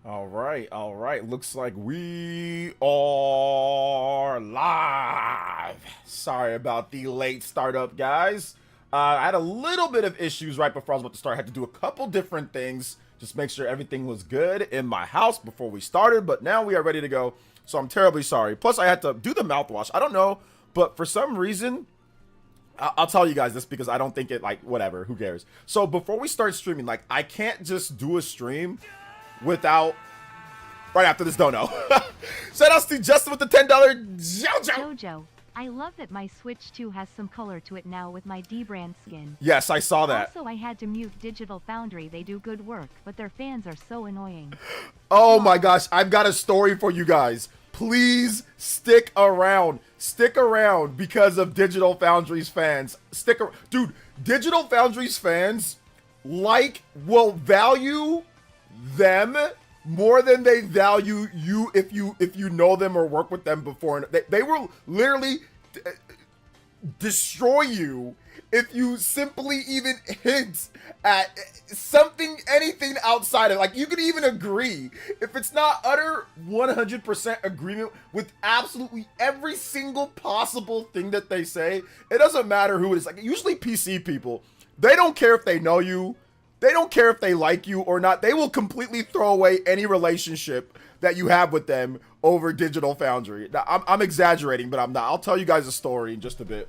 All right. Looks like we are live. Sorry about the late startup, guys. I had a little bit of issues right before I was about to start. I had to do a couple different things, just make sure everything was good in my house before we started. But now we are ready to go. So I'm terribly sorry. Plus, I had to do the mouthwash. I don't know, but for some reason, I'll tell you guys this because I don't think it, like, whatever, who cares. So before we start streaming, like, I can't just do a stream without right after this dono. Shout outs to Justin with the $10 Jojo. Jojo, I love that my Switch 2 has some color to it now with my D-brand skin. Yes, I saw that. Also, I had to mute Digital Foundry. They do good work, but their fans are so annoying. Oh my gosh, I've got a story for you guys. Please stick around. Stick around because of Digital Foundry's fans. Dude, Digital Foundry's fans will value them more than they value you if you know them or work with them before. And they will literally destroy you if you simply even hint at something, anything outside of, like, you could even agree. If it's not utter 100% agreement with absolutely every single possible thing that they say, it doesn't matter who it is. Like, usually PC people, they don't care if they know you. They don't care if they like you or not. They will completely throw away any relationship that you have with them over Digital Foundry. Now, I'm exaggerating, but I'm not. I'll tell you guys a story in just a bit.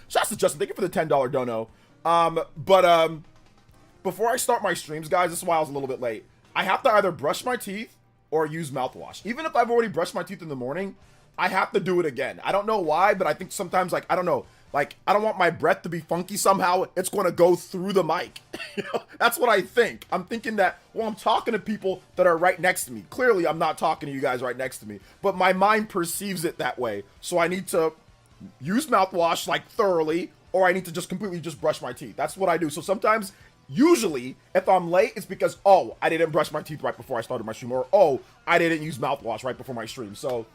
Shouts to Justin. Thank you for the $10 dono. Before I start my streams, guys, this is why I was a little bit late. I have to either brush my teeth or use mouthwash. Even if I've already brushed my teeth in the morning, I have to do it again. I don't know why, but I think sometimes, like, I don't know. Like, I don't want my breath to be funky somehow. It's going to go through the mic. You know, that's what I think. I'm thinking that, well, I'm talking to people that are right next to me. Clearly, I'm not talking to you guys right next to me. But my mind perceives it that way. So I need to use mouthwash, like, thoroughly, or I need to just completely just brush my teeth. That's what I do. So sometimes, usually, if I'm late, it's because, oh, I didn't brush my teeth right before I started my stream. Or, oh, I didn't use mouthwash right before my stream. So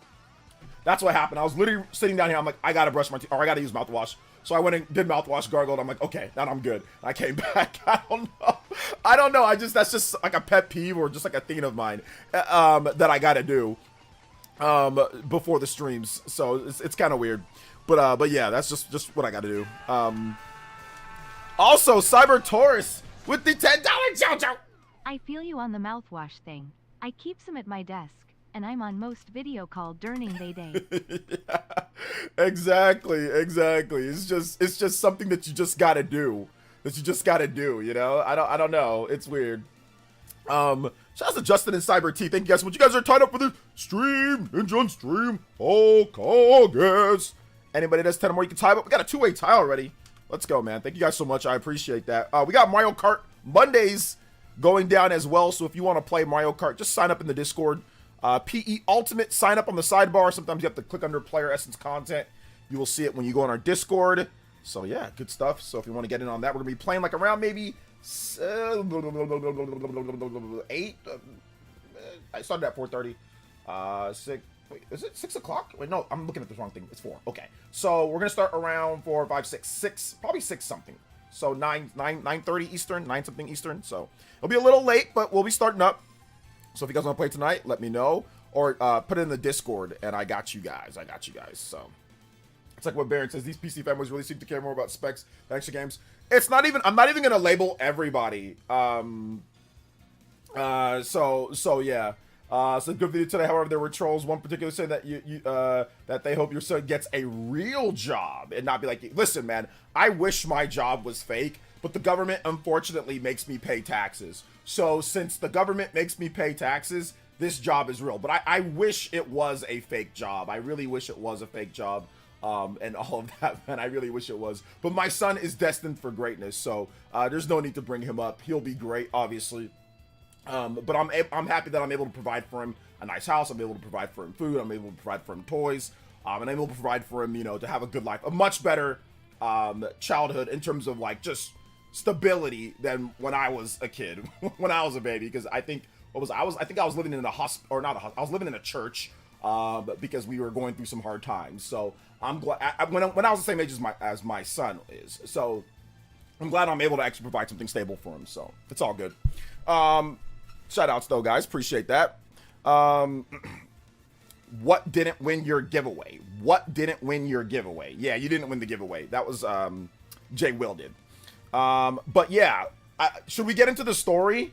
that's what happened. I was literally sitting down here. I'm like, I gotta brush my teeth, or I gotta use mouthwash. So I went and did mouthwash, gargled. I'm like, okay, now I'm good. I came back. I don't know. That's just like a pet peeve or just like a thing of mine that I gotta do before the streams. So it's kind of weird, but yeah, that's just what I gotta do. Also, Cyber Taurus with the $10 Jojo. I feel you on the mouthwash thing. I keep some at my desk, and I'm on most video call during they day. Yeah, exactly. It's just something that you just gotta do. You know? I don't know. It's weird. Shout out to Justin and Cyber T. Thank you guys so much. You guys are tied up for the stream. Ninja on stream. Hulk August. Anybody that's 10 or more, you can tie up. We got a two-way tie already. Let's go, man. Thank you guys so much. I appreciate that. We got Mario Kart Mondays going down as well. So if you want to play Mario Kart, just sign up in the Discord. PE Ultimate, sign up on the sidebar. Sometimes you have to click under Player Essence Content. You will see it when you go on our Discord. So yeah, good stuff. So if you want to get in on that, we're going to be playing like around maybe 8. I started at 4:30. 6. Wait, is it 6 o'clock? Wait, no, I'm looking at the wrong thing. It's 4. Okay. So we're going to start around 4, 5, 6, probably 6 something. So 9:30 Eastern, 9 something Eastern. So it'll be a little late, but we'll be starting up. So if you guys want to play tonight, let me know. Or put it in the Discord, and I got you guys. So it's like what Baron says. These PC fanboys really seem to care more about specs than extra games. It's not even. I'm not even gonna label everybody. So yeah. So good video today. However, there were trolls. One particular saying that that they hope your son gets a real job and not be like, listen, man. I wish my job was fake, but the government unfortunately makes me pay taxes. So since the government makes me pay taxes, this job is real. But I wish it was a fake job. I really wish it was a fake job. And all of that, man, I really wish it was. But my son is destined for greatness. So there's no need to bring him up. He'll be great, obviously. But I'm happy that I'm able to provide for him a nice house. I'm able to provide for him food. I'm able to provide for him toys. And I'm able to provide for him, you know, to have a good life. A much better childhood in terms of, like, just stability than when I was a kid, when I was a baby, because I think I think I was living in a hospital, or not a hospital, I was living in a church, because we were going through some hard times. So I'm glad when I was the same age as my son is. So I'm glad I'm able to actually provide something stable for him. So it's all good. Shout outs though, guys. Appreciate that. What didn't win your giveaway? What didn't win your giveaway? Yeah, you didn't win the giveaway. That was Jay Will did. But yeah, should we get into the story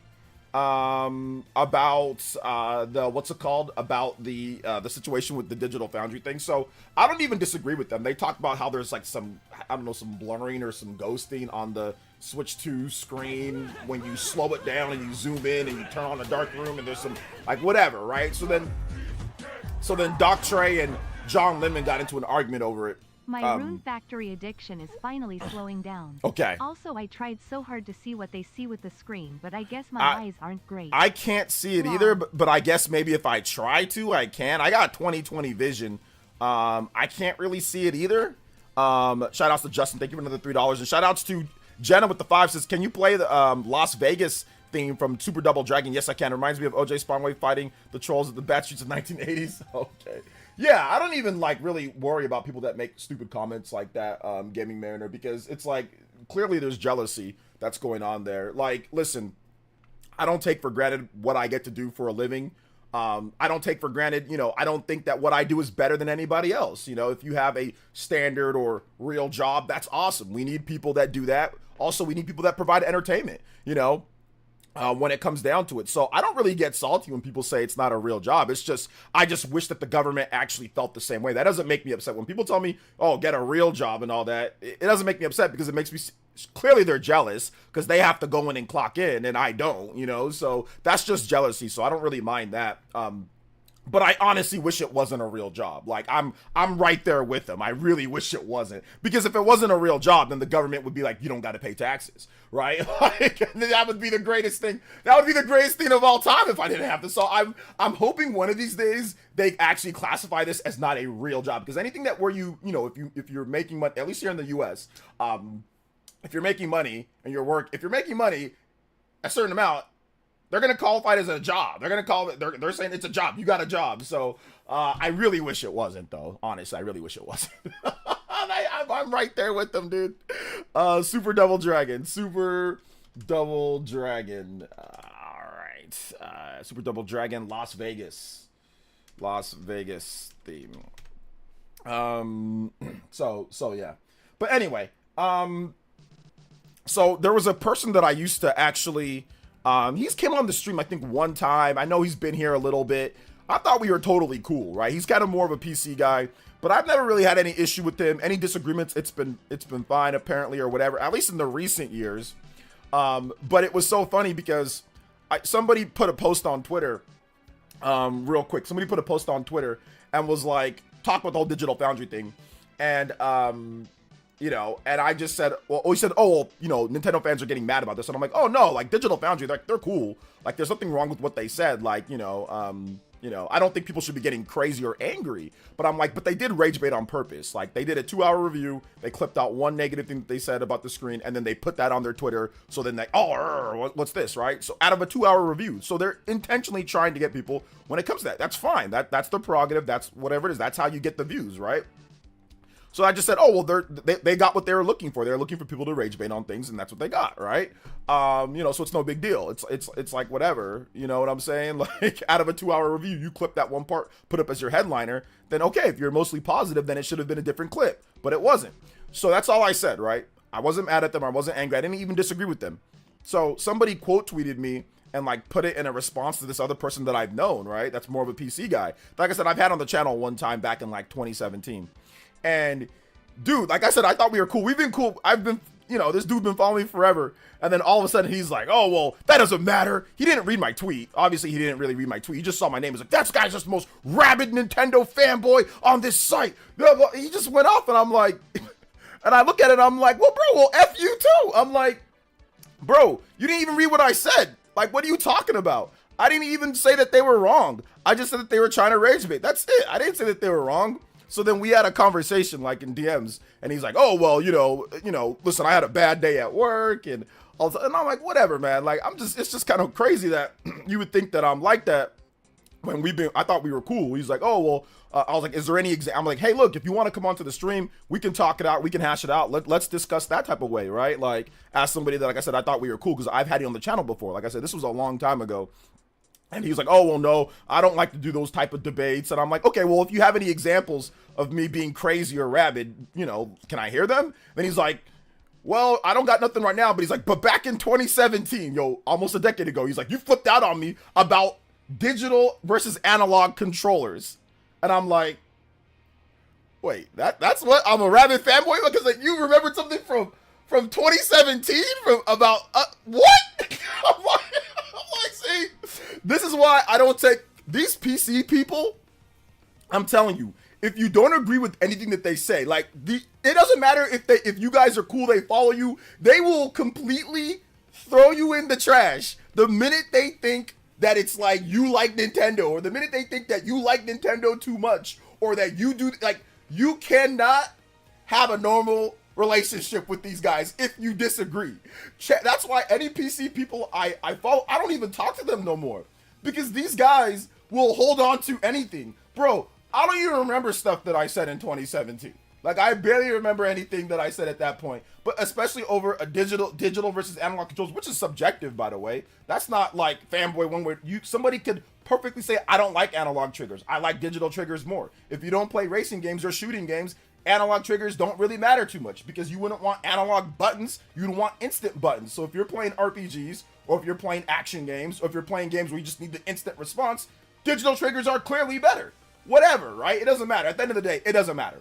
about the what's it called? About the situation with the Digital Foundry thing. So I don't even disagree with them. They talk about how there's like some, I don't know, some blurring or some ghosting on the Switch 2 screen when you slow it down and you zoom in and you turn on the dark room and there's some like whatever, right? So then Doc Trey and John Lemon got into an argument over it. My Rune Factory addiction is finally slowing down. Okay. Also, I tried so hard to see what they see with the screen, but I guess my eyes aren't great. I can't see it either, but I guess maybe if I try to, I can. I got 20/20 vision. I can't really see it either. Shout outs to Justin. Thank you for another $3. And shout outs to Jenna with the 5 says, can you play the Las Vegas theme from Super Double Dragon? Yes, I can. It reminds me of OJ Spawnway fighting the trolls at the Bat Streets of 1980s. Okay. Yeah, I don't even like really worry about people that make stupid comments like that, Gaming Mariner, because it's like clearly there's jealousy that's going on there. Like, listen, I don't take for granted what I get to do for a living. I don't take for granted, you know, I don't think that what I do is better than anybody else. You know, if you have a standard or real job, that's awesome. We need people that do that. Also, we need people that provide entertainment, you know. When it comes down to it. So I don't really get salty when people say it's not a real job. It's just, I just wish that the government actually felt the same way. That doesn't make me upset. When people tell me, oh, get a real job and all that, it doesn't make me upset because it makes me, clearly they're jealous because they have to go in and clock in and I don't, you know, so that's just jealousy. So I don't really mind that. But I honestly wish it wasn't a real job. Like I'm right there with them. I really wish it wasn't, because if it wasn't a real job, then the government would be like, you don't got to pay taxes, right? Like, that would be the greatest thing. That would be the greatest thing of all time if I didn't have to. So I'm hoping one of these days they actually classify this as not a real job, because anything that where you know, if you're making money, at least here in the U.S., if you're making money and if you're making money a certain amount, they're going to qualify it as a job. They're going to call it, they're saying it's a job. You got a job. So I really wish it wasn't, though. Honestly, I really wish it wasn't. I'm right there with them, dude. Super Double Dragon. All right. Super Double Dragon, Las Vegas theme. So yeah. But anyway, so there was a person that I used to actually... he's came on the stream, I think, one time. I know he's been here a little bit. I thought we were totally cool, right? He's kind of more of a PC guy, but I've never really had any issue with him. Any disagreements, it's been fine, apparently, or whatever, at least in the recent years. But it was so funny because somebody put a post on Twitter, real quick. Somebody put a post on Twitter and was like, talk about the whole Digital Foundry thing. And, you know, and I just said, well, he said, oh, well, you know, Nintendo fans are getting mad about this. And I'm like, oh, no, like, Digital Foundry, they're cool. Like, there's nothing wrong with what they said. Like, you know, I don't think people should be getting crazy or angry. But I'm like, but they did rage bait on purpose. Like, they did a 2-hour review. They clipped out one negative thing that they said about the screen, and then they put that on their Twitter. So then they, what's this, right? So out of a 2-hour review. So they're intentionally trying to get people, when it comes to that, that's fine. That's their prerogative. That's whatever it is. That's how you get the views, right? So I just said, oh, well, they got what they were looking for. They're looking for people to rage bait on things, and that's what they got, right? You know, so it's no big deal. It's like whatever, you know what I'm saying? Like, out of a 2-hour review, you clip that one part, put up as your headliner, then okay, if you're mostly positive, then it should have been a different clip, but it wasn't. So that's all I said, right? I wasn't mad at them. I wasn't angry. I didn't even disagree with them. So somebody quote tweeted me and like put it in a response to this other person that I've known, right? That's more of a PC guy. Like I said, I've had on the channel one time back in like 2017. And dude, like I said, I thought we were cool. We've been cool. I've been, you know, this dude been following me forever. And then all of a sudden he's like, oh, well, that doesn't matter. He didn't read my tweet. Obviously, he didn't really read my tweet. He just saw my name. He's like, that guy's just the most rabid Nintendo fanboy on this site. He just went off, and I'm like, and I look at it, I'm like, well, bro, well, F you too. I'm like, bro, you didn't even read what I said. Like, what are you talking about? I didn't even say that they were wrong. I just said that they were trying to rage bait. That's it. I didn't say that they were wrong. So then we had a conversation like in DMs, and he's like, oh, well, you know, listen, I had a bad day at work, and I'm like, whatever, man. Like, it's just kind of crazy that you would think that I'm like that when I thought we were cool. He's like, oh, well, I was like, is there any I'm like, hey, look, if you want to come onto the stream, we can talk it out. We can hash it out. Let's discuss that type of way, right? Like, as somebody that, like I said, I thought we were cool because I've had you on the channel before. Like I said, this was a long time ago. And he's like, oh, well, no, I don't like to do those type of debates. And I'm like, okay, well, if you have any examples of me being crazy or rabid, you know, can I hear them? Then he's like, well, I don't got nothing right now. But he's like, but back in 2017, yo, almost a decade ago, he's like, you flipped out on me about digital versus analog controllers. And I'm like, wait, that's what I'm a rabid fanboy? Because like, you remembered something from 2017 from about what? I'm like, see, this is why I don't take these PC people. I'm telling you, if you don't agree with anything that they say, like it doesn't matter if you guys are cool, they follow you, they will completely throw you in the trash the minute they think that it's like you like Nintendo, or the minute they think that you like Nintendo too much, or that you do, like, you cannot have a normal relationship with these guys if you disagree. That's why any PC people I follow, I don't even talk to them no more, because these guys will hold on to anything. Bro, I don't even remember stuff that I said in 2017. Like, I barely remember anything that I said at that point, but especially over a digital versus analog controls, which is subjective, by the way. That's not like fanboy one where somebody could perfectly say, I don't like analog triggers, I like digital triggers more. If you don't play racing games or shooting games, analog triggers don't really matter too much, because you wouldn't want analog buttons, you'd want instant buttons. So if you're playing RPGs, or if you're playing action games, or if you're playing games where you just need the instant response, digital triggers are clearly better. Whatever, right? It doesn't matter. At the end of the day, it doesn't matter.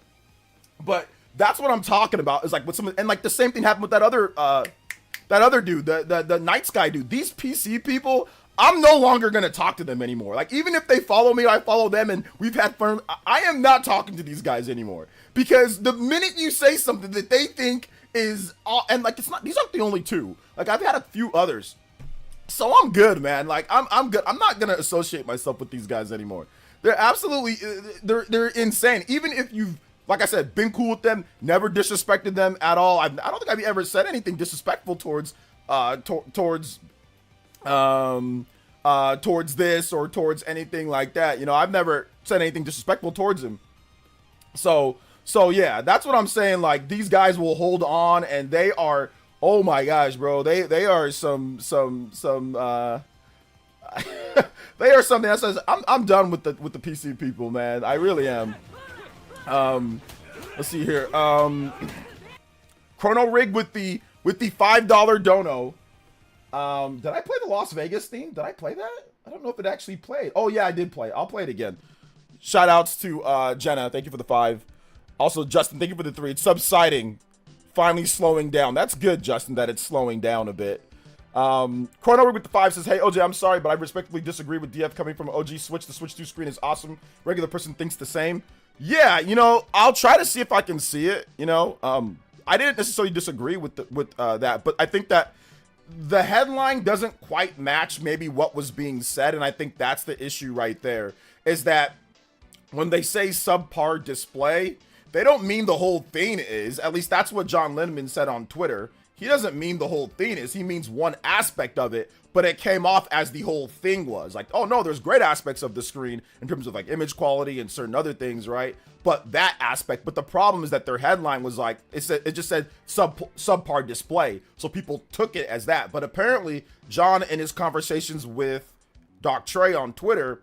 But that's what I'm talking about, is like with some, and like the same thing happened with that other dude, the Night Sky dude. These PC people, I'm no longer gonna talk to them anymore. Like, even if they follow me, I follow them, and we've had fun, I am not talking to these guys anymore. Because the minute you say something that they think is, and like, it's not, these aren't the only two. Like, I've had a few others. So I'm good, man. Like, I'm good. I'm not gonna associate myself with these guys anymore. They're absolutely, they're insane. Even if you've, like I said, been cool with them, never disrespected them at all. I don't think I've ever said anything disrespectful towards this or towards anything like that. You know, I've never said anything disrespectful towards him. So yeah, that's what I'm saying. Like, these guys will hold on, and they are, oh my gosh, bro, they are some they are something that says I'm done with the PC people, man. I really am. Let's see here. Chrono Rig with the $5 dono. Did I play the Las Vegas theme? Did I play that? I don't know if it actually played. Oh yeah, I did play. I'll play it again. Shout outs to Jenna. Thank you for the 5. Also, Justin, thank you for the 3. It's subsiding. Finally slowing down. That's good, Justin, that it's slowing down a bit. Chrono Rig with the 5 says, hey OJ, I'm sorry, but I respectfully disagree with DF coming from OG Switch. The Switch 2 screen is awesome. Regular person thinks the same. Yeah, you know, I'll try to see if I can see it. You know, I didn't necessarily disagree with that, but I think that the headline doesn't quite match maybe what was being said, and I think that's the issue right there, is that when they say subpar display, they don't mean the whole thing is. At least that's what John Linneman said on Twitter. He doesn't mean the whole thing is. He means one aspect of it, but it came off as the whole thing was. Like, oh no, there's great aspects of the screen in terms of like image quality and certain other things, right? But that aspect, but the problem is that their headline was like, it just said subpar display. So people took it as that. But apparently John, in his conversations with Doc Trey on Twitter,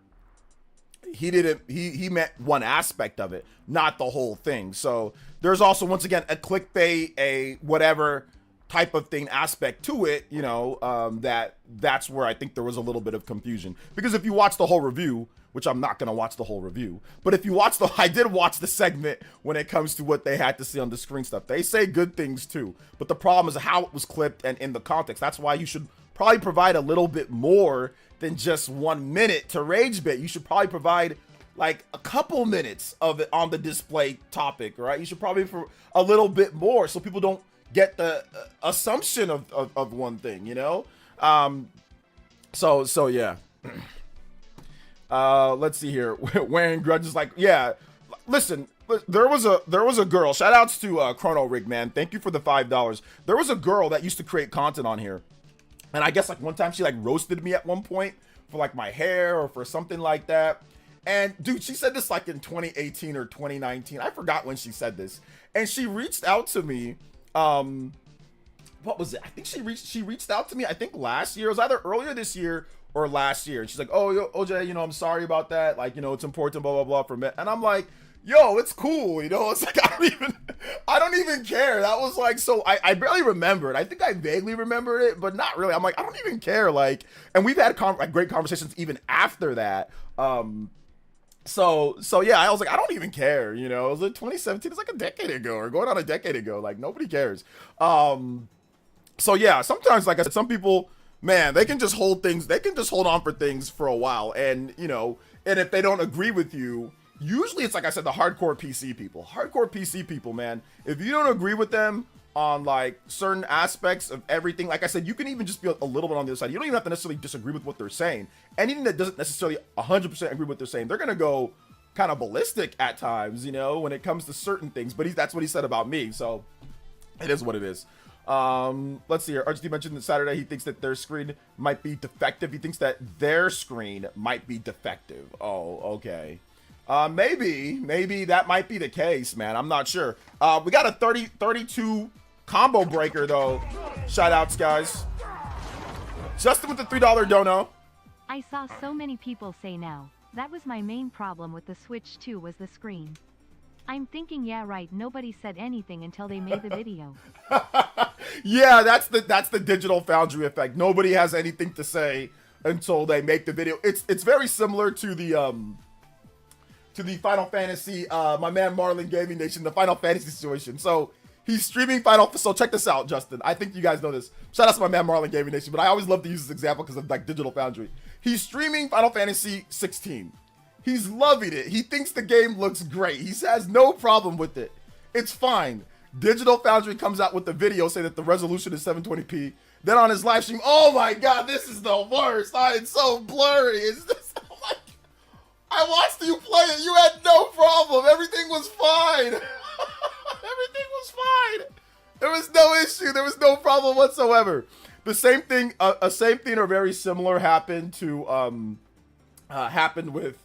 he meant one aspect of it, not the whole thing. So there's also, once again, a clickbait, a whatever type of thing aspect to it, you know, that's where I think there was a little bit of confusion. Because if you watch the whole review, which I'm not going to watch the whole review, but if you watch I did watch the segment when it comes to what they had to see on the screen stuff. They say good things too, but the problem is how it was clipped and in the context. That's why you should probably provide a little bit more than just 1 minute to rage bait. You should probably provide like a couple minutes of it on the display topic, right? You should probably for a little bit more so people don't get the assumption of one thing, you know? So yeah. Let's see here. Wearing grudges, like, yeah, listen, there was a girl, shout outs to Chrono Rig, man. Thank you for the $5. There was a girl that used to create content on here. And I guess like one time she like roasted me at one point for like my hair or for something like that. And dude, she said this like in 2018 or 2019. I forgot when she said this. And she reached out to me what was it? I think she reached out to me, I think last year. It was either earlier this year or last year. And she's like, oh, yo, OJ, you know, I'm sorry about that. Like, you know, it's important, blah, blah, blah for me. And I'm like, yo, it's cool. You know, it's like, I don't even care. That was like, so I barely remember it. I think I vaguely remembered it, but not really. I'm like, I don't even care. Like, and we've had great conversations even after that. So yeah, I was like, I don't even care. You know, it was like 2017. It's like a decade ago or going on a decade ago. Like, nobody cares. So yeah, sometimes, like I said, some people, man, they can just hold on for things for a while. And, you know, and if they don't agree with you, usually it's like I said, the hardcore PC people, man, if you don't agree with them on like certain aspects of everything, like I said, you can even just be a little bit on the other side. You don't even have to necessarily disagree with what they're saying. Anything that doesn't necessarily 100% agree with what they're saying, they're going to go kind of ballistic at times, you know, when it comes to certain things. But that's what he said about me. So it is what it is. Let's see here. RGT mentioned that Saturday he thinks that their screen might be defective. He thinks that their screen might be defective. Oh, okay. Maybe that might be the case, man. I'm not sure. We got a 32 combo breaker though. Shout outs, guys. Justin with the $3 dono. I saw so many people say now. That was my main problem with the Switch 2 was the screen. I'm thinking, yeah, right. Nobody said anything until they made the video. Yeah, that's the Digital Foundry effect. Nobody has anything to say until they make the video. It's very similar to the Final Fantasy, my man Marlon Gaming Nation, the Final Fantasy situation. So he's streaming so check this out, Justin. I think you guys know this. Shout out to my man Marlon Gaming Nation, but I always love to use this example because of like Digital Foundry. He's streaming Final Fantasy 16. He's loving it. He thinks the game looks great. He has no problem with it. It's fine. Digital Foundry comes out with the video saying that the resolution is 720p. Then on his live stream, oh my god, this is the worst. It's so blurry. It's just, I'm like, I watched you play it. You had no problem. Everything was fine. Everything was fine. There was no issue. There was no problem whatsoever. The same thing, same thing or very similar happened to happened with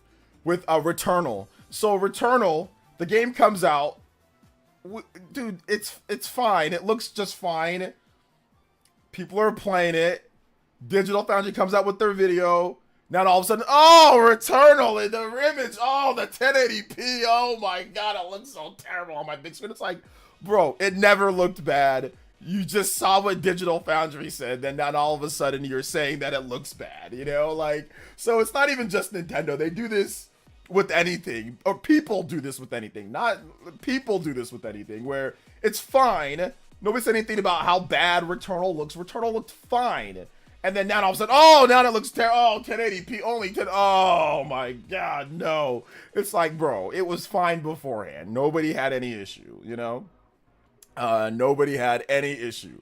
Returnal. So Returnal, the game comes out, dude. It's fine. It looks just fine. People are playing it. Digital Foundry comes out with their video. Now all of a sudden, oh, Returnal in the image, oh, the 1080p. Oh my god, it looks so terrible on my big screen. It's like, bro, it never looked bad. You just saw what Digital Foundry said, then now all of a sudden you're saying that it looks bad, you know? Like, so it's not even just Nintendo. They do this with anything, or people do this with anything. People do this with anything, where it's fine. Nobody said anything about how bad Returnal looks. Returnal looked fine. And then now all of a sudden, oh, now it looks terrible. Oh, 1080p, only 10. Oh my god, no. It's like, bro, it was fine beforehand. Nobody had any issue, you know? Nobody had any issue.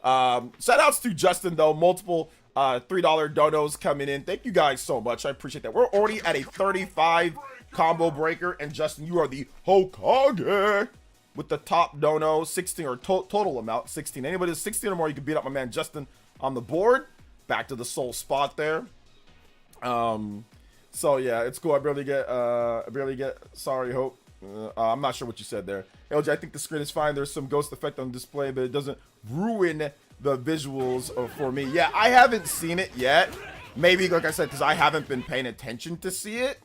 Shout outs to Justin though, multiple $3 donos coming in. Thank you guys so much. I appreciate that. We're already at a 35 combo breaker, and Justin, you are the Hokage with the top dono, 16 or total amount 16. Anybody that's 16 or more, you can beat up my man Justin on the board. Back to the sole spot there. So yeah, it's cool. I barely get sorry, Hope. I'm not sure what you said there. LJ, I think the screen is fine. There's some ghost effect on display, but it doesn't ruin the visuals for me. Yeah, I haven't seen it yet. Maybe, like I said, because I haven't been paying attention to see it.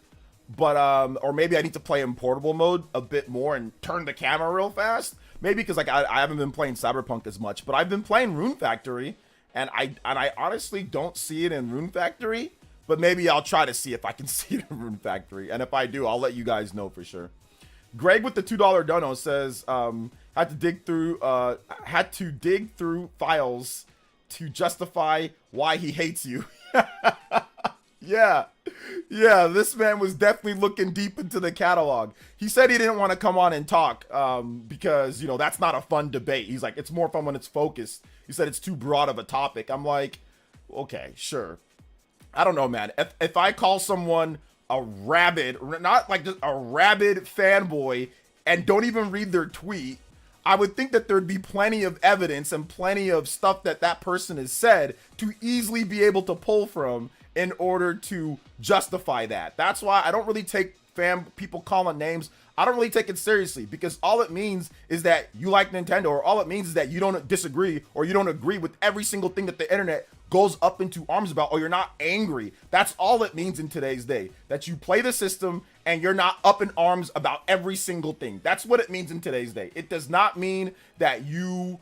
But, or maybe I need to play in portable mode a bit more and turn the camera real fast. Maybe because like I haven't been playing Cyberpunk as much, but I've been playing Rune Factory, and I honestly don't see it in Rune Factory. But maybe I'll try to see if I can see it in Rune Factory, and if I do, I'll let you guys know for sure. Greg with the $2 dono says, had to dig through files to justify why he hates you. Yeah, this man was definitely looking deep into the catalog. He said he didn't want to come on and talk because, you know, that's not a fun debate. He's like, it's more fun when it's focused. He said it's too broad of a topic. I'm like, okay, sure. I don't know, man. If I call someone a rabid, not like just a rabid fanboy, and don't even read their tweet, I would think that there'd be plenty of evidence and plenty of stuff that person has said to easily be able to pull from in order to justify that. That's why I don't really take people calling names, I don't really take it seriously, because all it means is that you like Nintendo, or all it means is that you don't disagree or you don't agree with every single thing that the internet goes up into arms about, or you're not angry. That's all it means in today's day, that you play the system and you're not up in arms about every single thing. That's what it means in today's day. It does not mean that you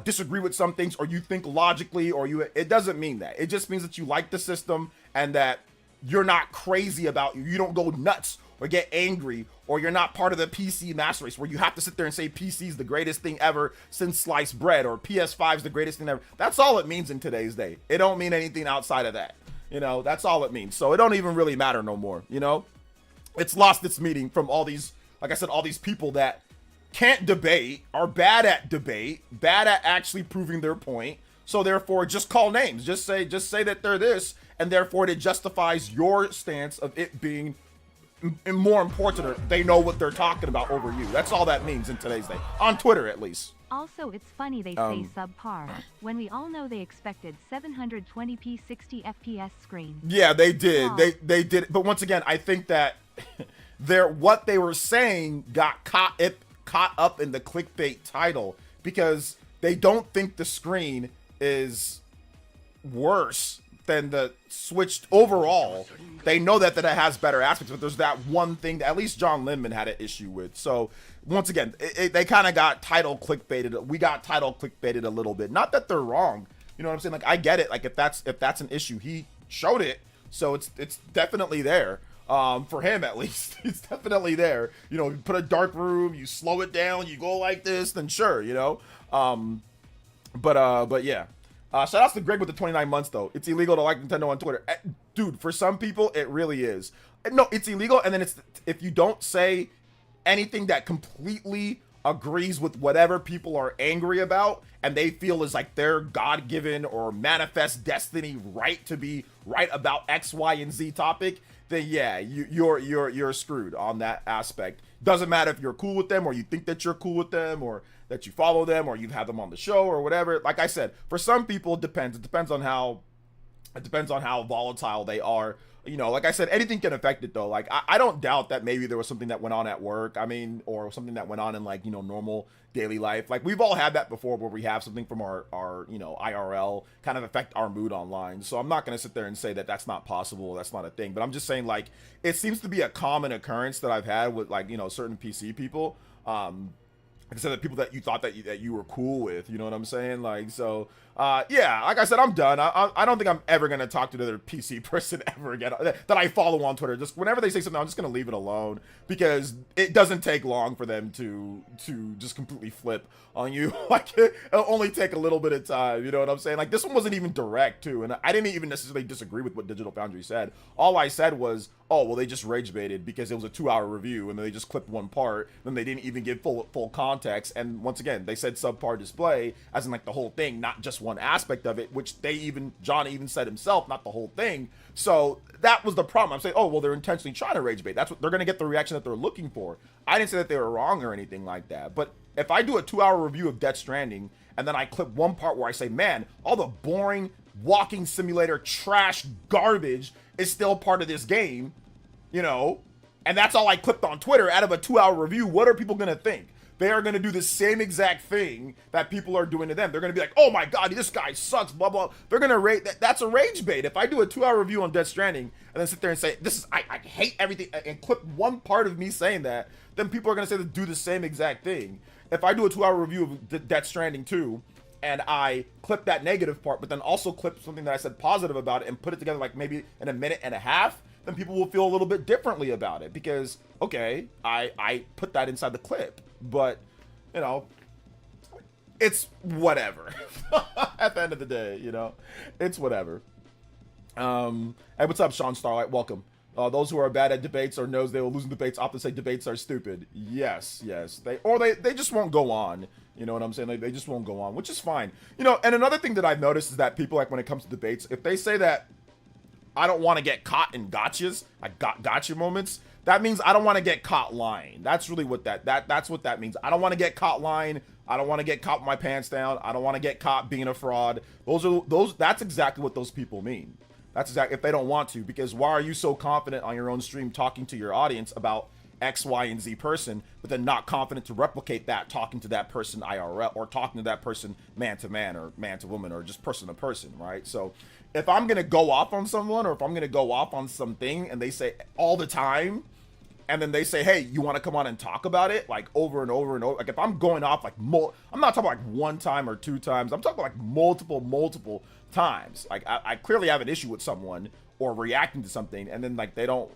disagree with some things, or you think logically, or it doesn't mean that. It just means that you like the system and that you're not crazy about you don't go nuts or get angry, or you're not part of the PC master race where you have to sit there and say PC is the greatest thing ever since sliced bread, or PS5 is the greatest thing ever. That's all it means in today's day. It don't mean anything outside of that. That's all it means. So it don't even really matter no more. It's lost its meaning from all these, like I said, all these people that can't debate, are bad at debate, bad at actually proving their point. So therefore, just call names. Just say that they're this, and therefore it justifies your stance of it being more important, or they know what they're talking about over you. That's all that means in today's day, on Twitter at least. Also, it's funny they say subpar, when we all know they expected 720p 60 FPS screen. Yeah, they did. They did. But once again, I think that what they were saying got caught up in the clickbait title, because they don't think the screen is worse than the Switch overall. They know that it has better aspects, but there's that one thing that at least John Lindman had an issue with. So once again, they kind of got title clickbaited. We got title clickbaited a little bit. Not that they're wrong. You know what I'm saying? Like, I get it. Like, if that's an issue, he showed it, so it's definitely there. For him at least, it's definitely there. You put a dark room, you slow it down, you go like this, then sure, But yeah. Shout outs to Greg with the 29 months though. It's illegal to like Nintendo on Twitter. Dude, for some people, it really is. No, it's illegal, and then it's if you don't say anything that completely agrees with whatever people are angry about, and they feel is like their God-given or manifest destiny right to be right about X, Y, and Z topic, then yeah, you're screwed on that aspect. Doesn't matter if you're cool with them, or you think that you're cool with them, or that you follow them, or you've had them on the show, or whatever. Like I said, for some people, it depends. It depends on how volatile they are. Like I said, anything can affect it though. Like I don't doubt that maybe there was something that went on at work. I mean, or something that went on in like, normal daily life. Like we've all had that before, where we have something from our IRL kind of affect our mood online. So I'm not going to sit there and say that that's not possible. That's not a thing, but I'm just saying, like, it seems to be a common occurrence that I've had with, like, certain PC people. Like I said, the people that you thought that you were cool with, you know what I'm saying? Like, so, yeah, like I said, I'm done. I don't think I'm ever going to talk to another PC person ever again that I follow on Twitter. Just whenever they say something, I'm just going to leave it alone, because it doesn't take long for them to just completely flip on you. Like, it'll only take a little bit of time, you know what I'm saying? Like, this one wasn't even direct, too, and I didn't even necessarily disagree with what Digital Foundry said. All I said was, oh, well, they just rage baited because it was a 2-hour review, and then they just clipped one part, then they didn't even give full context, and once again, they said subpar display, as in, like, the whole thing, not just one aspect of it, which John even said himself, not the whole thing. So that was the problem. I'm saying, oh, well, they're intentionally trying to rage bait. That's what they're going to get, the reaction that they're looking for. I didn't say that they were wrong or anything like that, but if I do a 2-hour review of Death Stranding, and then I clip one part where I say, man, all the boring walking simulator trash garbage is still part of this game, and that's all I clipped on Twitter out of a 2-hour review, what are people going to think? They are going to do the same exact thing that people are doing to them. They're going to be like, oh my God, this guy sucks, blah, blah. They're going to rate that. That's a rage bait. If I do a 2-hour review on Death Stranding and then sit there and say, I hate everything, and clip one part of me saying that, then people are going to say to do the same exact thing. If I do a 2-hour review of Death Stranding 2 and I clip that negative part, but then also clip something that I said positive about it and put it together like maybe in a minute and a half, then people will feel a little bit differently about it, because, okay, I put that inside the clip. But, it's whatever. At the end of the day, it's whatever. Hey, what's up, Sean Starlight? Welcome. Those who are bad at debates or knows they will lose in debates often say debates are stupid. Yes. They just won't go on. You know what I'm saying? They just won't go on, which is fine. And another thing that I've noticed is that people, like, when it comes to debates, if they say that I don't want to get caught in gotchas, like gotcha moments, that means I don't want to get caught lying. That's really what that's what that means. I don't want to get caught lying. I don't want to get caught with my pants down. I don't want to get caught being a fraud. That's exactly what those people mean. That's exactly, if they don't want to, because why are you so confident on your own stream talking to your audience about X, Y, and Z person, but then not confident to replicate that talking to that person IRL, or talking to that person man to man, or man to woman, or just person to person, right? So if I'm gonna go off on someone, or if I'm gonna go off on something and they say all the time, and then they say, hey, you want to come on and talk about it, like over and over and over, like if I'm going off like I'm not talking about like one time or two times, I'm talking about like multiple times, like I clearly have an issue with someone or reacting to something, and then like they don't,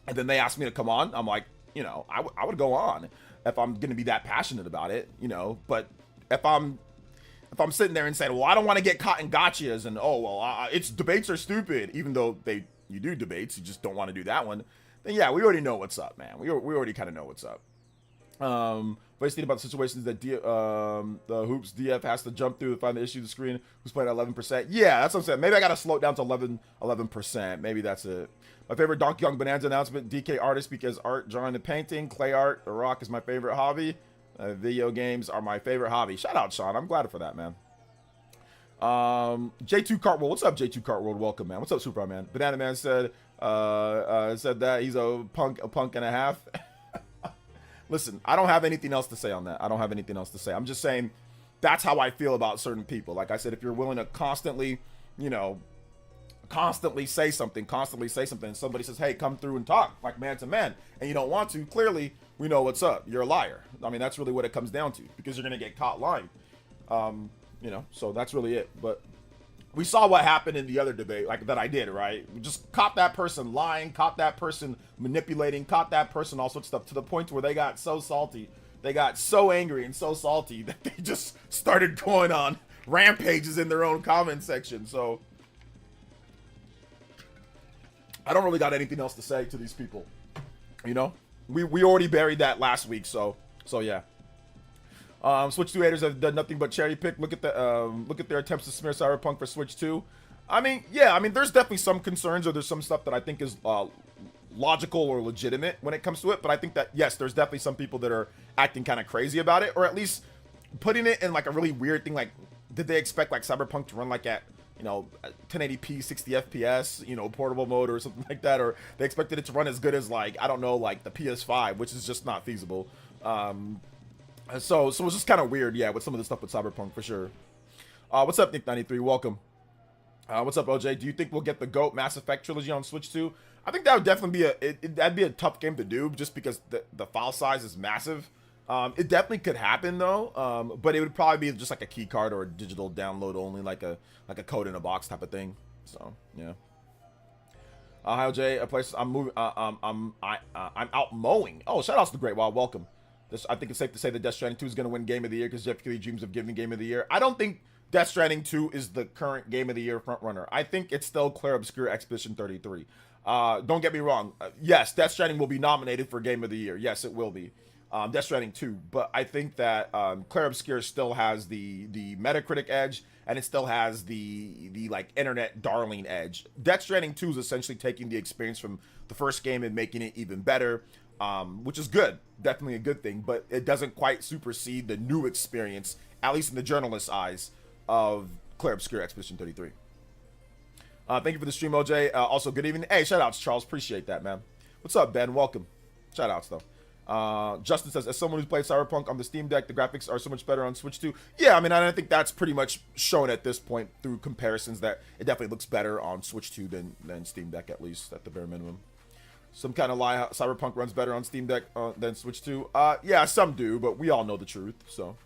and then they ask me to come on, I'm like, you know, I would go on if I'm gonna be that passionate about it, you know. But if I'm sitting there and saying, well, I don't want to get caught in gotchas, and oh well, it's debates are stupid, even though you do debates, you just don't want to do that one, then yeah, we already know what's up, man. We already kind of know what's up. But I think about the situations that the hoops DF has to jump through to find the issue of the screen. Who's playing at 11%? Yeah, that's what I'm saying. Maybe I gotta slow it down to 11%. Maybe that's it. My favorite Donkey Kong Bananza announcement: DK artist, because art, drawing, and painting. Clay art, the rock is my favorite hobby. Video games are my favorite hobby. Shout out, Sean. I'm glad for that, man. J2 Kart World. What's up, J2 Kart World? Welcome, man. What's up, Super Man? Banana Man said that he's a punk and a half. Listen, I don't have anything else to say on that. I don't have anything else to say. I'm just saying that's how I feel about certain people. Like I said, if you're willing to constantly, you know, say something, and somebody says, hey, come through and talk like man to man, and you don't want to, clearly we know what's up. You're a liar. I mean, that's really what it comes down to, because you're going to get caught lying. You know, so that's really it. But we saw what happened in the other debate, like that I did, right? We just caught that person lying, caught that person manipulating, caught that person all sorts of stuff, to the point where they got so salty, they got so angry and so salty that they just started going on rampages in their own comment section. So I don't really got anything else to say to these people. You know, we already buried that last week, so yeah. Switch 2 haters have done nothing but cherry pick. Look at their attempts to smear Cyberpunk for Switch 2. I mean, yeah, I mean, there's definitely some concerns, or there's some stuff that I think is logical or legitimate when it comes to it. But I think that, yes, there's definitely some people that are acting kind of crazy about it, or at least putting it in like a really weird thing. Like, did they expect like Cyberpunk to run like at, you know, 1080p 60 FPS, you know, portable mode or something like that, or they expected it to run as good as, like, I don't know, like the PS5, which is just not feasible. So it was just kind of weird, yeah, with some of the stuff with Cyberpunk, for sure. What's up, Nick93? Welcome. What's up, OJ? Do you think we'll get the GOAT Mass Effect trilogy on Switch 2? I think that would definitely be that'd be a tough game to do, just because the file size is massive. It definitely could happen though, but it would probably be just like a key card or a digital download only, like a code in a box type of thing. So yeah. Hi, OJ. A place I'm moving. I'm out mowing. Oh, shout outs to Great Wild. Welcome. I think it's safe to say that Death Stranding 2 is going to win Game of the Year, because Jeff Keighley dreams of giving Game of the Year. I don't think Death Stranding 2 is the current Game of the Year frontrunner. I think it's still Claire Obscure Expedition 33. Don't get me wrong. Yes, Death Stranding will be nominated for Game of the Year. Yes, it will be. Death Stranding 2. But I think that Claire Obscure still has the Metacritic edge, and it still has the like internet darling edge. Death Stranding 2 is essentially taking the experience from the first game and making it even better. Which is good, definitely a good thing, but it doesn't quite supersede the new experience, at least in the journalist's eyes, of Claire Obscure Expedition 33. Thank you for the stream, OJ. Also, good evening. Hey, shout outs, Charles. Appreciate that, man. What's up, Ben? Welcome. Shout outs, though. Justin says, as someone who's played Cyberpunk on the Steam Deck, the graphics are so much better on Switch 2. Yeah, I mean, I think that's pretty much shown at this point through comparisons that it definitely looks better on Switch 2 than Steam Deck, at least, at the bare minimum. Some kind of lie, Cyberpunk runs better on Steam Deck than Switch 2. Yeah, some do, but we all know the truth, so.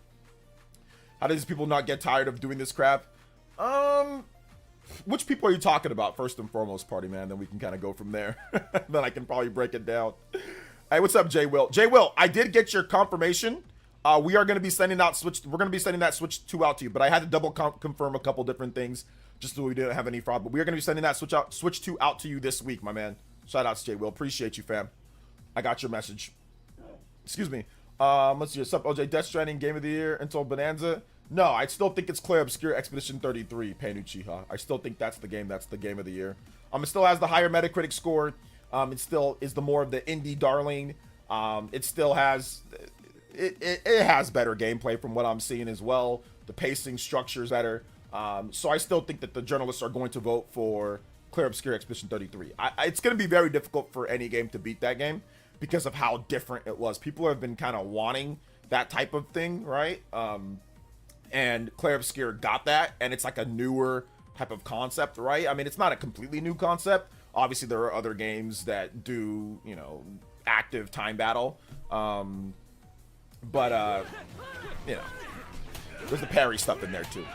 How do these people not get tired of doing this crap? Which people are you talking about, first and foremost, Party Man? Then we can kind of go from there. Then I can probably break it down. Hey, what's up, Jay Will? Jay Will, I did get your confirmation. We are going to be sending out we're going to be sending that Switch 2 out to you, but I had to double confirm a couple different things just so we didn't have any fraud. But we are going to be sending that Switch 2 out to you this week, my man. Shout outs, Jay Will. Appreciate you, fam. I got your message. Excuse me. Let's see. What's up, OJ? Death Stranding Game of the Year until Bananza. No, I still think it's Claire Obscure Expedition 33, Panuchiha. I still think that's the game of the year. It still has the higher Metacritic score. It still is the more of the indie darling. It still has it has better gameplay from what I'm seeing as well. The pacing structure is better. So I still think that the journalists are going to vote for Clear Obscure Expedition 33. It's going to be very difficult for any game to beat that game because of how different it was. People have been kind of wanting that type of thing, right? And Clear Obscure got that, and it's like a newer type of concept, right? I mean, it's not a completely new concept. Obviously, there are other games that do, you know, active time battle. But you know, there's the parry stuff in there too.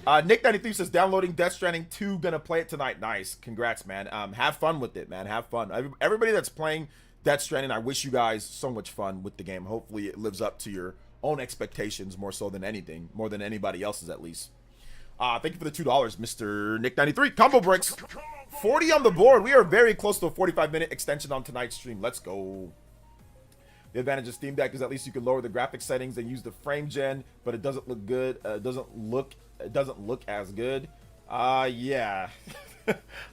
Nick93 says, downloading Death Stranding 2, gonna play it tonight. Nice. Congrats, man. Have fun with it, man. Have fun. Everybody that's playing Death Stranding, I wish you guys so much fun with the game. Hopefully it lives up to your own expectations more so than anything, more than anybody else's at least. Thank you for the $2, Mr. Nick93. Combo breaks. 40 on the board. We are very close to a 45-minute extension on tonight's stream. Let's go. The advantage of Steam Deck is at least you can lower the graphics settings and use the frame gen, but it doesn't look good. It doesn't look as good. Yeah.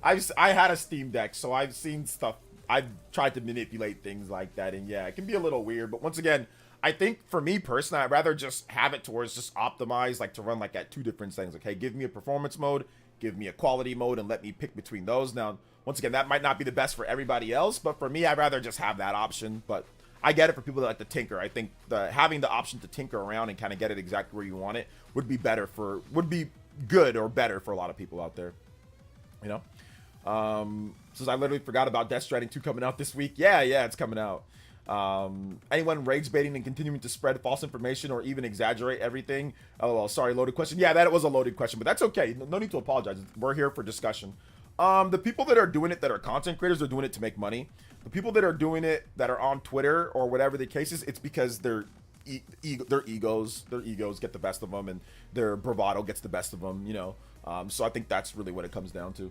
I had a Steam Deck, so I've seen stuff. I've tried to manipulate things like that, and yeah, it can be a little weird. But once again, I think for me personally, I'd rather just have it to where it's just optimized, like to run like at 2 different settings. Like, hey, give me a performance mode, give me a quality mode, and let me pick between those. Now, once again, that might not be the best for everybody else, but for me, I'd rather just have that option. But I get it for people that like to tinker. I think having the option to tinker around and kind of get it exactly where you want it would be good or better for a lot of people out there. You know? Says I literally forgot about Death Stranding 2 coming out this week. Yeah, it's coming out. Anyone rage baiting and continuing to spread false information or even exaggerate everything? Oh, well, sorry, loaded question. Yeah, that was a loaded question, but that's okay. No need to apologize. We're here for discussion. The people that are doing it that are content creators are doing it to make money. The people that are doing it that are on Twitter or whatever the case is, it's because their egos get the best of them and their bravado gets the best of them, you know. So I think that's really what it comes down to.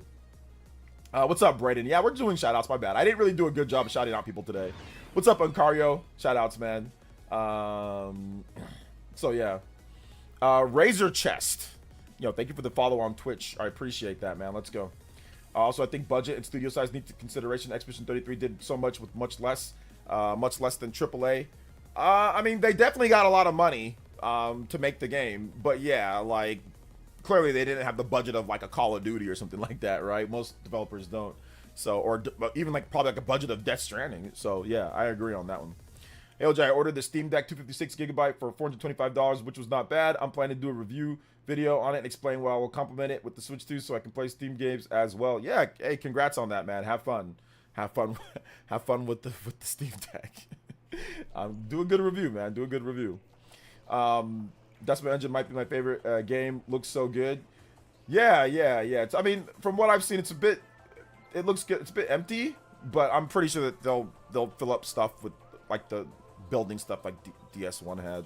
What's up, Brayden? Yeah, we're doing shout-outs, my bad. I didn't really do a good job of shouting out people today. What's up, Uncario? Shout-outs, man. So, yeah. Razor Chest. Yo, thank you for the follow on Twitch. I appreciate that, man. Let's go. Also, I think budget and studio size need to consideration. Expedition 33 did so much with much less than AAA. I mean, they definitely got a lot of money to make the game. But, yeah, like, clearly they didn't have the budget of like a Call of Duty or something like that, right? Most developers don't. So, or even like probably like a budget of Death Stranding. So yeah, I agree on that one. Hey, LJ, I ordered the Steam Deck 256GB for $425, which was not bad. I'm planning to do a review video on it and explain why I will complement it with the Switch 2 so I can play Steam games as well. Yeah, hey, congrats on that, man. Have fun. Have fun with the Steam Deck. Do a good review, man. Do a good review. Decibel Engine might be my favorite game. Looks so good. Yeah. I mean, from what I've seen, it looks good. It's a bit empty, but I'm pretty sure that they'll fill up stuff with like the building stuff like DS1 had.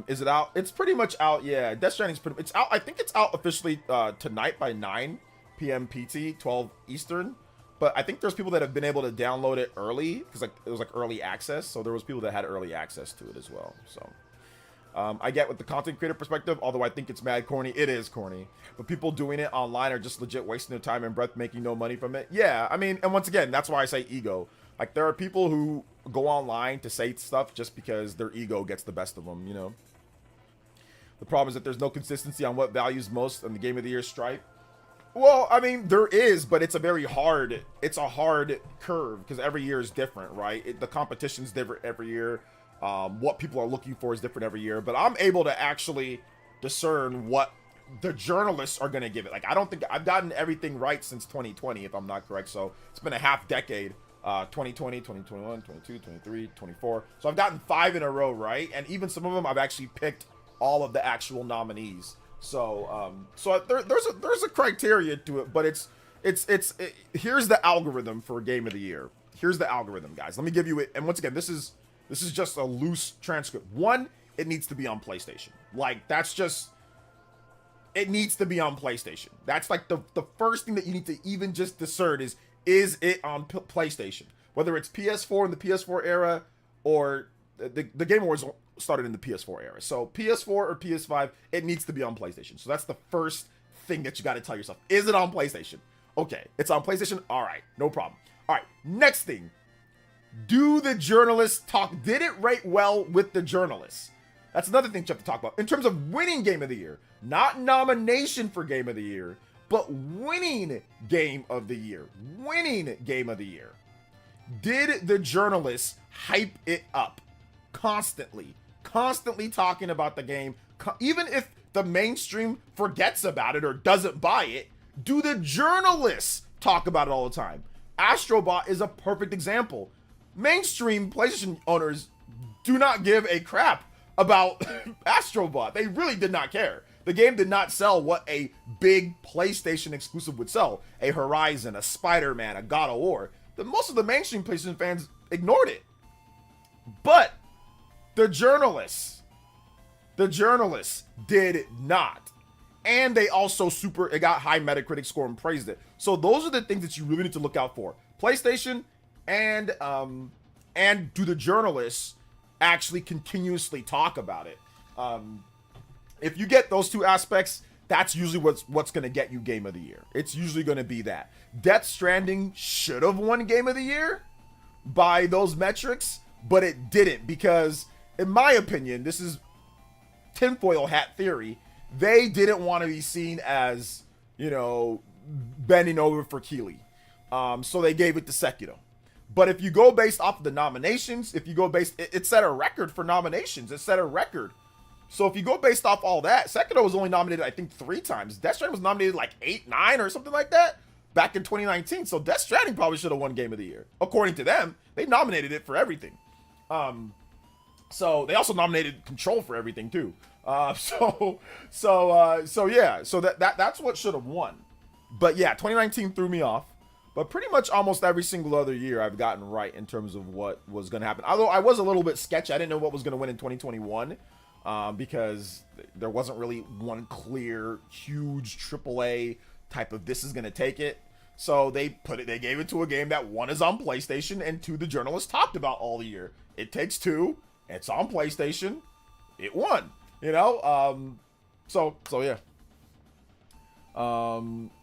Is it out? It's pretty much out. Yeah, Death Stranding's it's out. I think it's out officially tonight by 9 p.m. PT, 12 Eastern. But I think there's people that have been able to download it early because like it was like early access. So there was people that had early access to it as well. So. I get with the content creator perspective, although I think it's mad corny. It is corny. But people doing it online are just legit wasting their time and breath, making no money from it. Yeah, I mean, and once again, that's why I say ego. Like, there are people who go online to say stuff just because their ego gets the best of them, you know? The problem is that there's no consistency on what values most in the Game of the Year stripe. Well, I mean, there is, but it's a hard curve because every year is different, right? The competition's different every year. What people are looking for is different every year, but I'm able to actually discern what the journalists are going to give it. Like, I don't think I've gotten everything right since 2020, if I'm not correct. So it's been a half decade, 2020, 2021, 22, 23, 24. So I've gotten 5 in a row, right? And even some of them I've actually picked all of the actual nominees. So, there's a criteria to it, but here's the algorithm for Game of the Year. Here's the algorithm, guys. Let me give you it. And once again, this is just a loose transcript. 1, it needs to be on PlayStation. Like, it needs to be on PlayStation. That's like the first thing that you need to even just discern is it on PlayStation? Whether it's PS4 in the PS4 era or the Game Awards started in the PS4 era. So PS4 or PS5, it needs to be on PlayStation. So that's the first thing that you got to tell yourself. Is it on PlayStation? Okay, it's on PlayStation. All right, no problem. All right, next thing. Do the journalists talk? Did it rate well with the journalists? That's another thing you have to talk about. In terms of winning Game of the Year, not nomination for Game of the Year, But winning game of the year, did the journalists hype it up constantly talking about the game? Even if the mainstream forgets about it or doesn't buy it, do the journalists talk about it all the time? Astrobot is a perfect example. Mainstream PlayStation owners do not give a crap about Astrobot. They really did not care. The game did not sell what a big PlayStation exclusive would sell. A Horizon, a Spider-Man, a God of War. Most of the mainstream PlayStation fans ignored it. But the journalists did not. And they also it got high Metacritic score and praised it. So those are the things that you really need to look out for. PlayStation and do the journalists actually continuously talk about it? If you get those two aspects, that's usually what's going to get you Game of the Year. It's usually going to be that. Death Stranding should have won Game of the Year by those metrics, but it didn't because, in my opinion, this is tinfoil hat theory, they didn't want to be seen as, bending over for Keeley. So they gave it to Sekiro. But if you go based off of the nominations, it set a record for nominations. It set a record. So if you go based off all that, Sekiro was only nominated, I think, 3 times. Death Stranding was nominated like 8, 9 or something like that back in 2019. So Death Stranding probably should have won Game of the Year. According to them, they nominated it for everything. So they also nominated Control for everything too. So yeah. So that's what should have won. But yeah, 2019 threw me off. But pretty much almost every single other year I've gotten right in terms of what was going to happen. Although I was a little bit sketchy. I didn't know what was going to win in 2021. Because there wasn't really one clear, huge AAA type of this is going to take it. So they gave it to a game that one is on PlayStation and two the journalists talked about all year. It Takes Two. It's on PlayStation. It won. So yeah.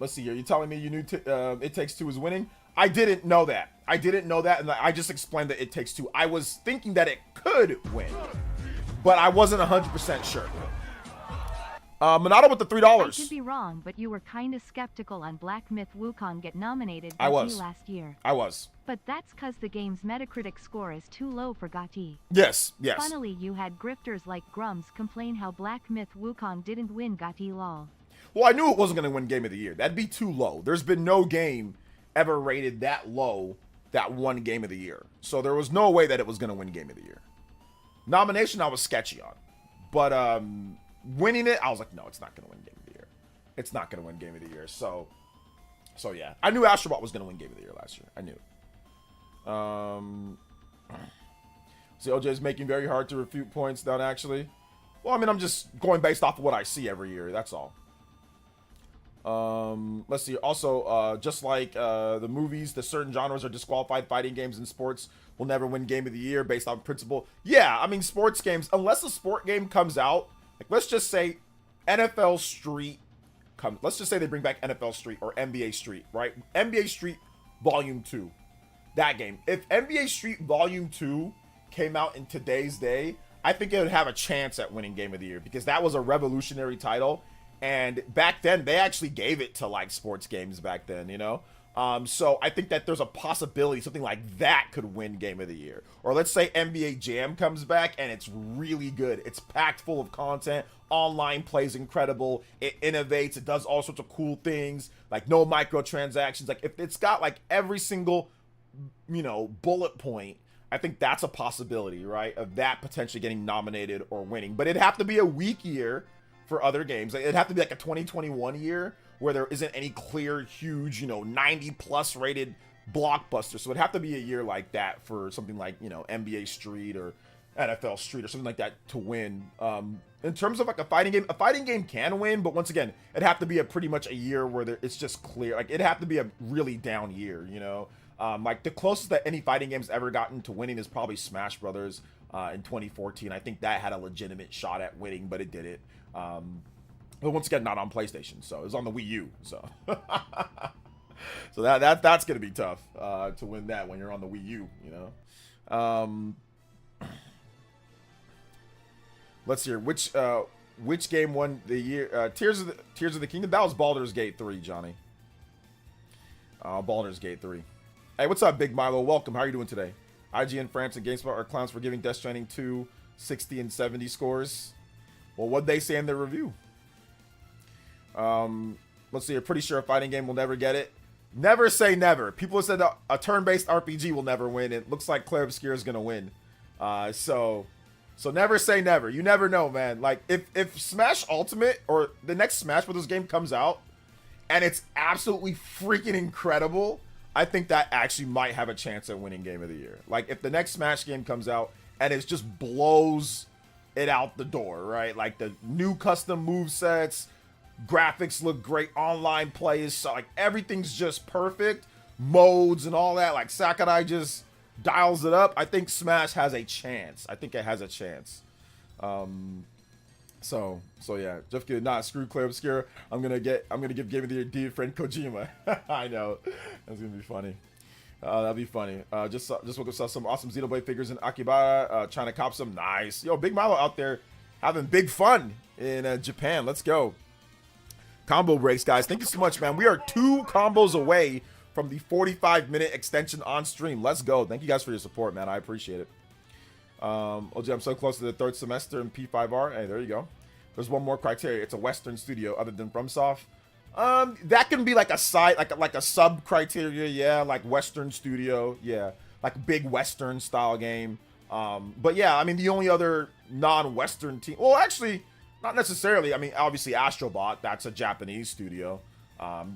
Let's see here. You're telling me you knew It Takes Two was winning? I didn't know that. And I just explained that It Takes Two. I was thinking that it could win, but I wasn't 100% sure. Monado with the $3. I could be wrong, but you were kind of skeptical on Black Myth Wukong get nominated I was. GOTY last year. I was. But that's cause the game's Metacritic score is too low for GOTY. Yes. Funnily, you had grifters like Grums complain how Black Myth Wukong didn't win GOTY lol. Well, I knew it wasn't going to win Game of the Year. That'd be too low. There's been no game ever rated that low that won Game of the Year. So there was no way that it was going to win Game of the Year. Nomination, I was sketchy on. But winning it, I was like, no, it's not going to win Game of the Year. It's not going to win Game of the Year. So yeah. I knew Astrobot was going to win Game of the Year last year. I knew. See, OJ's making very hard to refute points down, actually. Well, I mean, I'm just going based off of what I see every year. That's all. Let's see. Also, just like the movies, the certain genres are disqualified. Fighting games and sports will never win Game of the Year based on principle. Yeah, I mean, sports games, unless a sport game comes out, like let's just say NFL Street comes. Let's just say they bring back NFL Street or NBA Street, right? NBA Street Volume 2. That game. If NBA Street Volume 2 came out in today's day, I think it would have a chance at winning Game of the Year because that was a revolutionary title. And back then, they actually gave it to like sports games back then, So I think that there's a possibility something like that could win Game of the Year. Or let's say NBA Jam comes back and it's really good. It's packed full of content. Online plays incredible. It innovates. It does all sorts of cool things. Like no microtransactions. Like if it's got like every single, bullet point, I think that's a possibility, right? Of that potentially getting nominated or winning. But it'd have to be a weak year for other games. It'd have to be like a 2021 year where there isn't any clear, huge, 90 plus rated blockbuster. So it'd have to be a year like that for something like, NBA Street or NFL Street or something like that to win. In terms of like a fighting game can win, but once again, it'd have to be pretty much a year where it's just clear. Like it'd have to be a really down year, like the closest that any fighting game's ever gotten to winning is probably Smash Brothers in 2014. I think that had a legitimate shot at winning, but it didn't. But once again, not on PlayStation, so it was on the Wii U. So, so that's gonna be tough to win that when you're on the Wii U. Let's hear which which game won the year? Tears of the Kingdom. That was Baldur's Gate 3, Johnny. Baldur's Gate 3. Hey, what's up, Big Milo? Welcome. How are you doing today? IGN France and GameSpot are clowns for giving Death Stranding 2 60 and 70 scores. Well, what'd they say in their review? Let's see. I'm pretty sure a fighting game will never get it. Never say never. People have said a turn-based RPG will never win. It looks like Claire Obscure is gonna win. So never say never. You never know, man. Like if Smash Ultimate or the next Smash Bros. Game comes out and it's absolutely freaking incredible, I think that actually might have a chance at winning Game of the Year. Like if the next Smash game comes out and it just blows it out the door, right? Like the new custom movesets, graphics look great, online play is so, like everything's just perfect, modes and all that. Like Sakurai just dials it up. I think Smash has a chance. I think it has a chance. So yeah, Jeff Gill, not screw Claire Obscure. I'm gonna give Game of the Year dear friend Kojima. I know, that's gonna be funny. That'd be funny. Just woke up, saw some awesome Xenoblade figures in Akihabara. Trying to cop some. Nice. Yo, Big Milo out there having big fun in Japan. Let's go. Combo breaks, guys. Thank you so much, man. We are 2 combos away from the 45-minute extension on stream. Let's go. Thank you guys for your support, man. I appreciate it. OG, I'm so close to the 3rd semester in P5R. Hey, there you go. There's one more criteria. It's a Western studio other than FromSoft. That can be like a side, like a sub criteria. Yeah, like Western studio. Yeah, like big Western style game. But yeah, I mean the only other non-Western team. Well, actually, not necessarily. I mean, obviously Astrobot. That's a Japanese studio.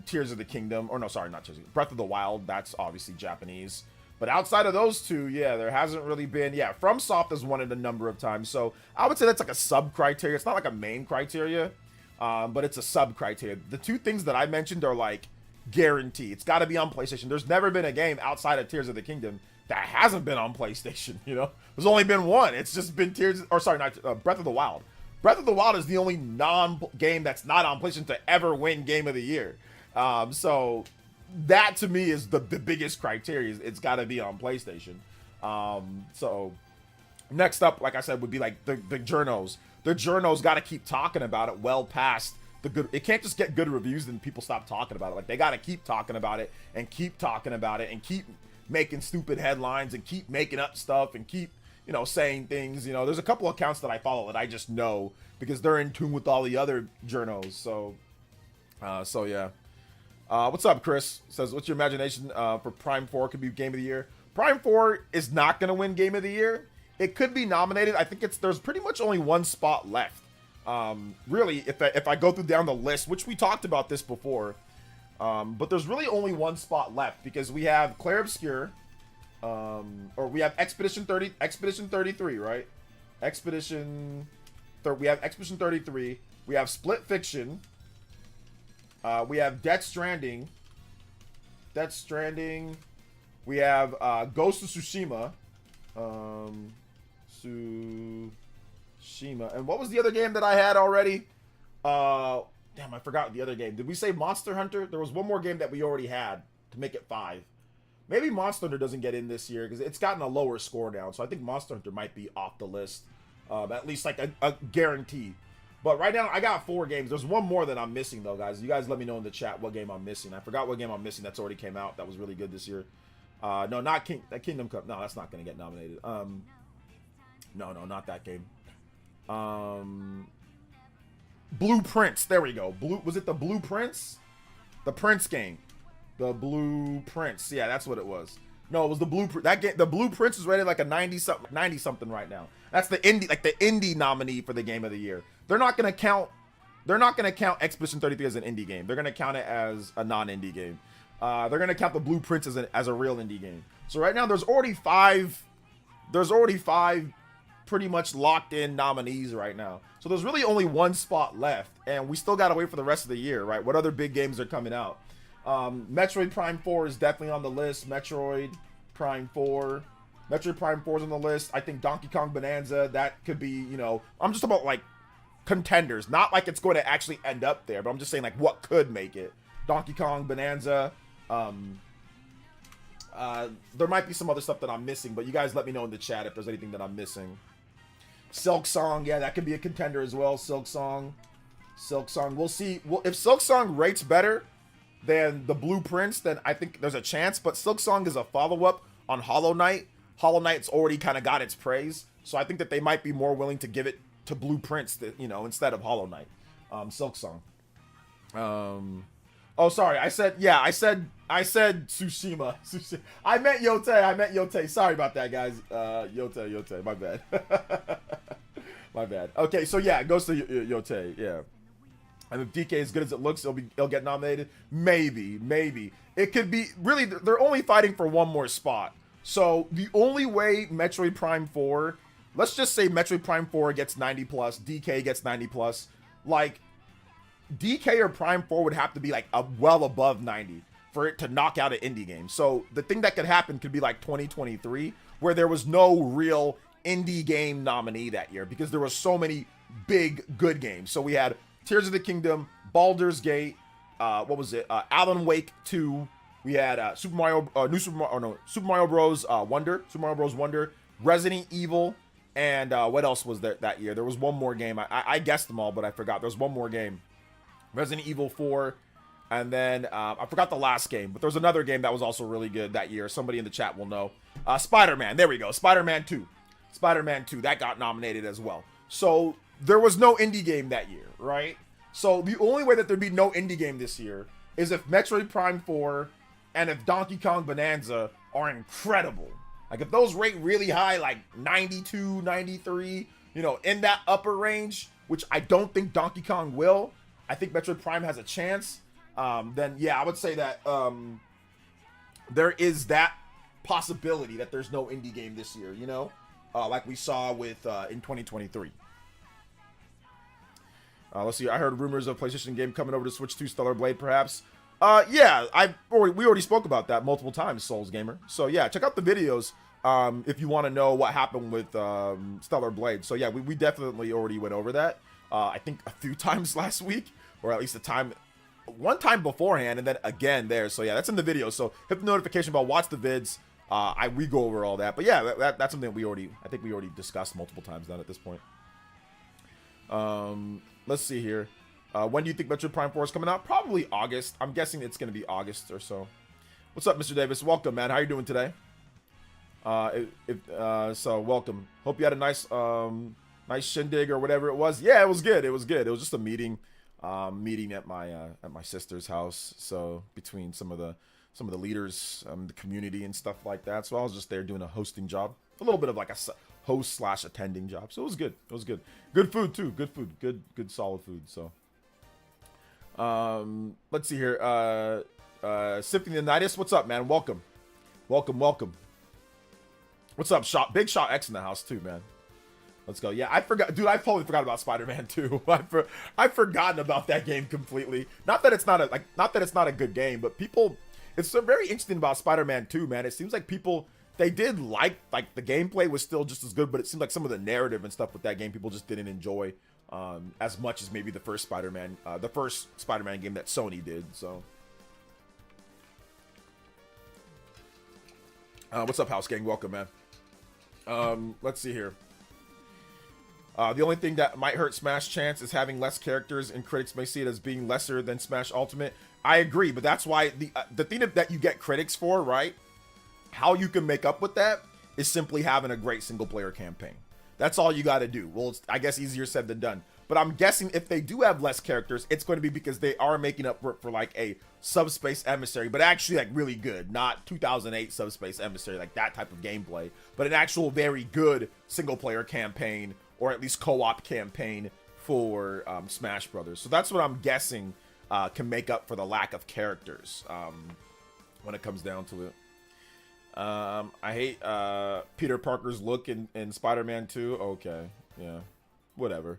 Tears of the Kingdom, or no, sorry, not Tears of the Breath of the Wild. That's obviously Japanese. But outside of those two, yeah, there hasn't really been. Yeah, FromSoft has won it a number of times. So I would say that's like a sub criteria. It's not like a main criteria, but it's a sub criteria. The 2 things that I mentioned are like guarantee. It's got to be on PlayStation. There's never been a game outside of Tears of the Kingdom that hasn't been on PlayStation. You know, there's only been one. It's just been Breath of the Wild. Breath of the Wild is the only non-game that's not on PlayStation to ever win Game of the Year. So that to me is the biggest criteria. It's got to be on PlayStation. So next up, like I said, would be like the journos. The journos got to keep talking about it well past the good. It can't just get good reviews and people stop talking about it. Like they got to keep talking about it and keep talking about it and keep making stupid headlines and keep making up stuff and keep, you know, saying things. You know, there's a couple accounts that I follow that I just know because they're in tune with all the other journos. So yeah. What's up, Chris? Says, what's your imagination for Prime 4 could be Game of the Year? Prime 4 is not going to win Game of the Year. It could be nominated. I think there's pretty much only one spot left. Really, if I go through down the list, which we talked about this before, but there's really only one spot left because we have Claire Obscure, or we have Expedition 33, right? We have Expedition 33. We have Split Fiction. We have Death Stranding. We have Ghost of Tsushima. And what was the other game that I had already? Damn, I forgot the other game. Did we say Monster Hunter? There was one more game that we already had to make it 5. Maybe Monster Hunter doesn't get in this year because it's gotten a lower score now. So I think Monster Hunter might be off the list. At least like a guarantee. But right now, I got 4 games. There's one more that I'm missing, though, guys. You guys let me know in the chat what game I'm missing. I forgot what game I'm missing that's already came out. That was really good this year. No, not Kingdom Come. No, that's not going to get nominated. No, not that game. Blueprints. There we go. Was it the Blueprints? The Prince game. The Blueprints. Yeah, that's what it was. No, it was the Blueprint. That game, the Blueprints is rated like a 90 something right now. That's the indie nominee for the Game of the Year. They're not gonna count Expedition 33 as an indie game. They're gonna count it as a non-indie game. They're gonna count the Blueprints as a real indie game. So right now there's already 5 pretty much locked in nominees right now. So there's really only one spot left, and we still gotta wait for the rest of the year, right? What other big games are coming out? Metroid Prime 4 is definitely on the list. Metroid Prime 4 is on the list. I think Donkey Kong Bonanza, that could be, you know, I'm just about like contenders, not like it's going to actually end up there, but I'm just saying like what could make it. Donkey Kong Bonanza. There might be some other stuff that I'm missing, but you guys let me know in the chat if there's anything that I'm missing. Silk Song, yeah, that could be a contender as well. Silk Song. We'll see. Well, if Silk Song rates better than the Blueprints, then I think there's a chance. But Silk Song is a follow-up on Hollow Knight. Hollow Knight's already kind of got its praise, so I think that they might be more willing to give it to Blueprints, that, you know, instead of Hollow Knight. Silk Song. Oh, sorry. I said Tsushima. I meant Yote. Sorry about that, guys. Yote. My bad. My bad. Okay, so yeah, it goes to Yote. Yeah. And if DK is good as it looks, it'll get nominated. Maybe. It could be really. They're only fighting for one more spot. So the only way Metroid Prime 4, let's just say Metroid Prime 4 gets 90 plus, DK gets 90 plus, like DK or Prime 4 would have to be like well above 90 for it to knock out an indie game. So the thing that could happen could be like 2023, where there was no real indie game nominee that year because there were so many big good games. So we had Tears of the Kingdom, Baldur's Gate, Alan Wake 2. We had Super Mario Bros. Wonder, Resident Evil, and what else was there that year? There was one more game. I guessed them all, but I forgot. There's one more game. Resident Evil 4, and then I forgot the last game, but there was another game that was also really good that year. Somebody in the chat will know. Spider-Man, there we go. Spider-Man 2, that got nominated as well. So there was no indie game that year, right? So the only way that there'd be no indie game this year is if Metroid Prime 4 and if Donkey Kong Bonanza are incredible. Like if those rate really high, like 92, 93, you know, in that upper range, which I don't think Donkey Kong will. I think Metroid Prime has a chance. Then yeah, I would say that there is that possibility that there's no indie game this year, you know, like we saw with in 2023. Let's see. I heard rumors of PlayStation game coming over to Switch 2, Stellar Blade, perhaps. Yeah, we already spoke about that multiple times, Souls Gamer. So yeah, check out the videos if you want to know what happened with Stellar Blade. So yeah, we definitely already went over that. I think a few times last week, or at least one time beforehand, and then again there. So yeah, that's in the video. So hit the notification bell, watch the vids. We go over all that. But yeah, that's something I think we already discussed multiple times now at this point. Let's see here. When do you think Metroid Prime 4 is coming out? Probably August. I'm guessing it's going to be August or so. What's up, Mr. Davis? Welcome, man. How you doing today? So welcome. Hope you had a nice shindig or whatever it was. Yeah, it was good. It was just a meeting at my sister's house. So between some of the leaders, the community and stuff like that. So I was just there doing a hosting job, a little bit of like a host/attending job. So it was good. Good food too. Good solid food. So. Let's see here. Sifting the Nidus, what's up, man? Welcome. What's up, Shot? Big Shot X in the house too, man. Let's go. Yeah, I forgot, dude. I totally forgot about Spider-Man 2. I've forgotten about that game completely. Not that it's not a good game, but people. It's so very interesting about Spider-Man 2, man. It seems like people they did like the gameplay was still just as good, but it seemed like some of the narrative and stuff with that game people just didn't enjoy. As much as maybe the first Spider-Man game that Sony did. So, what's up, House Gang? Welcome, man. Let's see here. The only thing that might hurt Smash chance is having less characters, and critics may see it as being lesser than Smash Ultimate. I agree, but that's why the thing that you get critics for, right? How you can make up with that is simply having a great single-player campaign. That's all you got to do. Well, it's, I guess, easier said than done. But I'm guessing if they do have less characters, it's going to be because they are making up for like a Subspace Emissary, but actually like really good, not 2008 Subspace Emissary, like that type of gameplay, but an actual very good single-player campaign, or at least co-op campaign for Smash Brothers. So that's what I'm guessing can make up for the lack of characters when it comes down to it. I hate Peter Parker's look in Spider-Man 2. Okay, yeah, whatever.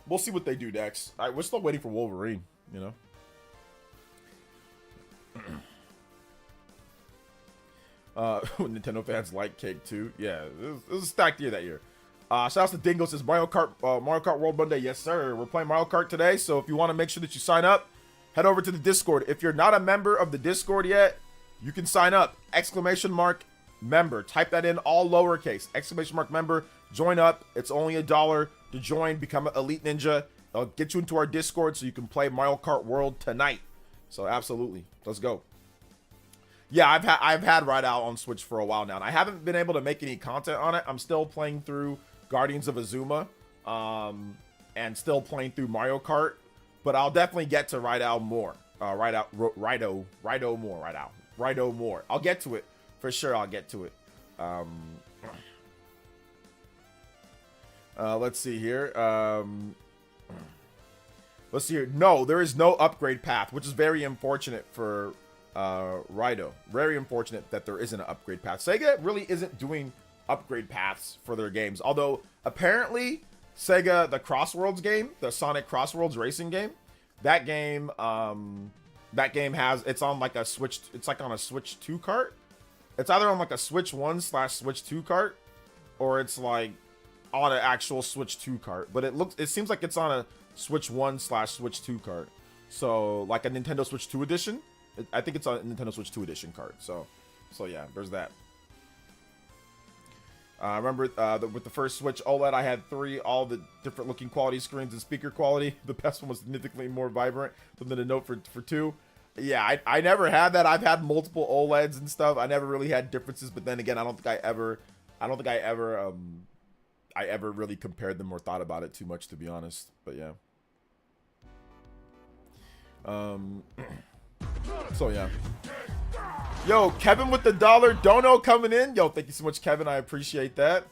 We'll see what they do next. We're still waiting for Wolverine, you know. Nintendo fans like Cake too. Yeah, it was a stacked year that year. Shout out to Dingo, says Mario Kart World Monday. Yes, sir. We're playing Mario Kart today, so if you want to make sure that you sign up, head over to the Discord. If you're not a member of the Discord yet, you can sign up. !member. Type that in all lowercase. !member. Join up. It's only $1 to join. Become an Elite Ninja. I'll get you into our Discord so you can play Mario Kart World tonight. So absolutely, let's go. Yeah, I've had Ride Out on Switch for a while now, and I haven't been able to make any content on it. I'm still playing through Guardians of Azuma, and still playing through Mario Kart, but I'll definitely get to Ride Out more. Rido more. I'll get to it for sure. I'll get to it. Let's see here. Let's see here. No, there is no upgrade path, which is very unfortunate for Rido. Very unfortunate that there isn't an upgrade path. Sega really isn't doing upgrade paths for their games. Although apparently Sega, the Crossworlds game, the Sonic Crossworlds racing game, that game has, it's on like a Switch, it's like on a Switch 2 cart. It's either on like a Switch 1/Switch 2 cart, or it's like on an actual Switch 2 cart. But it seems like it's on a Switch 1/Switch 2 cart. So like a Nintendo Switch 2 edition. I think it's on a Nintendo Switch 2 edition cart. So yeah, there's that. I remember with the first Switch OLED, I had all the different looking quality screens and speaker quality. The best one was significantly more vibrant than the Note for 2. Yeah, I never had that. I've had multiple OLEDs and stuff. I never really had differences, but then again, I don't think I ever really compared them or thought about it too much, to be honest. But yeah. So yeah. Yo, Kevin with the $1 dono coming in. Yo, thank you so much, Kevin. I appreciate that.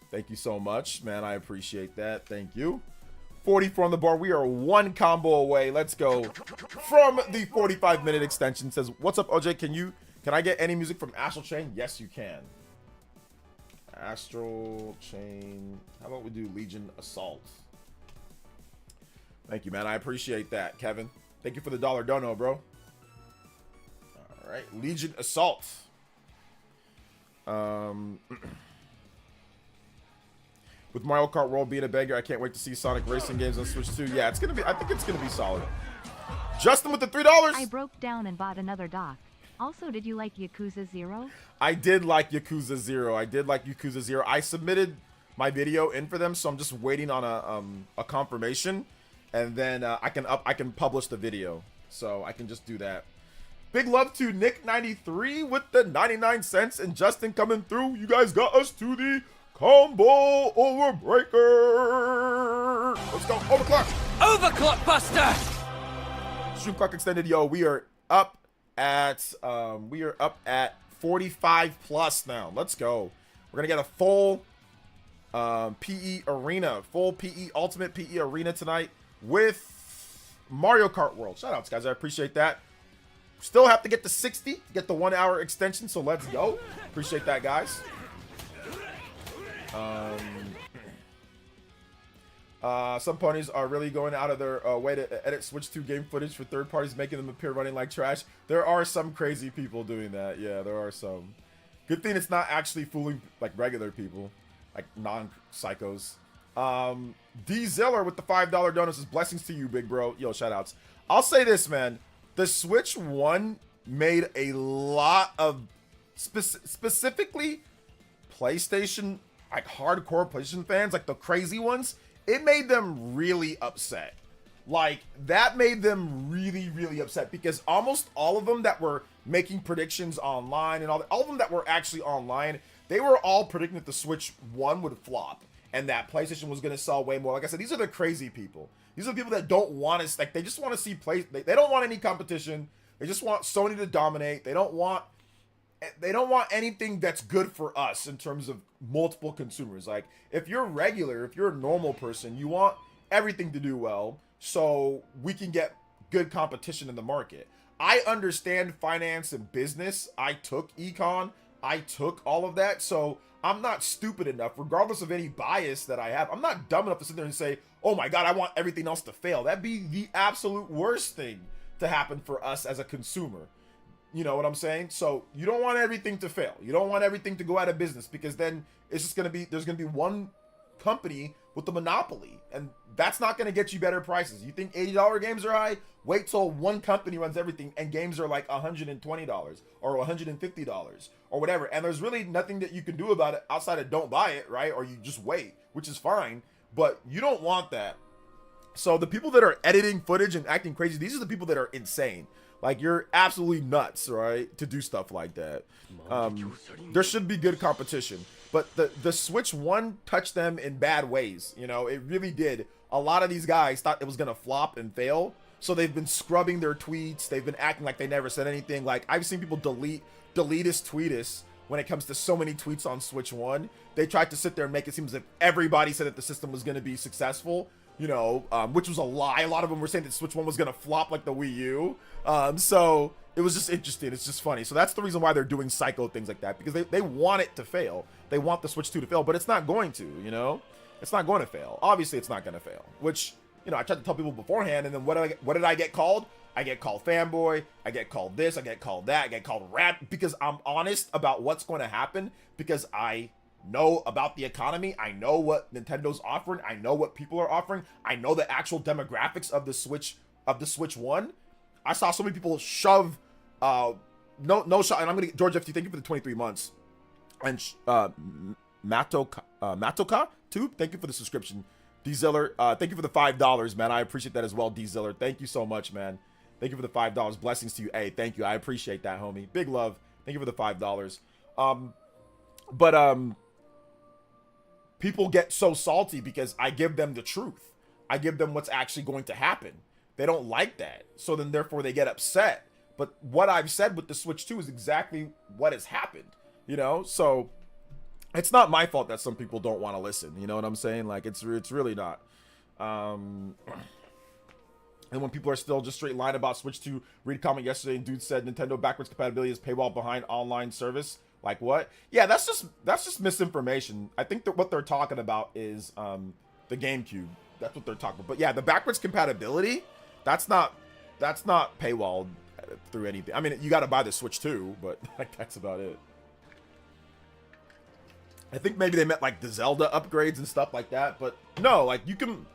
Thank you so much, man. I appreciate that. Thank you. 44 on the bar. We are one combo away. Let's go from the 45-minute extension. Says, what's up, OJ? Can I get any music from Astral Chain? Yes, you can. Astral Chain. How about we do Legion Assault? Thank you, man. I appreciate that, Kevin. Thank you for the $1 dono, bro. All right, Legion Assault. With Mario Kart World being a banger, I can't wait to see Sonic racing games on Switch 2. Yeah, it's gonna be. I think it's gonna be solid. Justin with the $3. I broke down and bought another dock. Also, did you like Yakuza 0? I did like Yakuza 0. I submitted my video in for them, so I'm just waiting on a confirmation, and then I can publish the video. So I can just do that. Big love to Nick93 with the 99 cents, and Justin coming through. You guys got us to the combo overbreaker. Let's go. Overclock. Overclock Buster. Stream clock extended. Yo, we are up at 45 plus now. Let's go. We're gonna get a full PE arena, full PE ultimate PE arena tonight with Mario Kart World. Shout outs, guys. I appreciate that. Still have to get to 60 to get the 1 hour extension, so let's go. Appreciate that, guys. Some ponies are really going out of their way to edit Switch 2 game footage for third parties, making them appear running like trash. There are some crazy people doing that. Yeah, there are some. Good thing it's not actually fooling like regular people, like non-psychos. D Zeller with the $5 donut says, blessings to you, big bro. Yo, shout outs. I'll say this, man. The Switch 1 made a lot of specifically PlayStation, like hardcore PlayStation fans, like the crazy ones. It made them really upset. Like, that made them really, really upset, because almost all of them that were making predictions online and all of them that were actually online, they were all predicting that the Switch 1 would flop and that PlayStation was going to sell way more. Like I said, these are the crazy people. These are the people that don't want to, like, they just want to see they don't want any competition. They just want Sony to dominate. They don't want anything that's good for us in terms of multiple consumers. Like, if you're regular, if you're a normal person, you want everything to do well so we can get good competition in the market. I understand finance and business. I took econ. I took all of that. So I'm not stupid enough, regardless of any bias that I have. I'm not dumb enough to sit there and say, oh my God, I want everything else to fail. That'd be the absolute worst thing to happen for us as a consumer. You know what I'm saying? So you don't want everything to fail. You don't want everything to go out of business, because then it's just going to be, there's going to be one company with the monopoly, and that's not going to get you better prices. You think $80 games are high? Wait till one company runs everything and games are like $120 or $150 or whatever, and there's really nothing that you can do about it outside of don't buy it, right? Or you just wait, which is fine, but you don't want that. So the people that are editing footage and acting crazy, these are the people that are insane. Like, you're absolutely nuts, right, to do stuff like that. There should be good competition. But the Switch 1 touched them in bad ways. You know, it really did. A lot of these guys thought it was going to flop and fail. So they've been scrubbing their tweets. They've been acting like they never said anything. Like, I've seen people deletus tweetus when it comes to so many tweets on Switch 1. They tried to sit there and make it seem as if everybody said that the system was going to be successful. You know, which was a lie. A lot of them were saying that Switch 1 was going to flop like the Wii U. So it was just interesting. It's just funny. So that's the reason why they're doing psycho things like that, because they want it to fail. They want the Switch 2 to fail, but it's not going to, you know? It's not going to fail. Obviously, it's not going to fail, which, you know, I tried to tell people beforehand, and then what did I get called? I get called fanboy. I get called this. I get called that. I get called rat, because I'm honest about what's going to happen, because I know about the economy. I know what Nintendo's offering. I know what people are offering. I know the actual demographics of the Switch 1. I saw so many people shove no shot, and I'm gonna get George FT, thank you for the 23 months. And Matoka too, thank you for the subscription. D Ziller, thank you for the $5, man. I appreciate that as well. D Ziller, thank you so much, man. Thank you for the $5. Blessings to you. Hey, thank you. I appreciate that, homie. Big love. Thank you for the $5. People get so salty because I give them the truth. I give them what's actually going to happen. They don't like that. So then therefore they get upset. But what I've said with the Switch 2 is exactly what has happened, you know? So it's not my fault that some people don't want to listen. You know what I'm saying? Like, it's really not. And when people are still just straight lying about Switch 2, read a comment yesterday and dude said Nintendo backwards compatibility is paywall behind online service. Like, what? Yeah, that's just misinformation. I think that what they're talking about is the GameCube. That's what they're talking about. But yeah, the backwards compatibility, that's not paywalled through anything. I mean, you got to buy the Switch 2, but like, that's about it. I think maybe they meant like the Zelda upgrades and stuff like that, but no, like you don't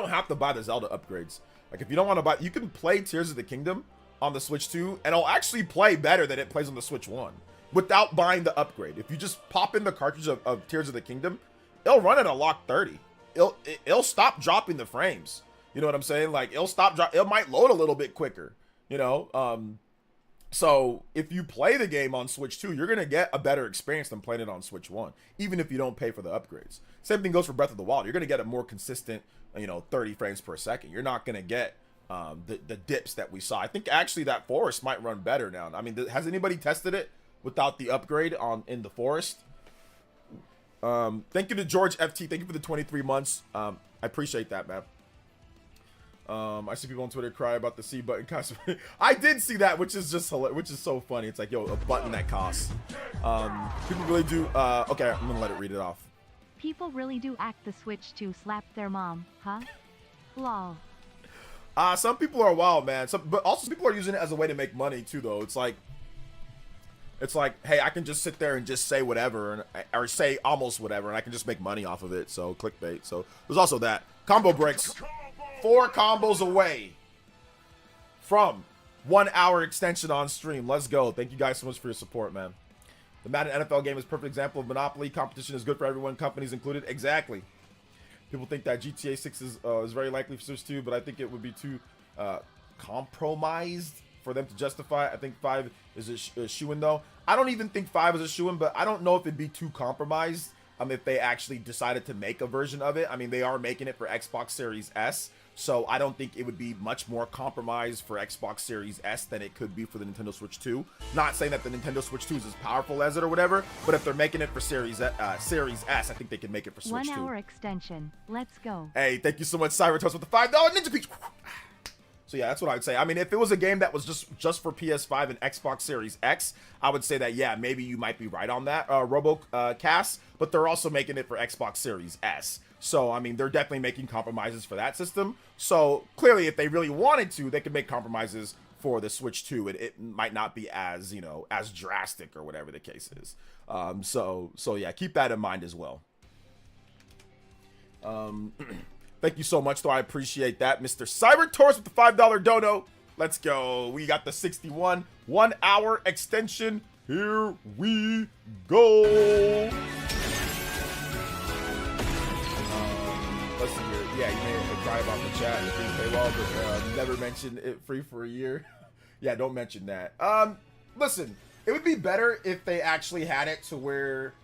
have to buy the Zelda upgrades. Like, if you don't want to buy, you can play Tears of the Kingdom on the Switch 2, and it'll actually play better than it plays on the Switch 1 without buying the upgrade. If you just pop in the cartridge of Tears of the Kingdom, it'll run at a lock 30. It'll stop dropping the frames. You know what I'm saying? Like, it might load a little bit quicker, you know? So if you play the game on Switch 2, you're going to get a better experience than playing it on Switch 1, even if you don't pay for the upgrades. Same thing goes for Breath of the Wild. You're going to get a more consistent, you know, 30 frames per second. You're not going to get the dips that we saw. I think actually that Forest might run better now. I mean, has anybody tested it without the upgrade in the Forest? Thank you to George FT. Thank you for the 23 months. I appreciate that, man. I see people on Twitter cry about the C button cost. I did see that, which is just which is so funny. It's like, yo, a button that costs. People really do. Okay, I'm gonna let it read it off. People really do act the Switch to slap their mom, huh? Lol. Some people are wild, man. But also some people are using it as a way to make money too, though. It's like, hey, I can just sit there and just say whatever, or say almost whatever, and I can just make money off of it. So clickbait. So there's also that. Combo breaks. 4 combos away from 1 hour extension on stream. Let's go. Thank you guys so much for your support, man. The Madden NFL game is a perfect example of monopoly. Competition is good for everyone, companies included. Exactly. People think that GTA 6 is very likely for Switch 2, but I think it would be too compromised for them to justify. I think 5 is a shoo-in, though. I don't even think 5 is a shoo-in, but I don't know if it'd be too compromised if they actually decided to make a version of it. I mean, they are making it for Xbox Series S, so I don't think it would be much more compromised for Xbox Series S than it could be for the Nintendo Switch 2. Not saying that the Nintendo Switch 2 is as powerful as it or whatever, but if they're making it for Series S, I think they can make it for Switch 2. 1 hour extension. Let's go. Hey, thank you so much, Cybertoast, with the $5 Ninja Peach. So yeah, that's what I would say. I mean, if it was a game that was just for PS5 and Xbox Series X, I would say that, yeah, maybe you might be right on that, RoboCast, but they're also making it for Xbox Series S. So, I mean, they're definitely making compromises for that system. So, clearly, if they really wanted to, they could make compromises for the Switch 2. It might not be as, you know, as drastic or whatever the case is. So yeah, keep that in mind as well. Thank you so much, though. I appreciate that. Mr. Cyber Taurus with the $5 dono. Let's go. We got the 61 1 hour extension. Here we go. Let's see here. Yeah, you made a cry about the chat. Free paywall, but never mentioned it free for a year. Yeah, don't mention that. Listen, it would be better if they actually had it to where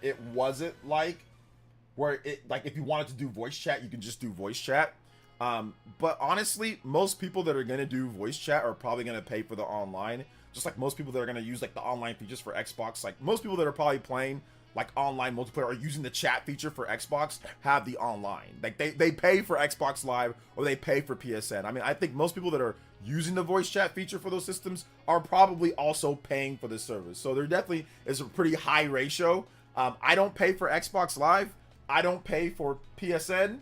it wasn't like where it like if you wanted to do voice chat, you can just do voice chat. But honestly, most people that are gonna do voice chat are probably gonna pay for the online. Just like most people that are gonna use like the online features for Xbox. Like most people that are probably playing like online multiplayer or using the chat feature for Xbox have the online. Like they pay for Xbox Live or they pay for PSN. I mean, I think most people that are using the voice chat feature for those systems are probably also paying for this service. So there definitely is a pretty high ratio. I don't pay for Xbox Live. I don't pay for PSN.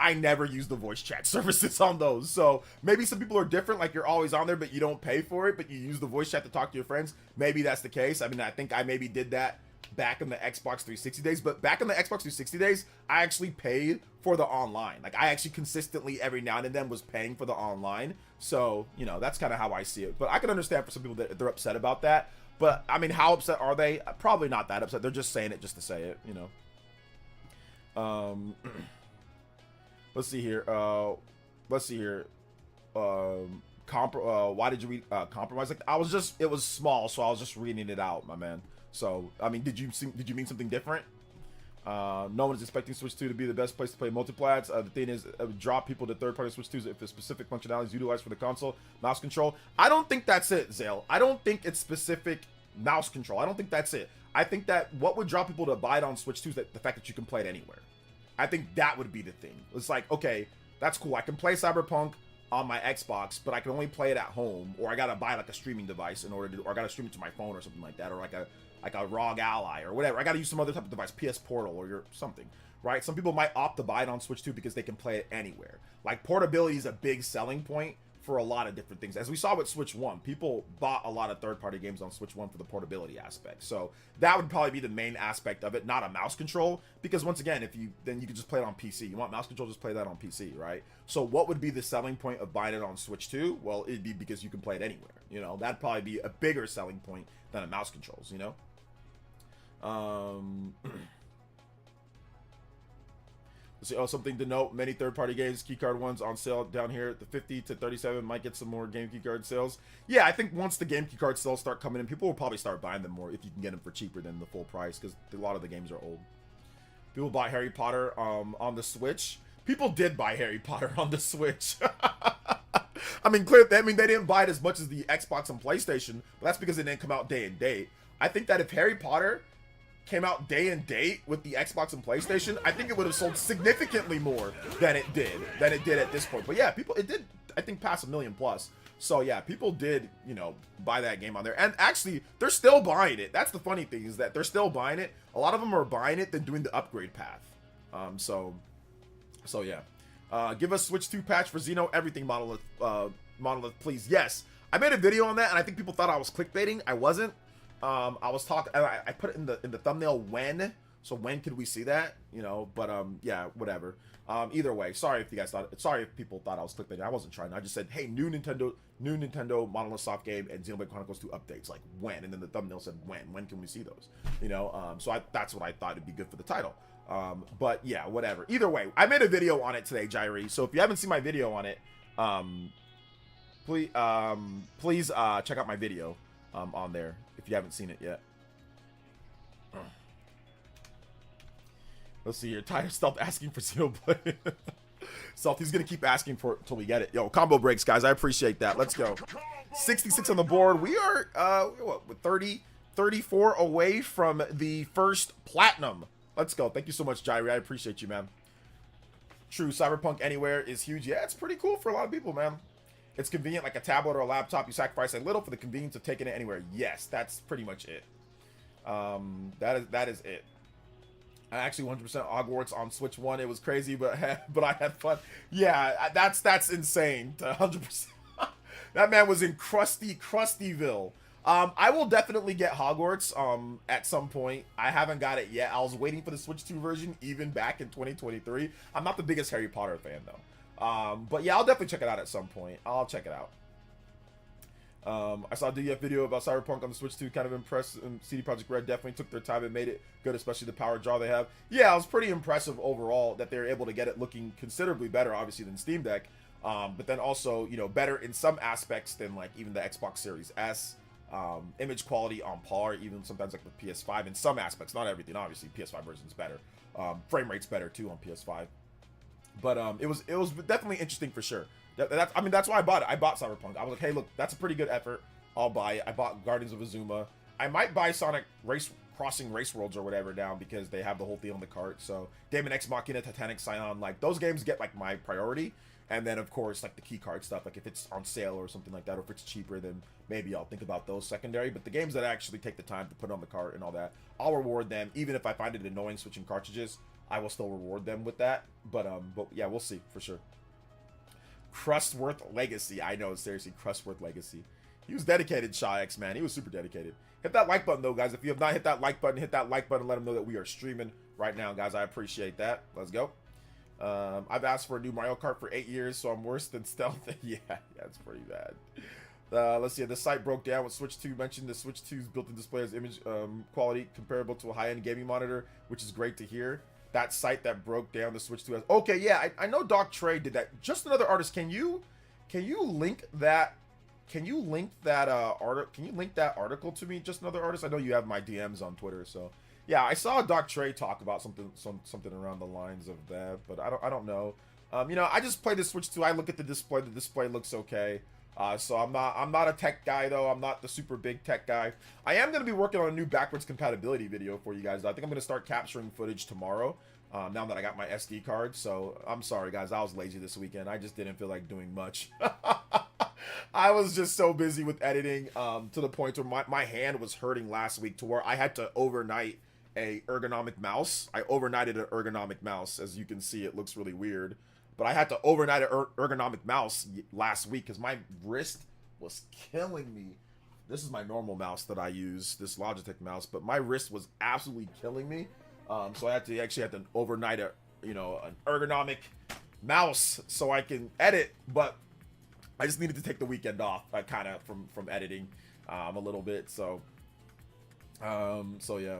I never use the voice chat services on those. So maybe some people are different, like you're always on there, but you don't pay for it, but you use the voice chat to talk to your friends. Maybe that's the case. I mean, I think I maybe did that back in the Xbox 360 days, but back in the Xbox 360 days, I actually paid for the online. Like I actually consistently every now and then was paying for the online. So, you know, that's kind of how I see it. But I can understand for some people that they're upset about that. But I mean, how upset are they? Probably not that upset. They're just saying it just to say it, you know. Let's see here. Why did you read compromise? Like it was small, so I was just reading it out, my man. So I mean, did you mean something different? No one is expecting Switch 2 to be the best place to play multiplats. The thing is, drop people to third-party Switch 2s if the specific functionality is utilized for the console. Mouse control. I don't think that's it, Zale. I don't think it's specific mouse control. I don't think that's it. I think that what would draw people to buy it on Switch 2 is that the fact that you can play it anywhere. I think that would be the thing. It's like, okay, that's cool. I can play Cyberpunk on my Xbox, but I can only play it at home, or I gotta buy like a streaming device in order to, or I gotta stream it to my phone or something like that, or like a ROG Ally or whatever. I gotta use some other type of device, PS Portal or something, right? Some people might opt to buy it on Switch 2 because they can play it anywhere. Like portability is a big selling point for a lot of different things. As we saw with Switch 1, people bought a lot of third-party games on Switch 1 for the portability aspect. So that would probably be the main aspect of it, not a mouse control, because once again, then you could just play it on PC. You want mouse control, just play that on PC, right? So what would be the selling point of buying it on Switch 2? Well, it'd be because you can play it anywhere. You know, that'd probably be a bigger selling point than a mouse controls, you know? Let's see. Oh, something to note: many third-party games, keycard ones on sale down here. The 50 to 37 might get some more game keycard sales. Yeah, I think once the game keycard sales start coming in, people will probably start buying them more if you can get them for cheaper than the full price, because a lot of the games are old. People buy Harry Potter on the Switch. People did buy Harry Potter on the Switch. I mean, they didn't buy it as much as the Xbox and PlayStation, but that's because it didn't come out day and date. I think that if Harry Potter came out day and date with the Xbox and PlayStation, I think it would have sold significantly more than it did at this point. But yeah, it did, I think, pass 1 million plus. So yeah, people did, you know, buy that game on there. And actually, they're still buying it. That's the funny thing, is that they're still buying it. A lot of them are buying it, then doing the upgrade path. So yeah. Give us Switch 2 patch for Xeno everything, Monolith, please. Yes, I made a video on that, and I think people thought I was clickbaiting. I wasn't. I was talking, I put it in the thumbnail when, so when could we see that, you know, but yeah, whatever. Either way, sorry if people thought I was clickbaiting. I wasn't trying. I just said, hey, new Nintendo Monolith Soft game and Xenoblade Chronicles 2 updates, like when, and then the thumbnail said when can we see those, you know. So that's what I thought would be good for the title. But yeah, whatever. Either way, I made a video on it today, Jairi, so if you haven't seen my video on it, please check out my video on there if you haven't seen it yet. Let's see here. Tyler Stealth asking for Xenoblade. Stealth, he's gonna keep asking for it until we get it. Yo, combo breaks, guys. I appreciate that. Let's go. 66 on the board. We are what, 34 away from the first platinum. Let's go. Thank you so much, Jairi. I appreciate you, man. True, Cyberpunk Anywhere is huge. Yeah, it's pretty cool for a lot of people, man. It's convenient, like a tablet or a laptop. You sacrifice a little for the convenience of taking it anywhere. Yes, that's pretty much it. That is it. I actually 100% Hogwarts on Switch 1. It was crazy, but I had fun. Yeah, that's insane. 100%. That man was in Krustyville I will definitely get Hogwarts at some point. I haven't got it yet. I was waiting for the Switch 2 version even back in 2023. I'm not the biggest Harry Potter fan though. But yeah, I'll definitely check it out at some point. I'll check it out. I saw a DF video about Cyberpunk on the Switch 2, kind of impressed, and CD Projekt Red definitely took their time and made it good, especially the power draw they have. Yeah, it was pretty impressive overall that they were able to get it looking considerably better, obviously, than Steam Deck, but then also, you know, better in some aspects than, like, even the Xbox Series S. Image quality on par, even sometimes like the PS5 in some aspects, not everything, obviously. PS5 version's better. Frame rate's better, too, on PS5. But it was definitely interesting for sure. I mean, that's why I bought it. I bought Cyberpunk. I was like, hey, look, that's a pretty good effort. I'll buy it. I bought Guardians of Azuma. I might buy Sonic Crossing Race Worlds or whatever now because they have the whole thing on the cart. So Daemon X Machina, Titanic Scion, like those games get like my priority. And then of course like the key card stuff, like if it's on sale or something like that, or if it's cheaper, then maybe I'll think about those secondary. But the games that actually take the time to put on the cart and all that, I'll reward them. Even if I find it annoying switching cartridges, I will still reward them with that. But yeah, we'll see for sure. Crustworth Legacy. I know, seriously, Crustworth Legacy. He was dedicated, Shaw X, man. He was super dedicated. Hit that like button, though, guys. If you have not hit that like button, hit that like button. Let them know that we are streaming right now, guys. I appreciate that. Let's go. I've asked for a new Mario Kart for 8 years, so I'm worse than Stealth. Yeah, it's pretty bad. Let's see. The site broke down with Switch 2. Mentioned the Switch 2's built-in display has image quality comparable to a high-end gaming monitor, which is great to hear. That site that broke down the Switch 2 has... Okay, yeah, I know Doc Trey did that. Just Another Artist. Can you link that? Can you link that article to me? Just Another Artist. I know you have my DMs on Twitter, so yeah, I saw Doc Trey talk about something around the lines of that, but I don't know. You know, I just play the Switch 2. I look at the display. The display looks okay. So I'm not a tech guy though. I'm not the super big tech guy. I am gonna be working on a new backwards compatibility video for you guys. I think I'm gonna start capturing footage tomorrow. Now that I got my SD card. So I'm sorry guys, I was lazy this weekend. I just didn't feel like doing much. I was just so busy with editing to the point where my hand was hurting last week to where I had to overnight a ergonomic mouse. I overnighted an ergonomic mouse. As you can see, it looks really weird. But I had to overnight an ergonomic mouse last week because my wrist was killing me. This is my normal mouse that I use, this Logitech mouse, but my wrist was absolutely killing me. So I had to overnight an ergonomic mouse so I can edit. But I just needed to take the weekend off, kind of from editing a little bit. So yeah.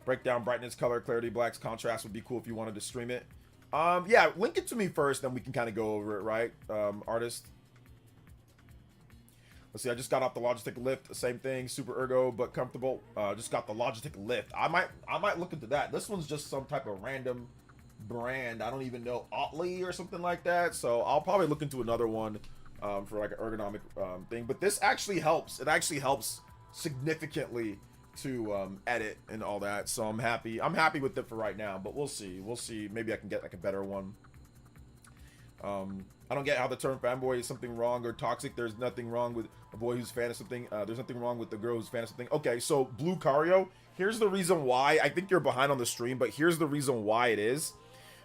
Breakdown, brightness, color, clarity, blacks, contrast would be cool if you wanted to stream it. Yeah, link it to me first, then we can kind of go over it, right? Artist. Let's see, I just got off the Logitech Lift. Same thing, super ergo, but comfortable. Just got the Logitech Lift. I might look into that. This one's just some type of random brand. I don't even know, Otley or something like that. So I'll probably look into another one for like an ergonomic thing. But this actually helps. It actually helps significantly to edit and all that, so I'm happy with it for right now, but we'll see. Maybe I can get like a better one. I don't get how the term fanboy is something wrong or toxic. There's nothing wrong with a boy who's a fan of something. There's nothing wrong with the girl who's a fan of something. Okay, so Blue Cario, here's the reason why. I think you're behind on the stream, but here's the reason why it is.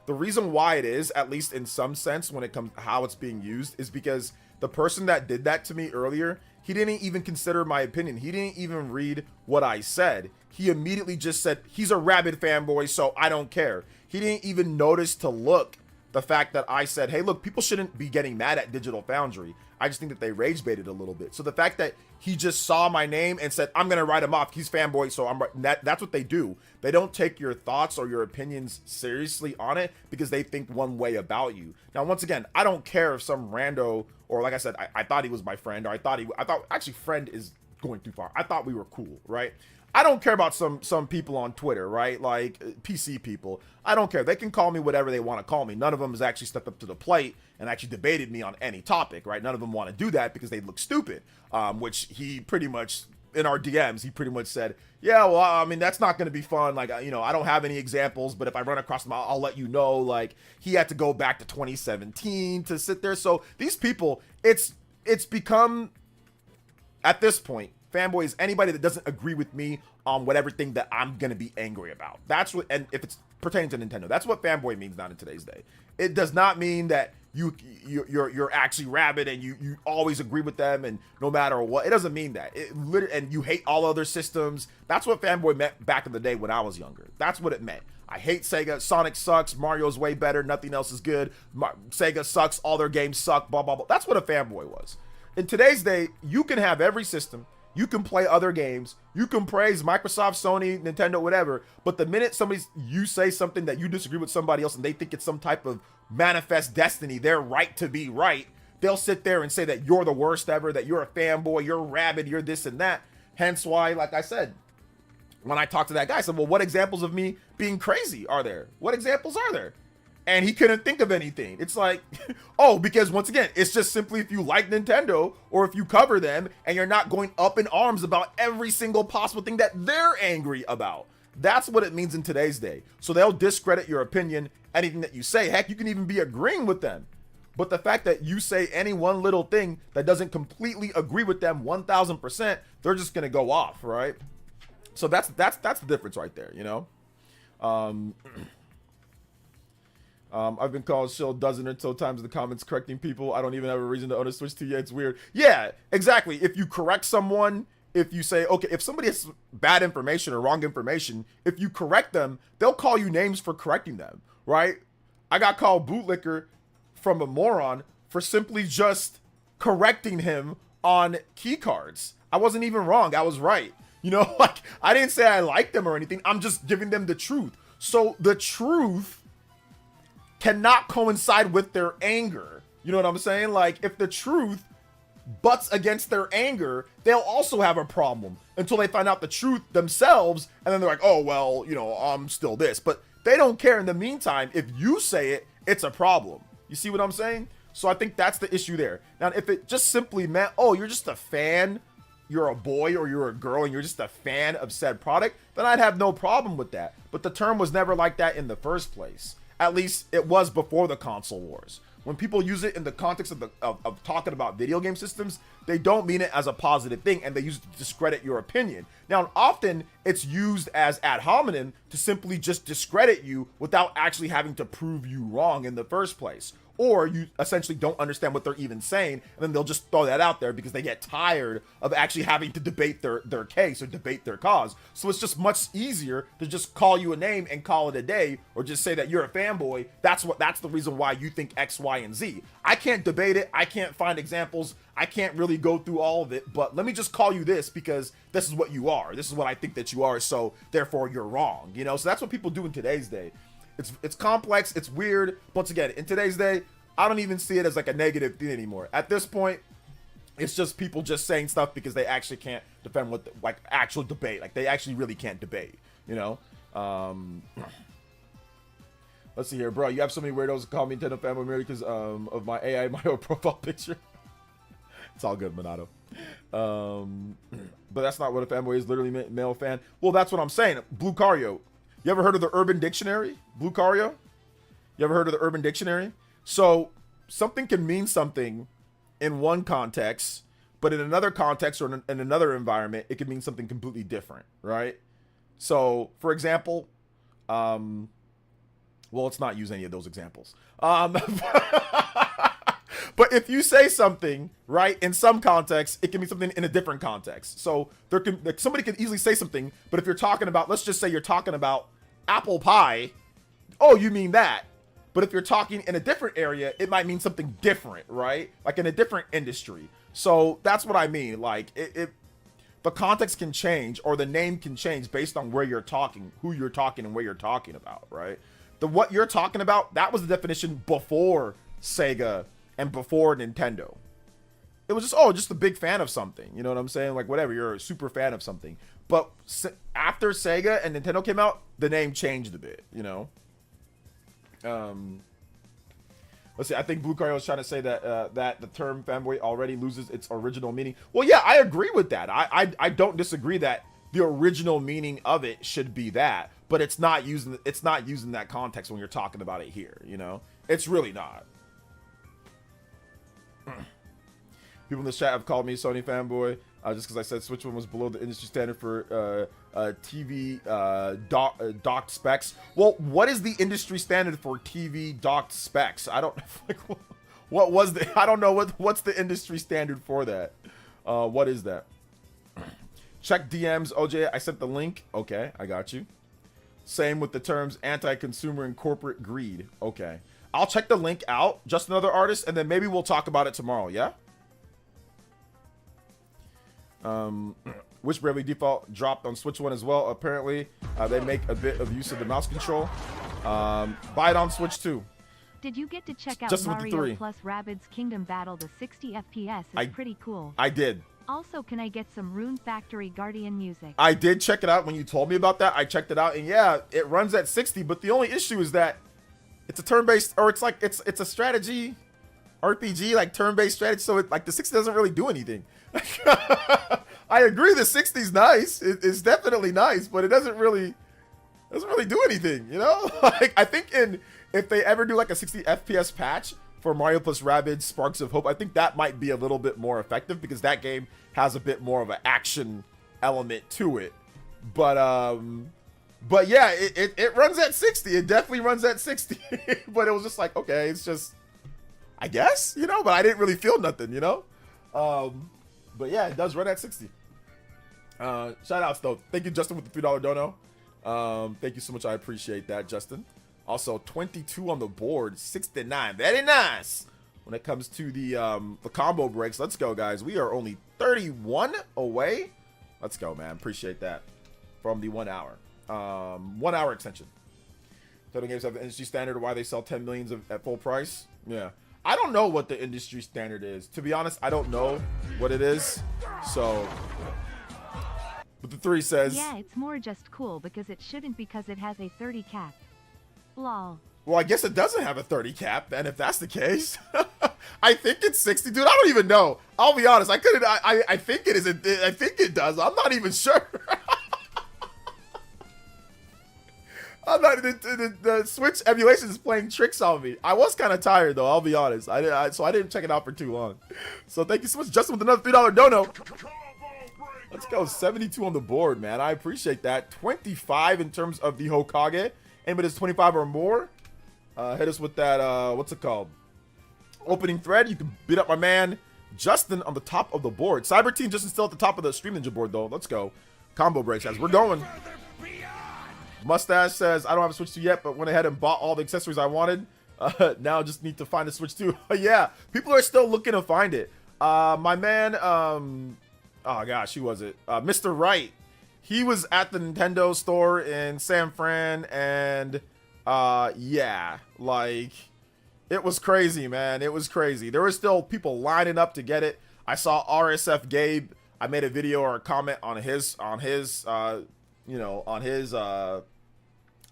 The reason why it is, at least in some sense, when it comes to how it's being used, is because the person that did that to me earlier, he didn't even consider my opinion. He didn't even read what I said. He immediately just said, he's a rabid fanboy, so I don't care. He didn't even notice to look the fact that I said, hey, look, people shouldn't be getting mad at Digital Foundry. I just think that they rage baited a little bit. So the fact that he just saw my name and said, I'm going to write him off. He's fanboy, so that's what they do. They don't take your thoughts or your opinions seriously on it because they think one way about you. Now, once again, I don't care if some rando, or like I said, I thought he was my friend, or I thought actually friend is going too far. I thought we were cool, right? I don't care about some people on Twitter, right? Like PC people. I don't care. They can call me whatever they want to call me. None of them has actually stepped up to the plate and actually debated me on any topic, right? None of them want to do that because they look stupid, which he pretty much, in our DMs, he pretty much said, yeah, well, I mean, that's not going to be fun. Like, I don't have any examples, but if I run across them, I'll let you know. Like, he had to go back to 2017 to sit there. So these people, it's become, at this point, fanboy is anybody that doesn't agree with me on whatever thing that I'm going to be angry about. That's what, and if it's pertaining to Nintendo. That's what fanboy means not in today's day. It does not mean that you're actually rabid and you always agree with them and no matter what. It doesn't mean that. And you hate all other systems. That's what fanboy meant back in the day when I was younger. That's what it meant. I hate Sega. Sonic sucks. Mario's way better. Nothing else is good. Sega sucks. All their games suck. Blah, blah, blah. That's what a fanboy was. In today's day, you can have every system. You can play other games. You can praise Microsoft, Sony, Nintendo, whatever. But the minute you say something that you disagree with somebody else and they think it's some type of manifest destiny, their right to be right, they'll sit there and say that you're the worst ever, that you're a fanboy, you're rabid, you're this and that. Hence why, like I said, when I talked to that guy, I said, well, what examples of me being crazy are there? What examples are there? And he couldn't think of anything. It's like, oh, because once again, it's just simply if you like Nintendo or if you cover them and you're not going up in arms about every single possible thing that they're angry about. That's what it means in today's day. So they'll discredit your opinion, anything that you say. Heck, you can even be agreeing with them. But the fact that you say any one little thing that doesn't completely agree with them 1000%, they're just going to go off, right? So that's the difference right there, you know? I've been called shill a dozen or so times in the comments correcting people. I don't even have a reason to own a Switch 2 yet. It's weird. Yeah, exactly. If you correct someone, if you say, okay, if somebody has bad information or wrong information, if you correct them, they'll call you names for correcting them, right? I got called bootlicker from a moron for simply just correcting him on key cards. I wasn't even wrong. I was right. You know, like, I didn't say I liked them or anything. I'm just giving them the truth. So the truth cannot coincide with their anger. You know what I'm saying? Like, if the truth butts against their anger, they'll also have a problem until they find out the truth themselves, and then they're like, oh, well, you know, I'm still this. But they don't care in the meantime. If you say it, it's a problem. You see what I'm saying? So I think that's the issue there. Now, if it just simply meant, oh, you're just a fan, you're a boy or you're a girl and you're just a fan of said product, then I'd have no problem with that. But the term was never like that in the first place. At least it was before the console wars. When people use it in the context of talking about video game systems, they don't mean it as a positive thing, and they use it to discredit your opinion. Now, often it's used as ad hominem to simply just discredit you without actually having to prove you wrong in the first place. Or you essentially don't understand what they're even saying, and then they'll just throw that out there because they get tired of actually having to debate their case or debate their cause. So it's just much easier to just call you a name and call it a day, or just say that you're a fanboy. That's the reason why you think X, Y, and Z. I can't debate it. I can't find examples. I can't really go through all of it, but let me just call you this because this is what you are. This is what I think that you are, so therefore you're wrong. You know, so that's what people do in today's day. It's complex, it's weird. Once again, in today's day, I don't even see it as like a negative thing anymore. At this point, it's just people just saying stuff because they actually can't defend like actual debate. Like they actually really can't debate, you know? Let's see here, bro. You have so many weirdos who call me Nintendo fanboy merely because of my AI Mario profile picture. It's all good, Minato. But that's not what a fanboy is, literally male fan. Well, that's what I'm saying. Blue Cario. You ever heard of the Urban Dictionary? Blue Cario? You ever heard of the Urban Dictionary? So something can mean something in one context, but in another context or in another environment, it can mean something completely different, right? So, for example, well, let's not use any of those examples. But if you say something, right, in some context, it can be something in a different context. So somebody can easily say something, but if you're talking about, let's just say you're talking about apple pie, oh, you mean that. But if you're talking in a different area, it might mean something different, right? Like in a different industry. So that's what I mean. Like the context can change, or the name can change based on where you're talking, who you're talking, and where you're talking about, right? What you're talking about, that was the definition before Sega and before Nintendo. It was just a big fan of something. You know what I'm saying? Like whatever, you're a super fan of something. But after Sega and Nintendo came out, the name changed a bit, you know? Let's see. I think Blue Cario was trying to say that that the term fanboy already loses its original meaning. Well, yeah, I agree with that. I don't disagree that the original meaning of it should be that, but it's not using that context when you're talking about it here. You know, it's really not. People in the chat have called me Sony fanboy. just because I said Switch 1 was below the industry standard for TV docked specs. Well, what is the industry standard for TV docked specs? I don't like what was the I don't know what's the industry standard for that. What is that? Check DMs, OJ. I sent the link. Okay, I got you. Same with the terms anti-consumer and corporate greed. Okay, I'll check the link out. Just another artist, and then maybe we'll talk about it tomorrow. Yeah. Which Bravely Default dropped on Switch 1 as well. Apparently, they make a bit of use of the mouse control. Buy it on Switch 2. Did you get to check out Just with the 3. Mario plus Rabbids Kingdom Battle? The 60 FPS is pretty cool. I did. Also, can I get some Rune Factory Guardian music? I did check it out when you told me about that. I checked it out, and yeah, it runs at 60. But the only issue is that it's a turn-based, or it's like it's a strategy RPG, like turn-based strategy. So it, like the 60 doesn't really do anything. I agree, the 60 is nice. It's definitely nice, but it doesn't really do anything. You know, like I think if they ever do like a 60 FPS patch for Mario plus Rabbids Sparks of Hope, I think that might be a little bit more effective because that game has a bit more of an action element to it. But yeah, it runs at 60. It definitely runs at 60. But it was just like, okay, it's just, I guess, you know, but I didn't really feel nothing, you know. But yeah, it does run at 60. Shout outs though. Thank you, Justin, with the $3 dono. Thank you so much. I appreciate that, Justin. Also, 22 on the board, 69. Very nice. When it comes to the combo breaks, let's go, guys. We are only 31 away. Let's go, man. Appreciate that. From the 1 hour. 1 hour extension. Total games have the industry standard of why they sell 10 millions at full price. Yeah. I don't know what the industry standard is. To be honest, I don't know what it is. So, but the 3 says... Yeah, it's more just cool because it shouldn't because it has a 30 cap. Lol. Well, I guess it doesn't have a 30 cap, and if that's the case, I think it's 60. Dude, I don't even know. I'll be honest. I couldn't. I think it is. I think it does. I'm not even sure. I'm not. The Switch emulation is playing tricks on me. I was kind of tired though. I'll be honest. So I didn't check it out for too long. So thank you so much, Justin, with another $3 dono. Let's go. 72 on the board, man. I appreciate that. 25 in terms of the Hokage. Anybody that's 25 or more, hit us with that, what's it called? Opening thread. You can beat up my man, Justin, on the top of the board. Cyber Team Justin still at the top of the Stream Ninja board, though. Let's go. Combo breaks, as we're going. Mustache says, I don't have a Switch 2 yet, but went ahead and bought all the accessories I wanted. Now just need to find a Switch 2. Yeah, people are still looking to find it. My man, oh gosh, who was it? Mr. Wright. He was at the Nintendo store in San Fran, and yeah, like, it was crazy, man. It was crazy. There were still people lining up to get it. I saw RSF Gabe. I made a video or a comment on his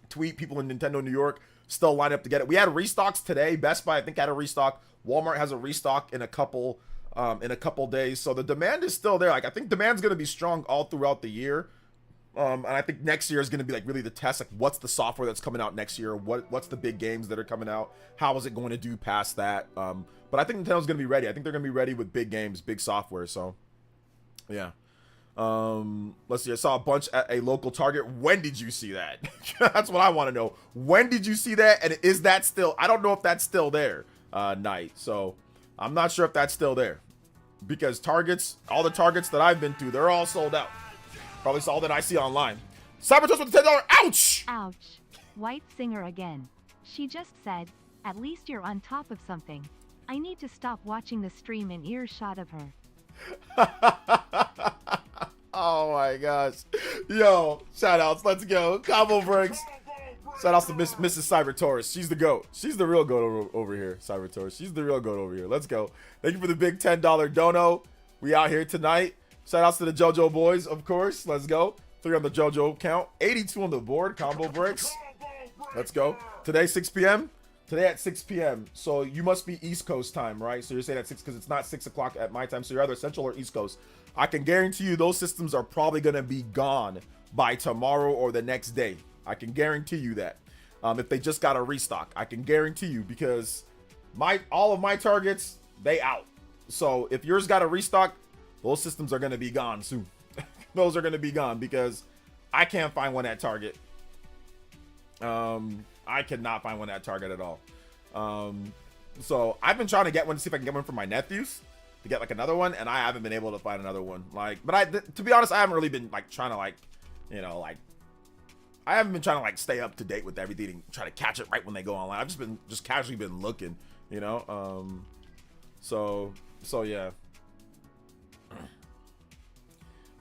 tweet. People in Nintendo New York still lined up to get it. We had restocks today. Best Buy, I think, had a restock. Walmart has a restock in a couple days. So the demand is still there. Like, I think demand's going to be strong all throughout the year. And I think next year is going to be like really the test. Like, what's the software that's coming out next year? What's the big games that are coming out? How is it going to do past that? But I think Nintendo's going to be ready. I think they're going to be ready with big games, big software. So, yeah. Let's see. I saw a bunch at a local Target. When did you see that? That's what I want to know. When did you see that? And is that still? I don't know if that's still there. Night. So I'm not sure if that's still there, because Targets, all the Targets that I've been to, they're all sold out. Probably all that I see online. Cybertoast with the $10. Ouch! Ouch. White singer again. She just said, at least you're on top of something. I need to stop watching the stream in earshot of her. Oh my gosh. Yo, shout outs. Let's go. Combo breaks. Shout outs to Mrs. Cyber Taurus. She's the GOAT. She's the real GOAT over here, Cyber Taurus. She's the real GOAT over here. Let's go. Thank you for the big $10 dono. We out here tonight. Shout outs to the JoJo boys, of course. Let's go. 3 on the JoJo count. 82 on the board. Combo breaks. Let's go. Today, 6 p.m. Today at 6 p.m. So you must be East Coast time, right? So you're saying at 6 because it's not 6 o'clock at my time. So you're either Central or East Coast. I can guarantee you those systems are probably going to be gone by tomorrow or the next day. I can guarantee you that. If they just got a restock, I can guarantee you, because all of my Targets, they out. So if yours got a restock, those systems are going to be gone soon. Those are going to be gone because I can't find one at Target. I cannot find one at Target at all. So I've been trying to get one to see if I can get one for my nephews to get like another one, and I haven't been able to find another one. Like, but to be honest, I haven't really been like trying to like, you know, like I haven't been trying to like stay up to date with everything and try to catch it right when they go online. I've just casually been looking, you know. So yeah.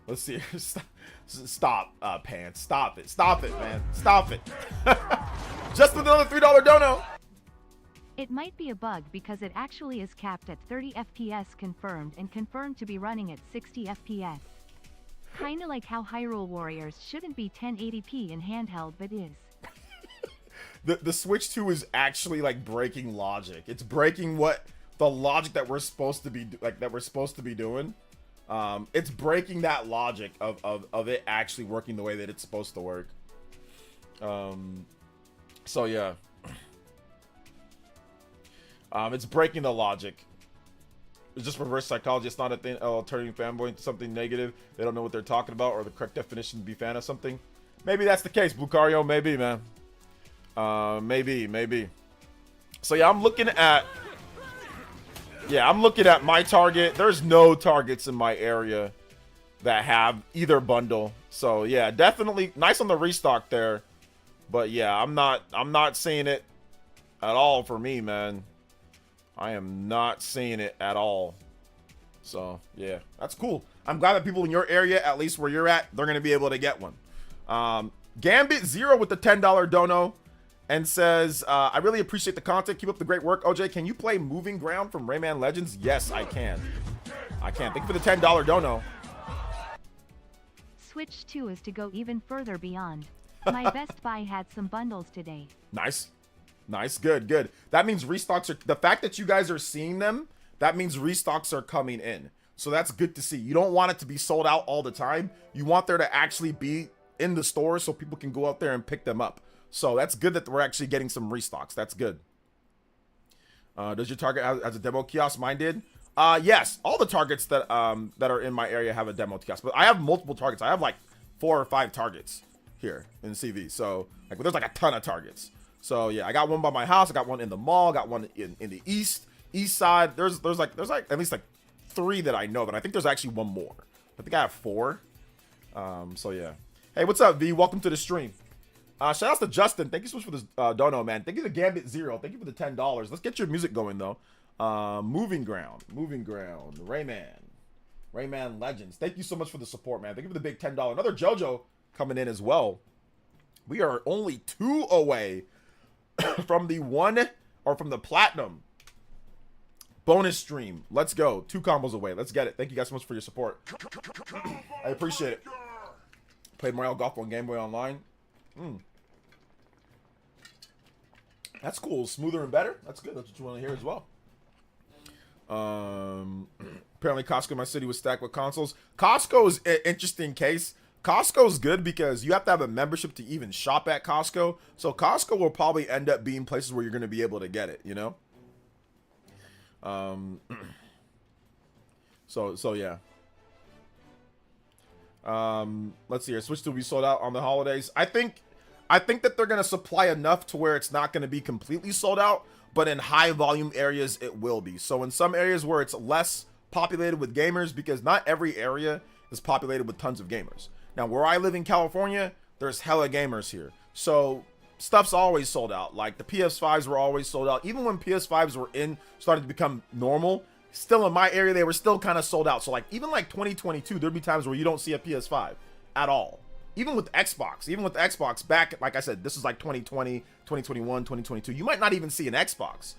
Let's see. Stop, Pants. Stop it, man. Stop it. Just another $3 dono. It might be a bug because it actually is capped at 30 FPS confirmed and confirmed to be running at 60 FPS. Kinda like how Hyrule Warriors shouldn't be 1080p in handheld but is. The Switch 2 is actually like breaking logic. It's breaking what the logic that we're supposed to be doing. It's breaking that logic of it actually working the way that it's supposed to work. So yeah. It's breaking the logic. It's just reverse psychology. It's not a thing. Turning fanboy into something negative. They don't know what they're talking about, or the correct definition to be fan of something. Maybe that's the case, Blucario. Maybe, man. Maybe. So yeah, I'm looking at my Target. There's no Targets in my area that have either bundle. So yeah, definitely nice on the restock there. But yeah, I'm not seeing it at all for me, man. I am not seeing it at all. So yeah, that's cool. I'm glad that people in your area, at least where you're at, they're gonna be able to get one. Gambit Zero with the $10 dono and says, I really appreciate the content. Keep up the great work. OJ, can you play Moving Ground from Rayman Legends? Yes, I can. Thank you for the $10 dono. Switch 2 is to go even further beyond. My Best Buy had some bundles today. Nice. Good. That means restocks are, the fact that you guys are seeing them, that means restocks are coming in. So that's good to see. You don't want it to be sold out all the time. You want there to actually be in the store so people can go out there and pick them up. So that's good that we're actually getting some restocks. That's good. Does your Target has a demo kiosk? Mine did. Yes, all the Targets that are in my area have a demo kiosk, but I have multiple Targets. I have like 4 or 5 Targets here in CV. So like, there's like a ton of Targets. So yeah, I got one by my house. I got one in the mall. Got one in the east side. There's like at least like 3 that I know, but I think there's actually one more. I think I have 4. So yeah. Hey, what's up, V? Welcome to the stream. Shout out to Justin. Thank you so much for this dono, man. Thank you to Gambit Zero. Thank you for the $10. Let's get your music going though. Moving Ground, Rayman Legends. Thank you so much for the support, man. Thank you for the big $10. Another JoJo coming in as well. We are only 2 away from the platinum bonus stream. Let's go. 2 combos away. Let's get it. Thank you guys so much for your support. I appreciate it. Played Mario Golf on Game Boy Online. That's cool. Smoother and better. That's good. That's what you want to hear as well. Apparently Costco in my city was stacked with consoles. Costco is an interesting case. Costco's good because you have to have a membership to even shop at Costco. So Costco will probably end up being places where you're going to be able to get it, you know? So yeah. Let's see here. Switch 2 will be sold out on the holidays. I think that they're going to supply enough to where it's not going to be completely sold out, but in high volume areas it will be. So in some areas where it's less populated with gamers, because not every area is populated with tons of gamers. Now, where I live in California, there's hella gamers here. So stuff's always sold out. Like the PS5s were always sold out. Even when PS5s were started to become normal, still in my area, they were still kind of sold out. So like even like 2022, there'd be times where you don't see a PS5 at all. Even with Xbox back, like I said, this is like 2020, 2021, 2022. You might not even see an Xbox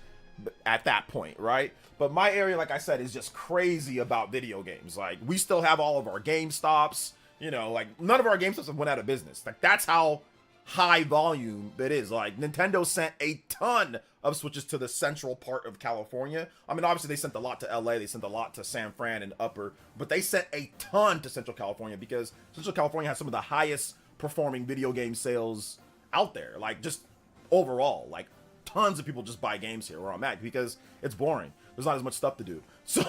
at that point, right? But my area, like I said, is just crazy about video games. Like we still have all of our GameStops. You know, like none of our GameStops have went out of business. Like that's how high volume it is. Like Nintendo sent a ton of Switches to the central part of California. I mean, obviously they sent a lot to LA, they sent a lot to San Fran and Upper, but they sent a ton to Central California because Central California has some of the highest performing video game sales out there. Like just overall, like tons of people just buy games here where I'm at because it's boring. There's not as much stuff to do. So,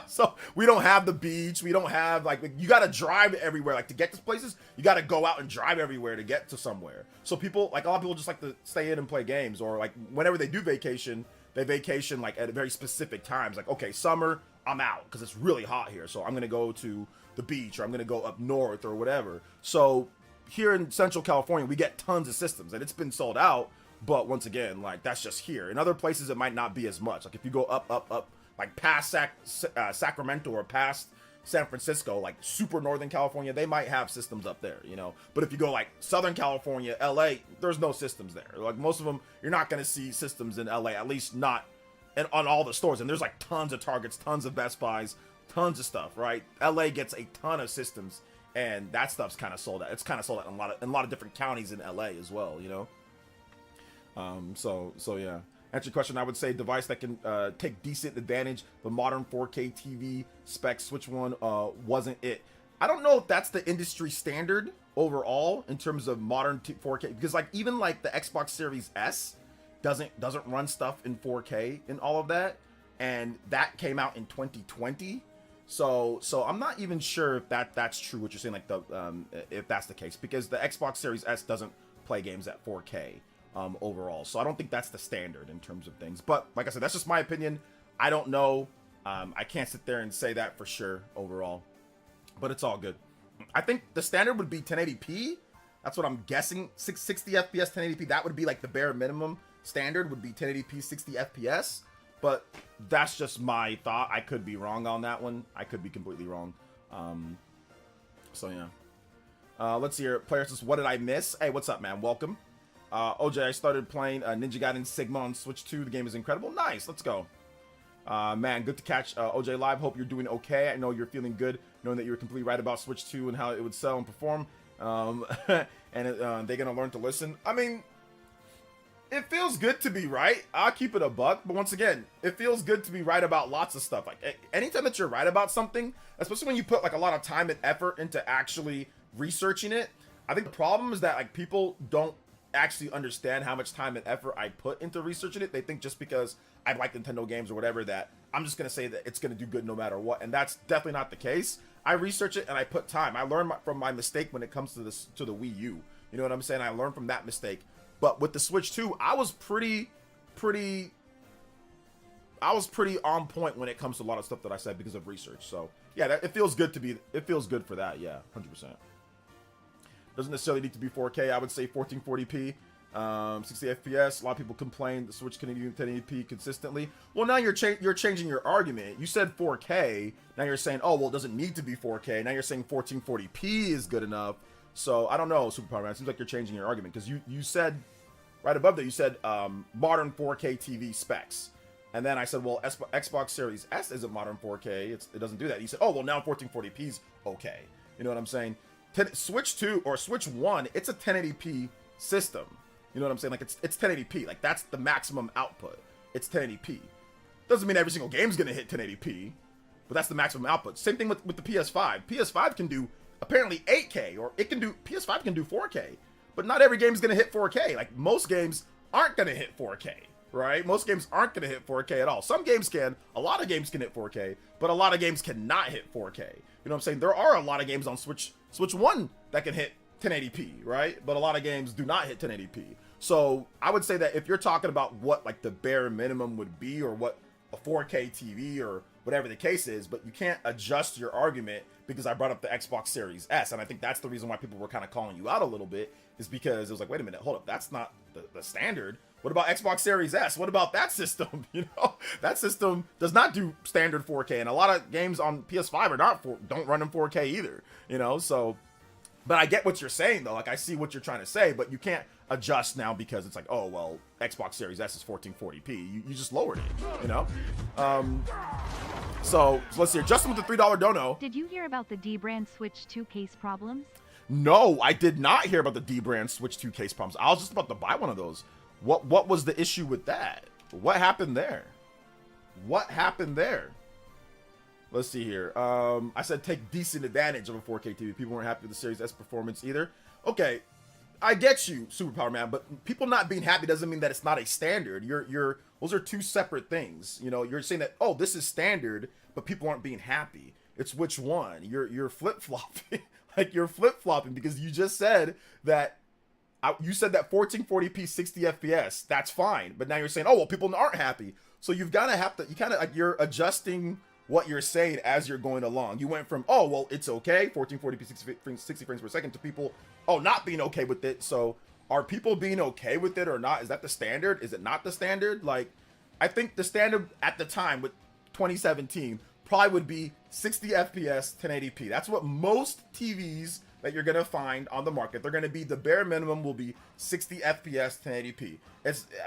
so we don't have the beach. We don't have like you got to drive everywhere. Like to get to places, you got to go out and drive everywhere to get to somewhere. So people, like a lot of people just like to stay in and play games, or like whenever they do vacation, they vacation like at very specific times. Like, okay, summer, I'm out because it's really hot here. So I'm going to go to the beach, or I'm going to go up north or whatever. So here in Central California, we get tons of systems and it's been sold out. But once again, like that's just here. In other places, it might not be as much. Like if you go up, like past Sacramento or past San Francisco, like super Northern California, they might have systems up there, you know. But if you go like Southern California, LA, there's no systems there. Like most of them, you're not going to see systems in LA, at least not on all the stores. And there's like tons of Targets, tons of Best Buys, tons of stuff, right? LA gets a ton of systems, and that stuff's kind of sold out. It's kind of sold out in a lot of different counties in LA as well, you know. So yeah. Answer your question, I would say device that can take decent advantage. The modern 4K TV spec Switch 1 wasn't it. I don't know if that's the industry standard overall in terms of modern 4K, because like even like the Xbox Series S doesn't run stuff in 4K and all of that, and that came out in 2020. So I'm not even sure if that's true what you're saying, like the if that's the case, because the Xbox Series S doesn't play games at 4K. Overall, so I don't think that's the standard in terms of things, but like I said, that's just my opinion. I don't know. I can't sit there and say that for sure overall, but it's all good. I think the standard would be 1080p. That's what I'm guessing. 60 FPS 1080p, that would be like the bare minimum standard, would be 1080p 60 FPS, but that's just my thought. I could be wrong on that one. I could be completely wrong. So yeah, let's see here. Player says, what did I miss? Hey, what's up, man? Welcome. OJ, I started playing Ninja Gaiden Sigma on Switch 2. The game is incredible. Nice, let's go. Man, good to catch OJ live. Hope you're doing okay. I know you're feeling good, knowing that you were completely right about Switch 2 and how it would sell and perform. And they're going to learn to listen. I mean, it feels good to be right. I'll keep it a buck. But once again, it feels good to be right about lots of stuff. Like, anytime that you're right about something, especially when you put, like, a lot of time and effort into actually researching it, I think the problem is that, like, people don't actually understand how much time and effort I put into researching it. They think just because I like Nintendo games or whatever that I'm just gonna say that it's gonna do good no matter what, and that's definitely not the case. I research it and I put time. I learned from my mistake when it comes to the Wii U. You know what I'm saying? I learned from that mistake. But with the Switch 2, I was pretty on point when it comes to a lot of stuff that I said because of research. So yeah, it feels good for that. Yeah, 100%. Doesn't necessarily need to be 4K. I would say 1440p, 60 FPS. A lot of people complain the Switch can do 1080p consistently. Well, now you're changing your argument. You said 4K. Now you're saying, oh, well, it doesn't need to be 4K. Now you're saying 1440p is good enough. So I don't know, Superpower Man. It seems like you're changing your argument, because you said right above that, you said modern 4K TV specs. And then I said, well, Xbox Series S isn't modern 4K. It doesn't do that. You said, oh, well, now 1440p is okay. You know what I'm saying? Switch 2 or Switch 1, it's a 1080p system. You know what I'm saying? Like it's 1080p. Like that's the maximum output. It's 1080p. Doesn't mean every single game's gonna hit 1080p, but that's the maximum output. Same thing with the PS5. PS5 can do apparently 8K, or PS5 can do 4K, but not every game's gonna hit 4K. Like most games aren't gonna hit 4K, right? Most games aren't gonna hit 4K at all. Some games can. A lot of games can hit 4K, but a lot of games cannot hit 4K. You know what I'm saying? There are a lot of games on Switch 1 that can hit 1080p, right? But a lot of games do not hit 1080p. So I would say that if you're talking about what like the bare minimum would be, or what a 4K TV or whatever the case is, but you can't adjust your argument because I brought up the Xbox Series S. And I think that's the reason why people were kind of calling you out a little bit, is because it was like, wait a minute, hold up, that's not the standard. What about Xbox Series S? What about that system? You know, that system does not do standard 4K, and a lot of games on PS5 don't run in 4K either. You know, so, but I get what you're saying though. Like I see what you're trying to say, but you can't adjust now because it's like, oh well, Xbox Series S is 1440p. You just lowered it. You know, so let's see. Justin with the $3 dono. Did you hear about the D-brand Switch 2 case problems? No, I did not hear about the D-brand Switch 2 case problems. I was just about to buy one of those. What was the issue with that? What happened there? What happened there? Let's see here. I said take decent advantage of a 4K TV. People weren't happy with the Series S performance either. Okay, I get you, Superpower Man, but people not being happy doesn't mean that it's not a standard. Those are two separate things. You know, you're saying that, oh, this is standard, but people aren't being happy. It's which one? You're flip-flopping. Like, you're flip-flopping because you just said that you said that 1440p 60 FPS, that's fine. But now you're saying, oh, well, people aren't happy. So you kind of like, you're adjusting what you're saying as you're going along. You went from, oh, well, it's okay, 1440p 60 frames per second, to people, oh, not being okay with it. So are people being okay with it or not? Is that the standard? Is it not the standard? Like, I think the standard at the time with 2017 probably would be 60 FPS 1080p. That's what most TVs that you're gonna find on the market, they're gonna be, the bare minimum will be 60 FPS 1080p.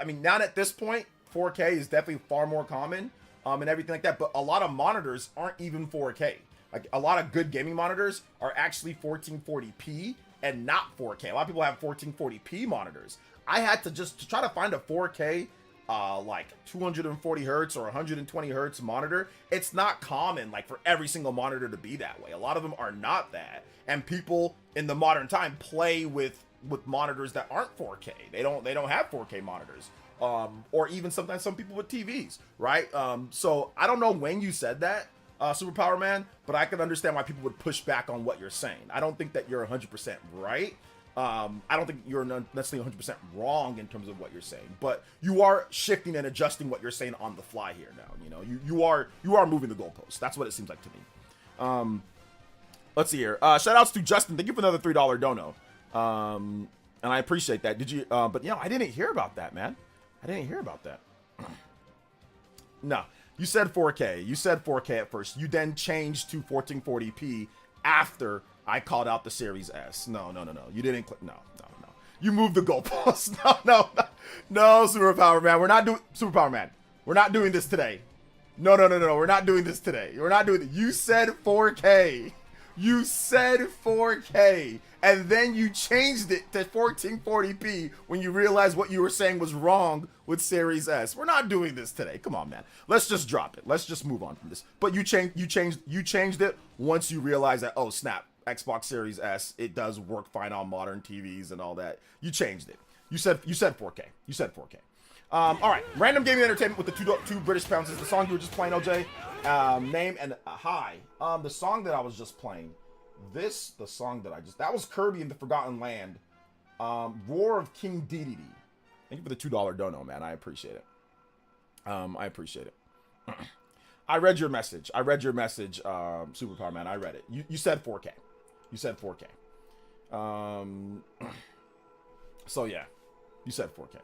I mean, now at this point, 4K is definitely far more common, and everything like that. But a lot of monitors aren't even 4K. Like, a lot of good gaming monitors are actually 1440p and not 4K. A lot of people have 1440p monitors. I had to try to find a 4K, like 240 hertz or 120 hertz monitor. It's not common, like, for every single monitor to be that way. A lot of them are not that. And people in the modern time play with monitors that aren't 4K. They don't have 4K monitors. Or even sometimes some people with TVs, right? So I don't know when you said that, Superpower Man, but I can understand why people would push back on what you're saying. I don't think that you're 100% right. I don't think you're necessarily 100% wrong in terms of what you're saying, but you are shifting and adjusting what you're saying on the fly here now. You know, you are moving the goalposts. That's what it seems like to me. Let's see here. Shout outs to Justin. Thank you for another $3 dono. And I appreciate that. Did you, but you know, I didn't hear about that, man. I didn't hear about that. No, you said 4K. You said 4K at first. You then changed to 1440p after I called out the Series S. No. You didn't click. No. You moved the goalposts. No, Superpower Man. We're not doing Superpower Man. We're not doing this today. No. We're not doing this today. We're not doing it. You said 4K. You said 4K, and then you changed it to 1440p when you realized what you were saying was wrong with Series S. We're not doing this today. Come on, man. Let's just drop it. Let's just move on from this. But you changed it once you realized that, oh snap, Xbox Series S, it does work fine on modern TVs and all that. You changed it. You said 4K. You said 4K. All right, random gaming entertainment with the two British pounds is the song you were just playing, OJ. Name and hi. The song that I was just playing, that was Kirby in the Forgotten Land. Roar of King Dedede. Thank you for the $2 dono, man. I appreciate it. I read your message. Superpower Man. I read it. You said 4K. So yeah, you said 4K.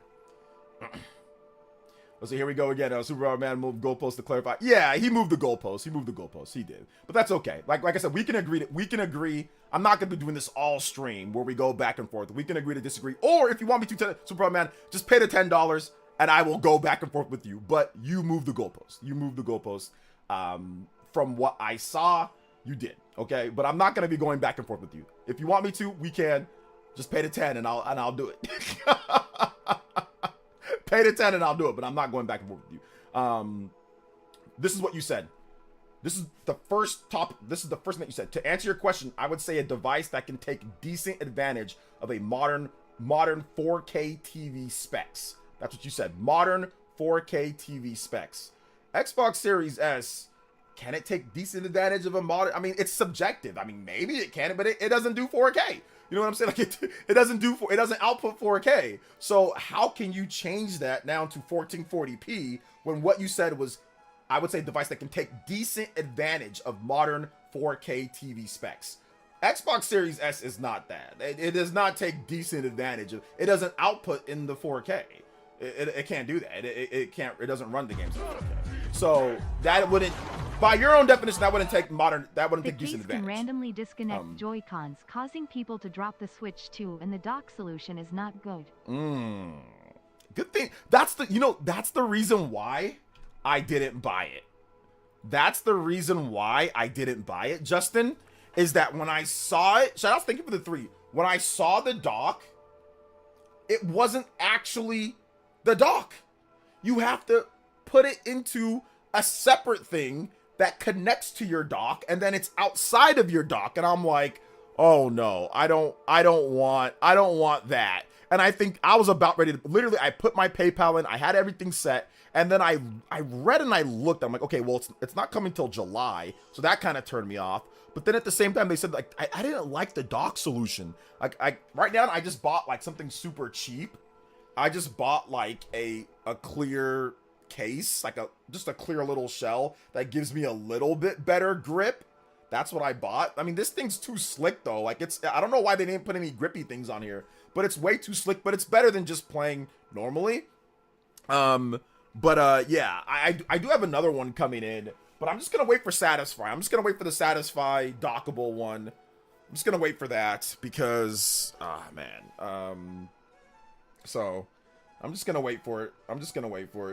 Let's see, here we go again. Superpower Man moved goalpost to clarify. Yeah, he moved the goalpost. He did. But that's okay. Like I said, we can agree. I'm not going to be doing this all stream where we go back and forth. We can agree to disagree. Or if you want me to, Superpower Man, just pay the $10 and I will go back and forth with you. But you moved the goalpost. From what I saw, you did. Okay? But I'm not going to be going back and forth with you. If you want me to, we can. Just pay the 10 and I'll do it. Pay the 10 and I'll do it, but I'm not going back and forth with you. This is what you said. This is the first thing that you said. To answer your question, I would say a device that can take decent advantage of a modern 4K TV specs. That's what you said. Modern 4K TV specs. Xbox Series S, can it take decent advantage of a modern? I mean, it's subjective. I mean, maybe it can, but it doesn't do 4K. You know what I'm saying? Like it doesn't output 4K. So how can you change that now to 1440p when what you said was, I would say, a device that can take decent advantage of modern 4K TV specs? Xbox Series S is not that. It does not take decent advantage of. It doesn't output in the 4K. It can't do that. It can't. It doesn't run the games in 4K. So that wouldn't, by your own definition, that wouldn't take decent advantage. Can randomly disconnect Joy-Cons, causing people to drop the Switch too, and the dock solution is not good. Good thing. That's the reason why I didn't buy it. That's the reason why I didn't buy it, Justin, is that when I saw it, shout out, thank you for the 3. When I saw the dock, it wasn't actually the dock. You have to put it into a separate thing that connects to your dock, and then it's outside of your dock. And I'm like, Oh no, I don't want that. And I think I was about ready to literally I put my PayPal in, I had everything set, and then I read and I looked, I'm like, okay, well it's not coming till July, so that kind of turned me off. But then at the same time they said like I didn't like the dock solution. Like I right now I just bought like something super cheap. I just bought like a clear case, like just a clear little shell that gives me a little bit better grip. That's what I bought. I mean, this thing's too slick though. Like I don't know why they didn't put any grippy things on here, but it's way too slick, but it's better than just playing normally. Yeah, I do have another one coming in, but I'm just going to wait for Satisfy. I'm just going to wait for the Satisfy dockable one. I'm just going to wait for that because, so I'm just going to wait for it.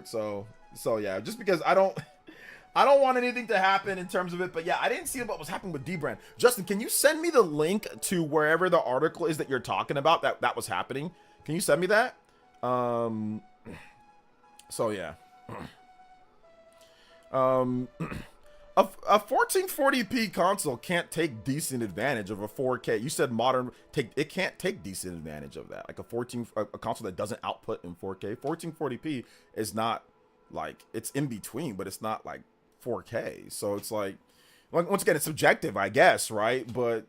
So yeah, just because I don't want anything to happen in terms of it, but yeah, I didn't see what was happening with D-Brand. Justin, can you send me the link to wherever the article is that you're talking about that was happening? Can you send me that? So yeah. A 1440p console can't take decent advantage of a 4K. You said it can't take decent advantage of that. Like a console that doesn't output in 4K. 1440p is not like, it's in between, but it's not like 4K. So it's like, once again, it's subjective, I guess, right? But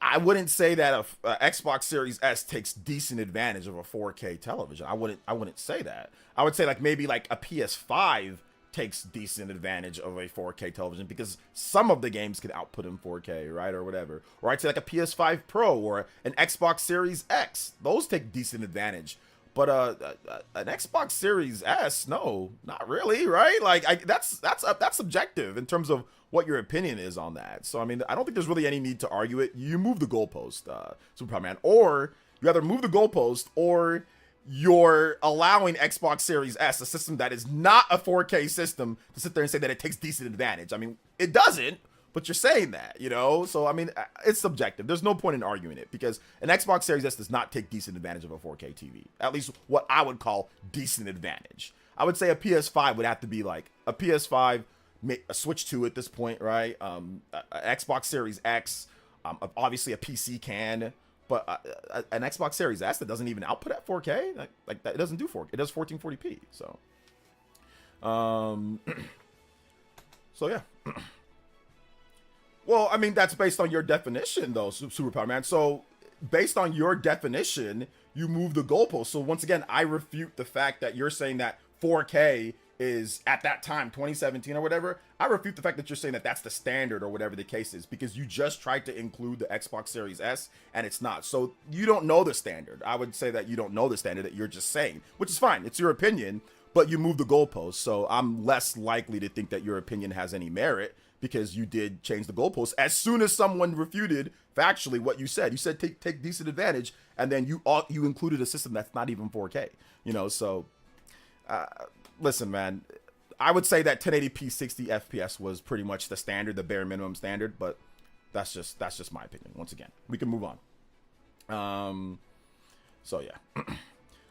I wouldn't say that a Xbox Series S takes decent advantage of a 4K television. I wouldn't say that. I would say like maybe like a PS5 takes decent advantage of a 4K television because some of the games can output in 4K, right, or whatever. Or I'd say like a PS5 Pro or an Xbox Series X. Those take decent advantage. But an Xbox Series S, no, not really, right? Like that's subjective in terms of what your opinion is on that. So I mean, I don't think there's really any need to argue it. You move the goalpost, Superman, or you either move the goalpost or you're allowing Xbox Series S, a system that is not a 4K system, to sit there and say that it takes decent advantage. I mean, it doesn't, but you're saying that, you know? So, I mean, it's subjective. There's no point in arguing it because an Xbox Series S does not take decent advantage of a 4K TV. At least what I would call decent advantage. I would say a PS5 would have to be like a PS5, a Switch 2 at this point, right? A Xbox Series X, obviously a PC can, but an Xbox Series S that doesn't even output at 4K, like that, it doesn't do 4K. It does 1440p. So, so yeah. Well, I mean, that's based on your definition, though, Superpower Man. So, based on your definition, you move the goalpost. So, once again, I refute the fact that you're saying that 4K is, at that time, 2017 or whatever. I refute the fact that you're saying that that's the standard or whatever the case is, because you just tried to include the Xbox Series S, and it's not. So, you don't know the standard. I would say that you don't know the standard, that you're just saying, which is fine. It's your opinion, but you move the goalpost. So, I'm less likely to think that your opinion has any merit, because you did change the goalposts as soon as someone refuted factually what you said. You said take decent advantage, and then you included a system that's not even 4K. You know, so listen, man. I would say that 1080p 60 FPS was pretty much the standard, the bare minimum standard, but that's just my opinion. Once again, we can move on. So yeah.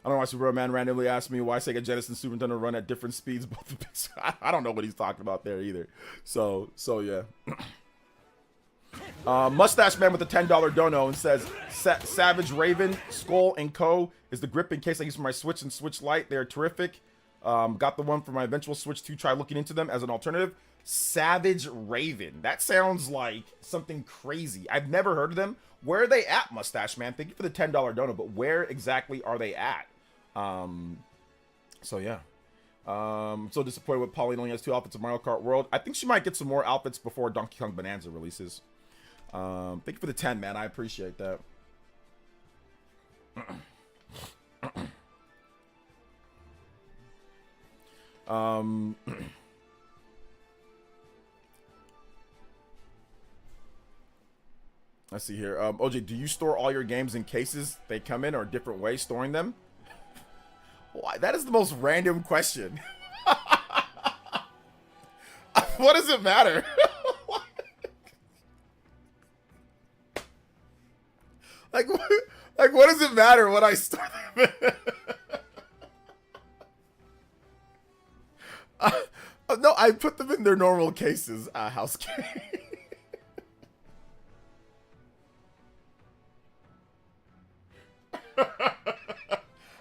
I don't know why Superman randomly asked me why Sega Genesis and Super Nintendo run at different speeds. Both I don't know what he's talking about there either. So yeah. Mustache Man with a $10 dono and says, Savage Raven, Skull, and Co. is the gripping case I use for my Switch and Switch Lite. They're terrific. Got the one for my eventual Switch 2. Try looking into them as an alternative. Savage Raven. That sounds like something crazy. I've never heard of them. Where are they at, Mustache Man? Thank you for the $10 dono, but where exactly are they at? So yeah. I'm so disappointed with Pauline only has 2 outfits of Mario Kart World. I think she might get some more outfits before Donkey Kong Bonanza releases. Thank you for the 10, man. I appreciate that. Let's see here. OJ, do you store all your games in cases they come in, or a different way storing them? Why? That is the most random question. What does it matter? like what does it matter what I store them in? No, I put them in their normal cases. House key.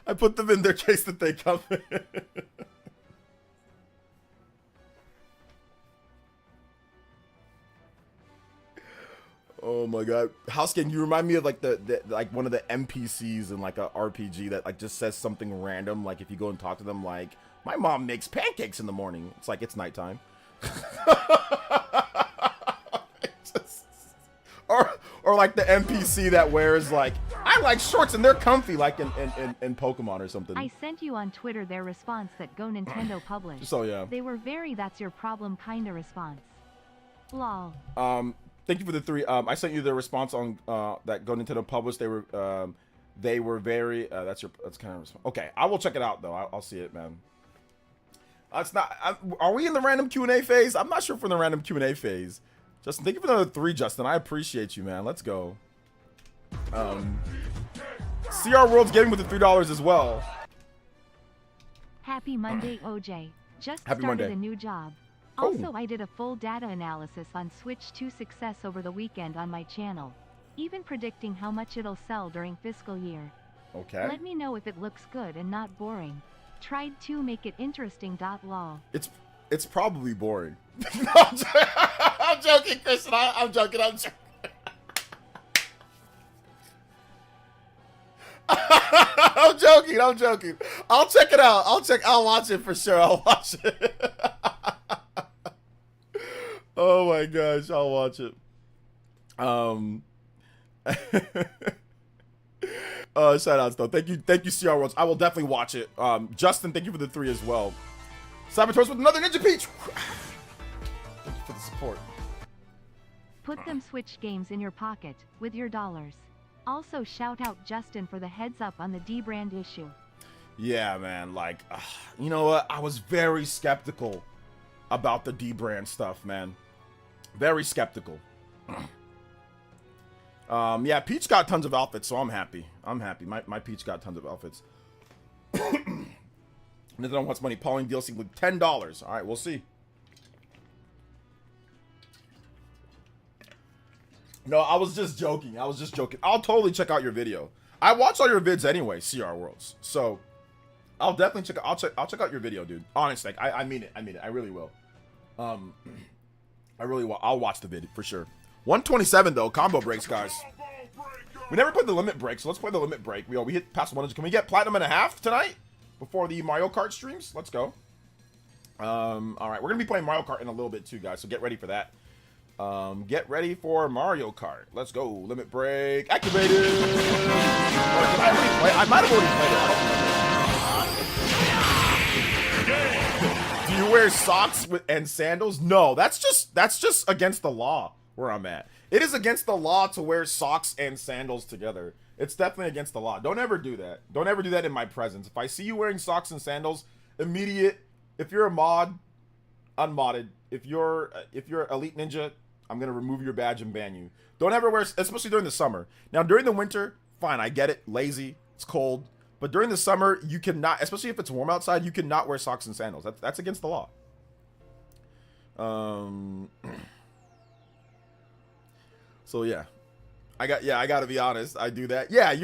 I put them in their case that they come in. Oh my god, House Gang, you remind me of like the like one of the NPCs in like a RPG that like just says something random. Like if you go and talk to them, like my mom makes pancakes in the morning. It's like it's nighttime. Or like the NPC that wears like I like shorts and they're comfy, like in Pokemon or something. I sent you on Twitter their response that Go Nintendo published. So yeah, they were very "that's your problem" kinda response. Lol. Thank you for the 3. I sent you the response on that Go Nintendo published. They were very. That's kind of response. Okay, I will check it out though. I'll see it, man. It's not. Are we in the random Q&A phase? I'm not sure if we're in the random Q&A phase. Justin, thank you for another 3, Justin. I appreciate you, man. Let's go. CR World's getting with the $3 as well. Happy Monday, OJ. Just Happy started Monday. a new job. Oh. Also, I did a full data analysis on Switch 2 success over the weekend on my channel, even predicting how much it'll sell during fiscal year. Okay. Let me know if it looks good and not boring. Tried to make it interesting. Lol. It's probably boring. No, I'm joking, Kristen. I'm joking. I'm joking. I'll check it out. I'll watch it for sure. I'll watch it. Oh my gosh, I'll watch it. Shout outs though. Thank you, CR Worlds. I will definitely watch it. Justin, thank you for the 3 as well. Saboteur with another Ninja Peach. Thank you for the support. Put them Switch games in your pocket with your dollars. Also, shout out Justin for the heads up on the D-brand issue. Yeah, man. Like, you know what? I was very skeptical about the D-brand stuff, man. Very skeptical. Yeah, Peach got tons of outfits, so I'm happy. My Peach got tons of outfits. Nintendo wants money. Pauling DLC with $10. All right, we'll see. No, I was just joking. I'll totally check out your video. I watch all your vids anyway, CR Worlds. So I'll definitely check. I'll check out your video, dude. Honestly, like, I mean it. I really will. I really will. I'll watch the vid for sure. 127 though. Combo breaks, guys. We never played the limit break, so let's play the limit break. We hit past 100. Can we get platinum and a half tonight before the Mario Kart streams? Let's go. All right, we're gonna be playing Mario Kart in a little bit too, guys. So get ready for that. Get ready for Mario Kart. Let's go. Limit break activated. I might have already played it. Do you wear socks and sandals? No, that's just against the law where I'm at. It is against the law to wear socks and sandals together. It's definitely against the law. Don't ever do that. Don't ever do that in my presence. If I see you wearing socks and sandals, immediate. If you're a mod, unmodded. If you're Elite Ninja, I'm gonna remove your badge and ban you. Don't ever wear, especially during the summer. Now during the winter, fine, I get it. Lazy, it's cold. But during the summer, you cannot, especially if it's warm outside, you cannot wear socks and sandals. That's against the law. So yeah, I gotta be honest. I do that. Yeah,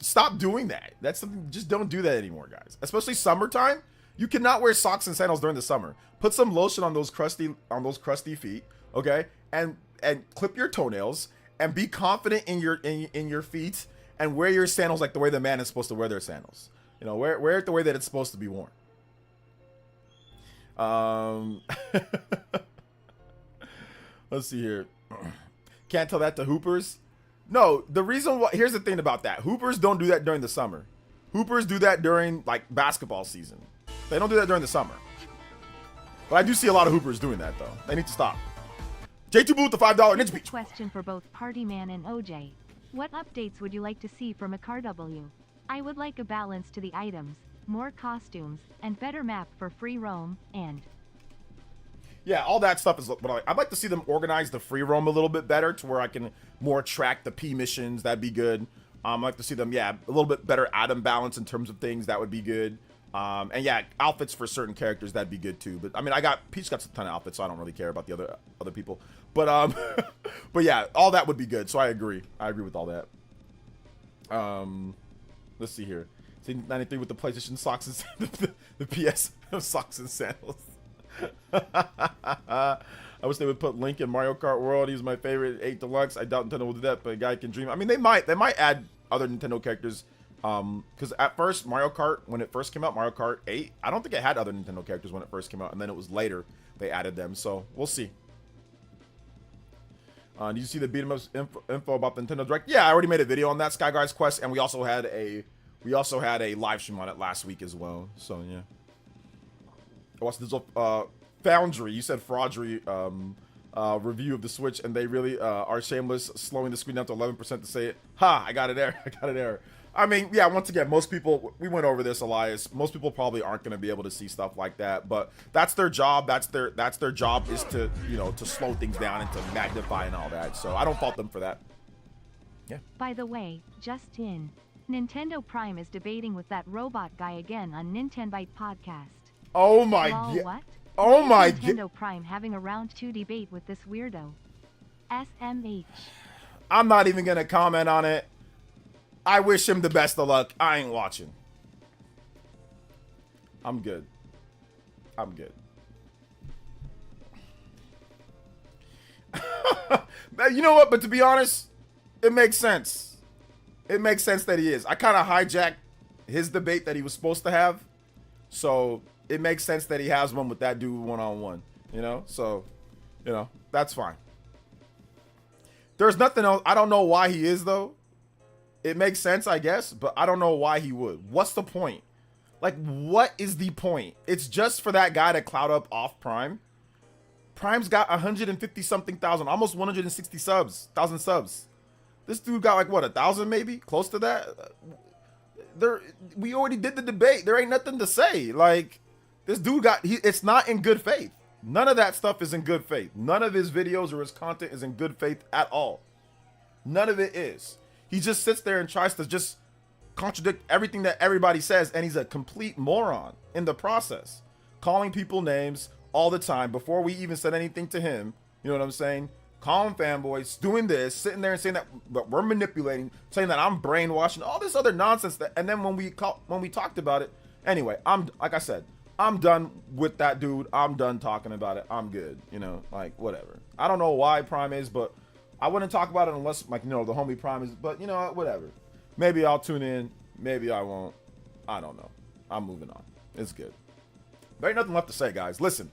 stop doing that. That's something. Just don't do that anymore, guys. Especially summertime. You cannot wear socks and sandals during the summer. Put some lotion on those crusty feet, okay? And clip your toenails and be confident in your feet and wear your sandals like the way the man is supposed to wear their sandals. You know, wear it the way that it's supposed to be worn. Let's see here. Can't tell that to Hoopers. No, the reason why, here's the thing about that. Hoopers don't do that during the summer. Hoopers do that during like basketball season. They don't do that during the summer. But I do see a lot of Hoopers doing that though. They need to stop. J2 Boo with the $5 Ninja Beach. Question for both Partyman and OJ. What updates would you like to see from a KarW? I would like a balance to the items, more costumes, and better map for free roam, and... Yeah, all that stuff is what I'd like to see them organize the free roam a little bit better to where I can more track the P missions. That'd be good. I'd like to see them, yeah, a little bit better item balance in terms of things. That would be good. And yeah, outfits for certain characters, that'd be good too. But I mean, Peach got a ton of outfits, so I don't really care about the other people. But but yeah, all that would be good. So I agree with all that. Let's see here. 93 with the PlayStation socks and the PS socks and sandals. I wish they would put Link in Mario Kart World. He's my favorite 8 Deluxe. I doubt Nintendo will do that, but a guy can dream. I mean, they might add other Nintendo characters. Because at first, Mario Kart, when it first came out, Mario Kart 8, I don't think it had other Nintendo characters when it first came out, and then it was later they added them. So we'll see. Did you see the beat 'em ups info about the Nintendo Direct? Yeah, I already made a video on that Sky Guys Quest, and we also had a live stream on it last week as well. So yeah. I watched Digital Foundry. You said Fraudry review of the Switch, and they really are shameless, slowing the screen down to 11% to say it. Ha! I got it there. I got it there. I mean, yeah, once again, most people, we went over this, Elias. Most people probably aren't going to be able to see stuff like that, but that's their job. That's their job, is to, you know, to slow things down and to magnify and all that. So I don't fault them for that. Yeah. By the way, just in, Nintendo Prime is debating with that robot guy again on Nintendo podcast. Oh my Lol, god. what? Oh my god. Nintendo Prime having a round 2 debate with this weirdo. SMH. I'm not even going to comment on it. I wish him the best of luck. I ain't watching. I'm good. I'm good. You know what? But to be honest, it makes sense. It makes sense that he is. I kind of hijacked his debate that he was supposed to have. So it makes sense that he has one with that dude one-on-one. You know? So, you know, that's fine. There's nothing else. I don't know why he is, though. It makes sense, I guess, but I don't know why he would. What's the point? Like, what is the point? It's just for that guy to cloud up off Prime. Prime's got 150-something thousand, almost 160,000 subs. This dude got like, what, 1,000 maybe? Close to that? We already did the debate. There ain't nothing to say. Like, this dude it's not in good faith. None of that stuff is in good faith. None of his videos or his content is in good faith at all. None of it is. He just sits there and tries to just contradict everything that everybody says, and he's a complete moron in the process. Calling people names all the time before we even said anything to him. You know what I'm saying? Calling fanboys, doing this, sitting there and saying that we're manipulating, saying that I'm brainwashing, all this other nonsense. And then when we talked about it, anyway, like I said, I'm done with that dude. I'm done talking about it. I'm good. You know, like, whatever. I don't know why Prime is, but I wouldn't talk about it unless, like, you know, the homie Prime is, but, you know what, whatever. Maybe I'll tune in. Maybe I won't. I don't know. I'm moving on. It's good. There ain't nothing left to say, guys. Listen,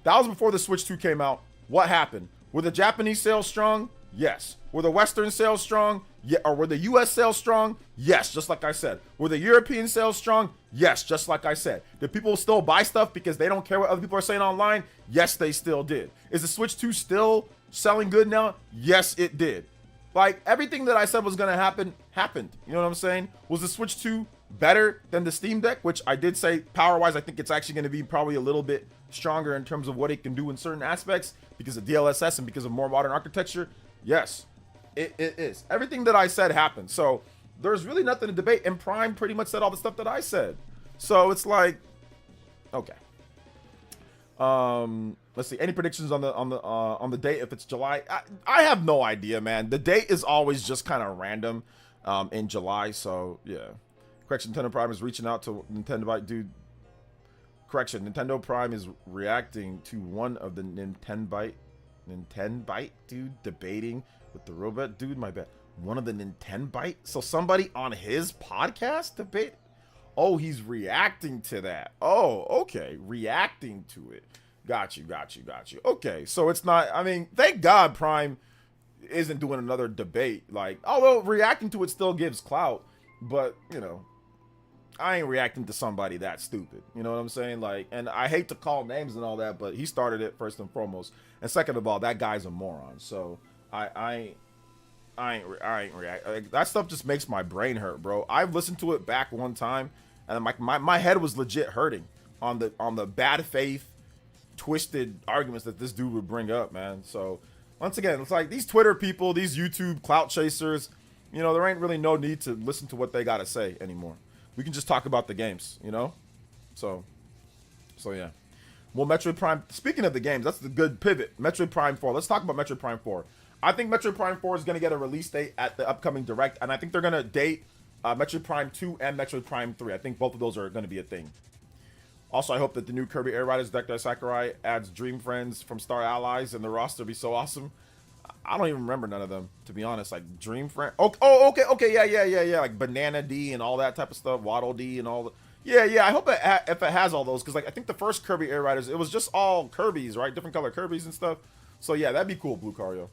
that was before the Switch 2 came out. What happened? Were the Japanese sales strong? Yes. Were the Western sales strong? Yeah. Or were the US sales strong? Yes, just like I said. Were the European sales strong? Yes, just like I said. Did people still buy stuff because they don't care what other people are saying online? Yes, they still did. Is the Switch 2 still selling good now? Yes, it did. Like, everything that I said was going to happen, happened. You know what I'm saying? Was the Switch 2 better than the Steam Deck? Which I did say, power-wise, I think it's actually going to be probably a little bit stronger in terms of what it can do in certain aspects because of DLSS and because of more modern architecture. Yes, it is. Everything that I said happened. So there's really nothing to debate. And Prime pretty much said all the stuff that I said. So it's like, okay. Let's see. Any predictions on the date? If it's July, I have no idea, man. The date is always just kind of random, in July. So yeah. Correction. Nintendo Prime is reaching out to Nintendo, dude. Correction. Nintendo Prime is reacting to one of the Nintendo, dude, debating with the robot, dude. My bad. One of the Nintendo. So somebody on his podcast debate. Oh, he's reacting to that. Oh, okay. Reacting to it. Got you. Okay, so it's not, I mean, thank God Prime isn't doing another debate. Like, although reacting to it still gives clout, but, you know, I ain't reacting to somebody that stupid. You know what I'm saying? Like, and I hate to call names and all that, but he started it first and foremost. And second of all, that guy's a moron. So I ain't react. Like, that stuff just makes my brain hurt, bro. I've listened to it back one time, and my head was legit hurting on the bad faith, twisted arguments that this dude would bring up, man. So once again, it's like these Twitter people, these YouTube clout chasers, you know, there ain't really no need to listen to what they gotta say anymore. We can just talk about the games, you know. So yeah. Well, Metroid Prime, speaking of the games, that's the good pivot. Metroid Prime 4. Let's talk about Metroid Prime 4. I think Metroid Prime 4 is going to get a release date at the upcoming Direct, and I think they're going to date Metroid Prime 2 and Metroid Prime 3. I think both of those are going to be a thing. Also, I hope that the new Kirby Air Riders deck by Sakurai adds Dream Friends from Star Allies, and the roster will be so awesome. I don't even remember none of them, to be honest. Like Dream Friend. Oh, okay. Yeah. Like Banana D and all that type of stuff. Waddle D and all the. Yeah. I hope if it has all those, because like I think the first Kirby Air Riders, it was just all Kirby's, right? Different color Kirby's and stuff. So yeah, that'd be cool, Blue Cario.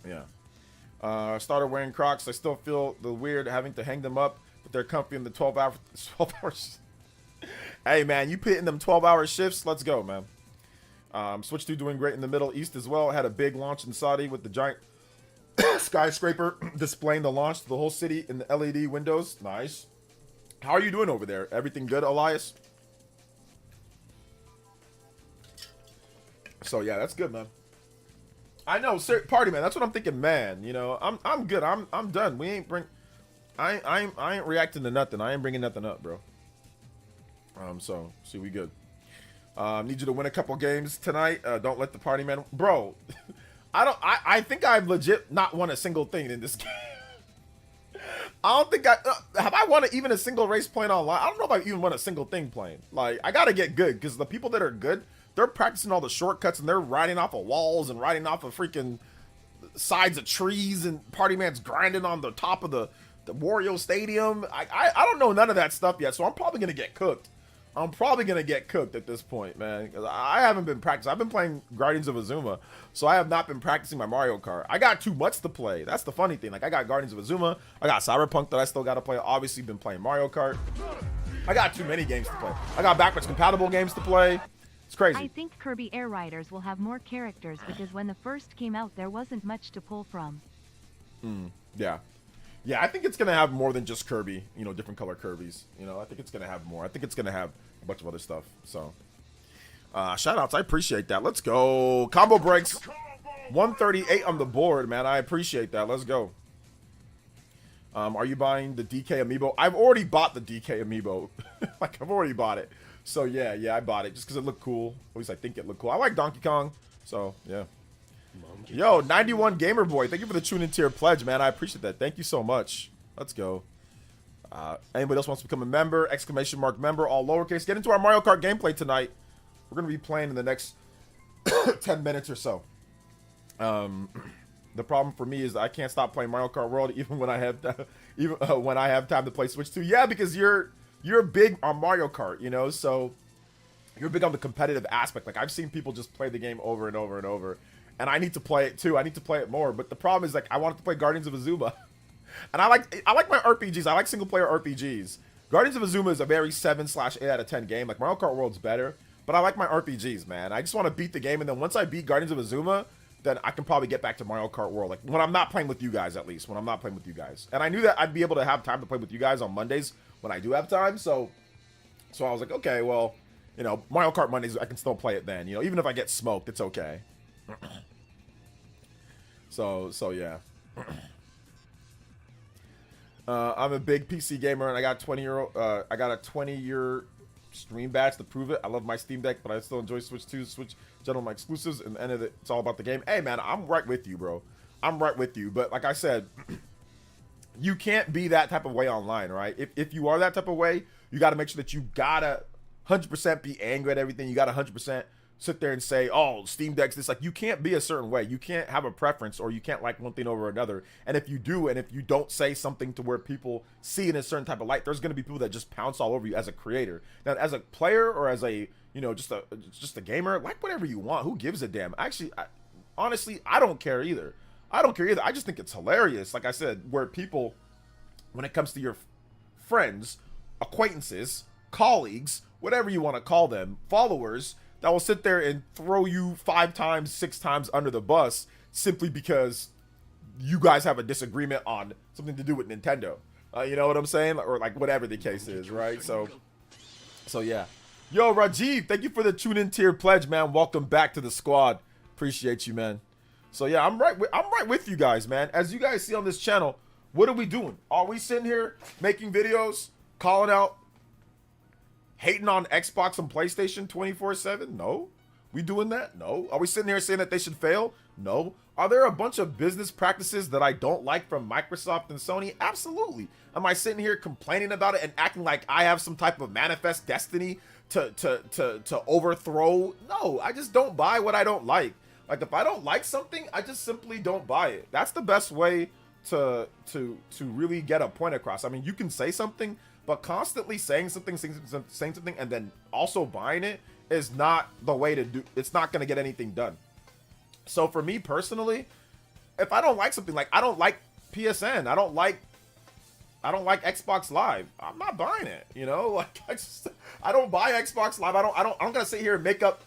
Yeah. Started wearing Crocs. I still feel the weird having to hang them up, but they're comfy in the 12 hours. Hey man, you put in them 12-hour shifts. Let's go, man. Switch 2 doing great in the Middle East as well. Had a big launch in Saudi with the giant skyscraper displaying the launch to the whole city in the LED windows. Nice. How are you doing over there? Everything good, Elias? So yeah, that's good, man. I know, party man. That's what I'm thinking, man. You know, I'm good. I'm done. We ain't I ain't reacting to nothing. I ain't bringing nothing up, bro. So see, we good. Need you to win a couple games tonight. Don't let the party man, bro. I think I've legit not won a single thing in this game. I don't think have I won even a single race playing online. I don't know if I even won a single thing playing. Like, I gotta get good, because the people that are good, they're practicing all the shortcuts and they're riding off of walls and riding off of freaking sides of trees, and party man's grinding on the top of the Wario Stadium. I don't know none of that stuff yet, so I'm probably gonna get cooked. I'm probably going to get cooked at this point, man, because I haven't been practicing. I've been playing Guardians of Azuma, so I have not been practicing my Mario Kart. I got too much to play. That's the funny thing. Like, I got Guardians of Azuma. I got Cyberpunk that I still got to play. Obviously, been playing Mario Kart. I got too many games to play. I got backwards compatible games to play. It's crazy. I think Kirby Air Riders will have more characters because when the first came out, there wasn't much to pull from. Yeah. Yeah, I think it's going to have more than just Kirby, you know, different color Kirby's. You know, I think it's going to have more. I think it's going to have a bunch of other stuff. So, shout outs. I appreciate that. Let's go. Combo breaks. 138 on the board, man. I appreciate that. Let's go. Are you buying the DK amiibo? I've already bought the DK amiibo. Like, I've already bought it. So, yeah, I bought it just because it looked cool. At least I think it looked cool. I like Donkey Kong. So, yeah. Yo, 91 Gamer Boy, thank you for the tune in tier pledge, man. I appreciate that. Thank you so much. Let's go. Anybody else wants to become a member? Exclamation mark member, all lowercase. Get into our Mario Kart gameplay tonight. We're gonna be playing in the next 10 minutes or so. The problem for me is I can't stop playing Mario Kart World even when I have time to play Switch 2. Yeah, because you're big on Mario Kart, you know, so you're big on the competitive aspect. Like, I've seen people just play the game over and over and over. And I need to play it too. I need to play it more. But the problem is, like, I wanted to play Guardians of Azuma. And I like my RPGs. I like single player RPGs. Guardians of Azuma is a very 7/8 out of 10 game. Like, Mario Kart World's better. But I like my RPGs, man. I just want to beat the game. And then once I beat Guardians of Azuma, then I can probably get back to Mario Kart World. Like, when I'm not playing with you guys, at least. When I'm not playing with you guys. And I knew that I'd be able to have time to play with you guys on Mondays when I do have time. So I was like, okay, well, you know, Mario Kart Mondays, I can still play it then. You know, even if I get smoked, it's okay. So yeah. I'm a big PC gamer, and I got a 20-year stream badge to prove it. I love my Steam Deck, but I still enjoy Switch 2, Switch Gentleman exclusives, and the end of it, it's all about the game. Hey man, I'm right with you, bro. I'm right with you. But like I said, you can't be that type of way online, right? If you are that type of way, you got to make sure that you gotta 100% be angry at everything. You gotta 100% sit there and say, oh, Steam Deck's this. Like, you can't be a certain way. You can't have a preference, or you can't like one thing over another. And if you do, and if you don't say something to where people see it in a certain type of light, there's going to be people that just pounce all over you as a creator. Now, as a player, or as a, you know, just a gamer, like whatever you want. Who gives a damn? Actually, honestly, I don't care either. I just think it's hilarious. Like I said, where people, when it comes to your friends, acquaintances, colleagues, whatever you want to call them, followers, that will sit there and throw you 5 times, 6 times under the bus simply because you guys have a disagreement on something to do with Nintendo. You know what I'm saying? Or like whatever the case is, right? So yeah. Yo, Rajiv, thank you for the tune-in tier pledge, man. Welcome back to the squad. Appreciate you, man. So yeah, I'm right with you guys, man. As you guys see on this channel, what are we doing? Are we sitting here making videos, calling out, hating on Xbox and PlayStation 24/7? No. We doing that? No. Are we sitting here saying that they should fail? No. Are there a bunch of business practices that I don't like from Microsoft and Sony? Absolutely. Am I sitting here complaining about it and acting like I have some type of manifest destiny to overthrow? No, I just don't buy what I don't like. Like, if I don't like something, I just simply don't buy it. That's the best way to really get a point across. I mean, you can say something, but constantly saying something, and then also buying it is not the way to do. It's not going to get anything done. So for me personally, if I don't like something, like I don't like PSN, I don't like Xbox Live, I'm not buying it. You know, like I don't buy Xbox Live. I'm gonna sit here and make up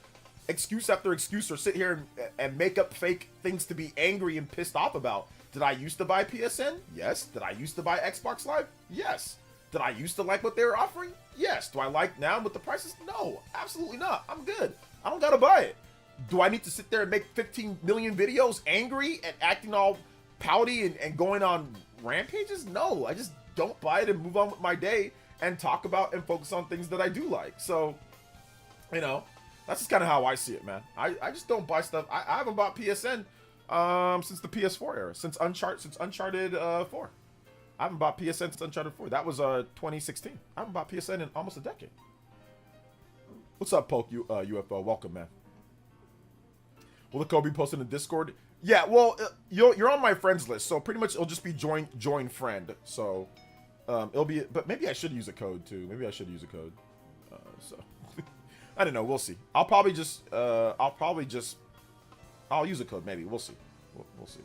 excuse after excuse, or sit here and make up fake things to be angry and pissed off about. Did I used to buy PSN? Yes. Did I used to buy Xbox Live? Yes. Did I used to like what they were offering? Yes. Do I like now with the prices? No, absolutely not. I'm good. I don't gotta buy it. Do I need to sit there and make 15 million videos angry and acting all pouty and going on rampages? No, I just don't buy it and move on with my day and talk about and focus on things that I do like. So, you know, that's just kind of how I see it, man. I just don't buy stuff. I haven't bought PSN since the PS4 era, since Uncharted 4. I haven't bought PSN since Uncharted 4. That was 2016. I haven't bought PSN in almost a decade. What's up, Poke UFO? Welcome, man. Will the code be posted in Discord? Yeah, well, you're on my friends list, so pretty much it'll just be join friend. So it'll be, but maybe I should use a code too. Maybe I should use a code. So I don't know. We'll see. I'll use a code. Maybe we'll see. We'll see.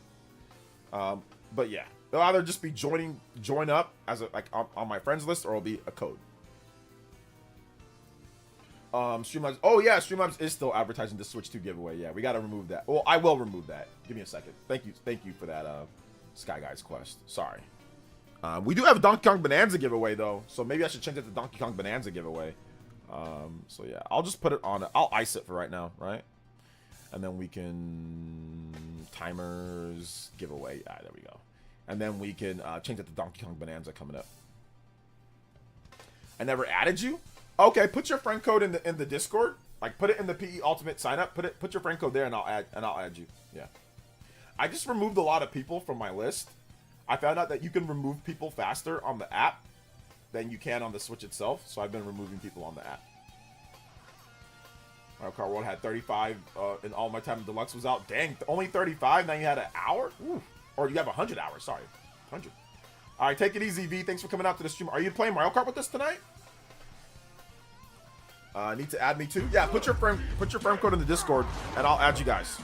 But yeah, it'll either just be join up as a, like on my friends list, or it'll be a code. Streamlabs. Oh yeah, Streamlabs is still advertising the Switch 2 giveaway. Yeah, we gotta remove that. Well, I will remove that. Give me a second. Thank you for that, Sky Guys quest. Sorry. We do have a Donkey Kong Bonanza giveaway though, so maybe I should change it to Donkey Kong Bonanza giveaway. So yeah, I'll just put it on. I'll ice it for right now, right? And then we can timers giveaway. Ah, there we go. And then we can change it to Donkey Kong Bonanza coming up. I never added you. Okay, put your friend code in the Discord. Like, put it in the PE Ultimate sign up. Put your friend code there, and I'll add you. Yeah. I just removed a lot of people from my list. I found out that you can remove people faster on the app than you can on the Switch itself. So I've been removing people on the app. Mario Kart World had 35 in all my time. Deluxe was out. Dang, only 35. Now you had an hour. Ooh. Or you have 100 hours. Sorry, 100. All right, take it easy, V. Thanks for coming out to the stream. Are you playing Mario Kart with us tonight? Need to add me too? Yeah, put your friend code in the Discord, and I'll add you guys.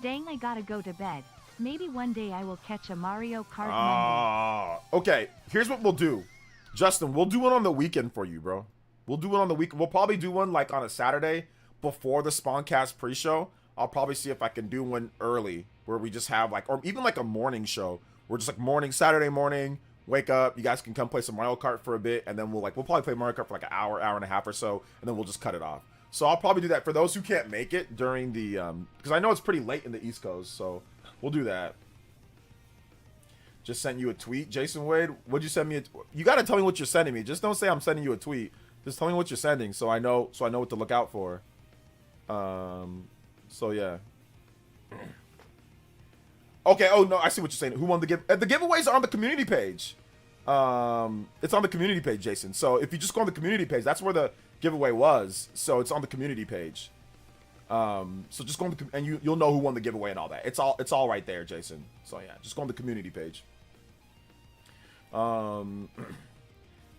Dang, I gotta go to bed. Maybe one day I will catch a Mario Kart Monday. Okay, here's what we'll do. Justin, we'll do one on the weekend for you, bro. We'll do one on the weekend. We'll probably do one like on a Saturday before the Spawncast pre-show. I'll probably see if I can do one early where we just have like, or even like a morning show. We're just like Saturday morning. Wake up, you guys can come play some Mario Kart for a bit, and then we'll probably play Mario Kart for like an hour and a half or so, and then we'll just cut it off. So I'll probably do that for those who can't make it during the because I know it's pretty late in the East Coast, so we'll do that. Just sent you a tweet, Jason Wade. Would you send me? You gotta tell me what you're sending me. Just don't say I'm sending you a tweet. Just tell me what you're sending, so I know what to look out for. So yeah. Okay, oh no, I see what you're saying. Who won the give? The giveaways are on the community page. It's on the community page, Jason. So if you just go on the community page, that's where the giveaway was. So it's on the community page. So just go on the and you'll know who won the giveaway and all that. It's all right there, Jason. So yeah, just go on the community page.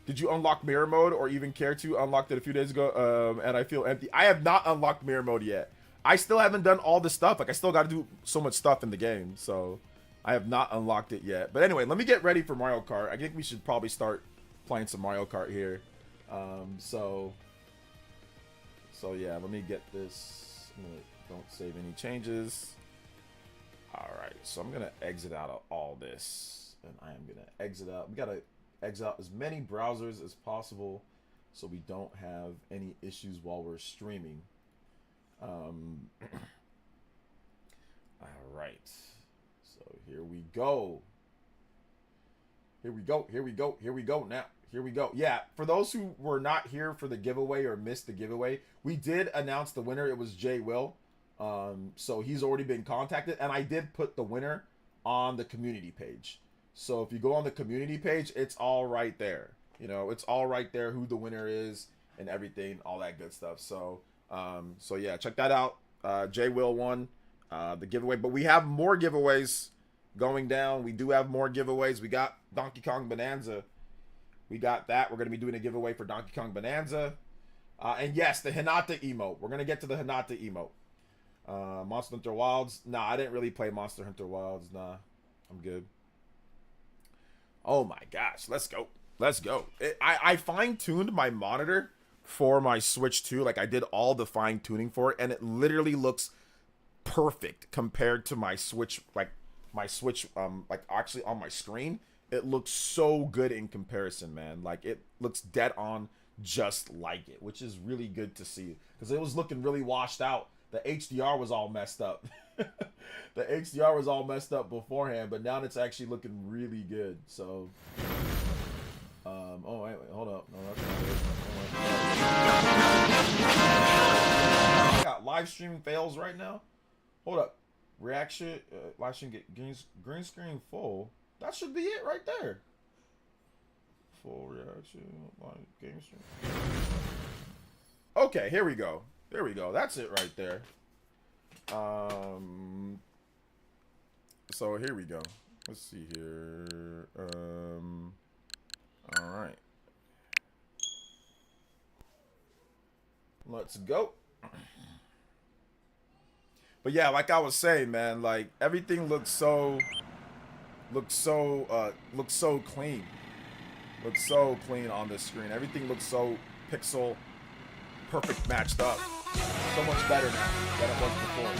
Did you unlock mirror mode or even care to? Unlocked it a few days ago, and I feel empty. I have not unlocked mirror mode yet. I still haven't done all the stuff. Like, I still got to do so much stuff in the game. So, I have not unlocked it yet. But anyway, let me get ready for Mario Kart. I think we should probably start playing some Mario Kart here. So yeah, let me get this. Don't save any changes. Alright, so I'm going to exit out of all this. And I am going to exit out. We got to exit out as many browsers as possible so we don't have any issues while we're streaming. All right, so here we go. Here we go now. Here we go. Yeah, for those who were not here for the giveaway or missed the giveaway, we did announce the winner. It was Jay Will. So he's already been contacted, and I did put the winner on the community page. So if you go on the community page, it's all right there. You know, it's all right there who the winner is and everything, all that good stuff. So, so yeah, check that out. J Will won the giveaway, but we have more giveaways going down. We do have more giveaways. We got Donkey Kong Bananza. We got that. We're going to be doing a giveaway for Donkey Kong Bananza. And yes, the Hinata emote. We're going to get to the Hinata emote. Monster Hunter Wilds. Nah, I didn't really play Monster Hunter Wilds. Nah, I'm good. Oh my gosh, let's go. Let's go. I fine-tuned my monitor for my Switch 2. Like, I did all the fine-tuning for it, and it literally looks perfect compared to my Switch, like actually on my screen. It looks so good in comparison, man. Like, it looks dead on just like it, which is really good to see, because it was looking really washed out. The HDR was all messed up. The HDR was all messed up beforehand, but now it's actually looking really good. So, oh wait, hold up. No, that's not it. I got live streaming fails right now. Hold up. Reaction, live stream get green screen full. That should be it right there. Full reaction, live game stream. Okay, here we go. There we go. That's it right there. So here we go. Let's see here. All right. Let's go. But yeah, like I was saying, man, like everything looks so clean. Looks so clean on this screen. Everything looks so pixel perfect matched up. So much better now than it was before.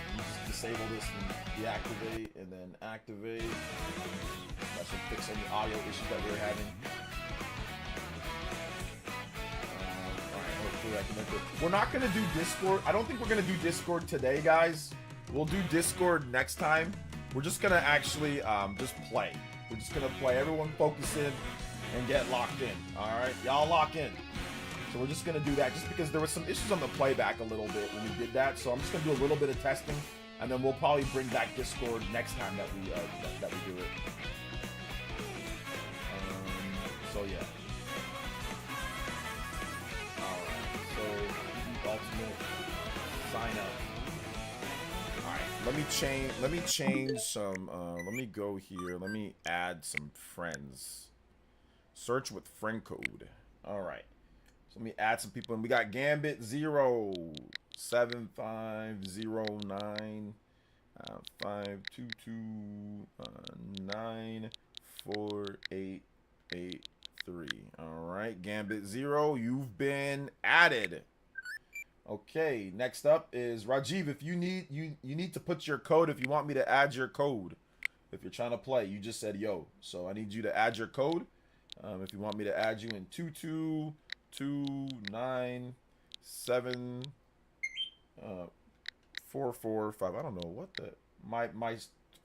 You just disable this and deactivate and then activate. That should fix any audio issues that we're having. Alright, hopefully I can make it. We're not going to do Discord. I don't think we're going to do Discord today, guys. We'll do Discord next time. We're just going to actually just play. We're just going to play. Everyone focus in and get locked in. Alright? Y'all lock in. So we're just going to do that just because there was some issues on the playback a little bit when we did that. So I'm just going to do a little bit of testing. And then we'll probably bring back Discord next time that we do it. So yeah. Alright. So ultimate sign up. Let me change some, let me go here. Let me add some friends. Search with friend code. Alright. So let me add some people. And we got Gambit 0, 7509, 522, 94883. Alright, Gambit 0, you've been added. Okay, next up is Rajiv. If you need you need to put your code if you want me to add your code. If you're trying to play, you just said yo. So I need you to add your code. If you want me to add you in 22297 445. I don't know what the my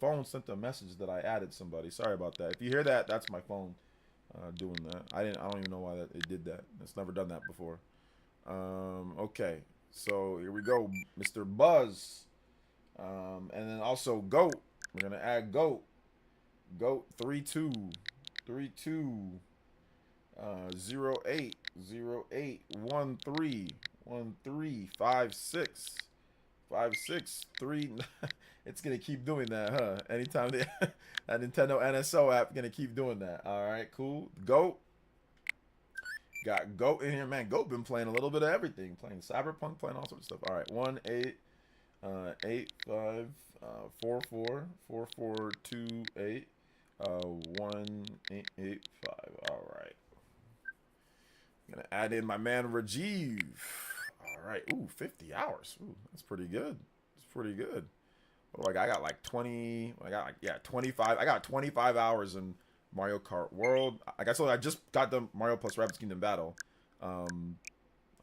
phone sent a message that I added somebody. Sorry about that. If you hear that, that's my phone doing that. I don't even know why it did that. It's never done that before. Okay, so here we go, Mr. Buzz, and then also Goat. We're gonna add Goat 3232 08 56 3. It's gonna keep doing that, huh? Anytime that Nintendo NSO app gonna keep doing that. All right, cool. Goat. Got Goat in here, man. Goat been playing a little bit of everything, playing Cyberpunk, playing all sorts of stuff. All right, 1-885-44-4428 1885. All right. I'm gonna add in my man Rajiv. All right. Ooh, 50 hours. Ooh, that's pretty good. It's pretty good. But like I got like 20. I got like 25. I got 25 hours in Mario Kart World. Like I told you, I just got the Mario plus Rabbids Kingdom Battle. I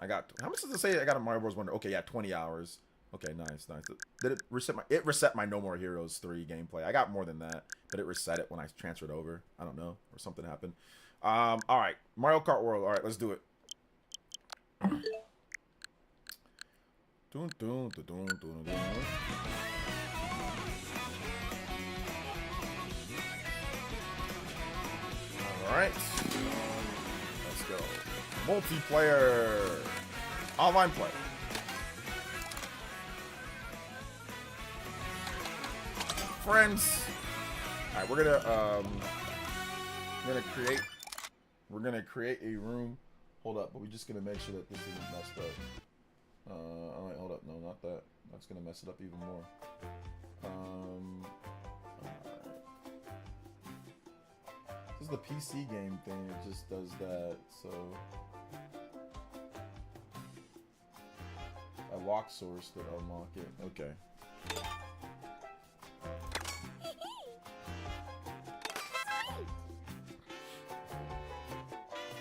got, how much does it say I got a Mario Bros. Wonder? Okay, yeah, 20 hours. Okay, nice, nice. Did it reset my... It reset my No More Heroes 3 gameplay. I got more than that, but it reset it when I transferred over. I don't know, or something happened. All right, Mario Kart World. All right, let's do it. Dun, dun, dun, dun, dun, dun. All right, let's go. Multiplayer, online play. Friends. All right, we're gonna create a room. Hold up, but we're just gonna make sure that this isn't messed up. All right, hold up. No, not that. That's gonna mess it up even more. This is the PC game thing. It just does that. So I lock source to unlock it. Okay.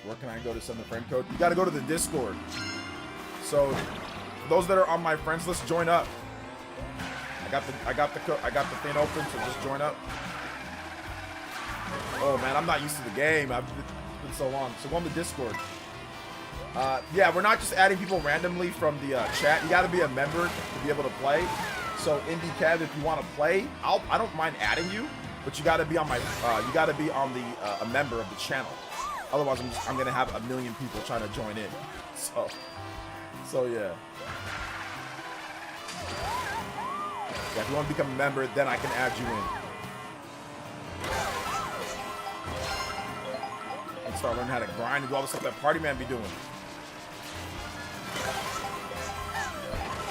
Where can I go to send the friend code? You gotta go to the Discord. So, for those that are on my friends list, join up. I got the thing open, so just join up. Oh man, I'm not used to the game. It's been so long. So go on the Discord. Yeah, we're not just adding people randomly from the chat. You gotta be a member to be able to play. So Indie Kev, if you want to play, I don't mind adding you, but you gotta be on my a member of the channel. Otherwise, I'm gonna have a million people trying to join in. So yeah. Yeah, if you want to become a member, then I can add you in. And start learning how to grind and do all the stuff that Party Man be doing.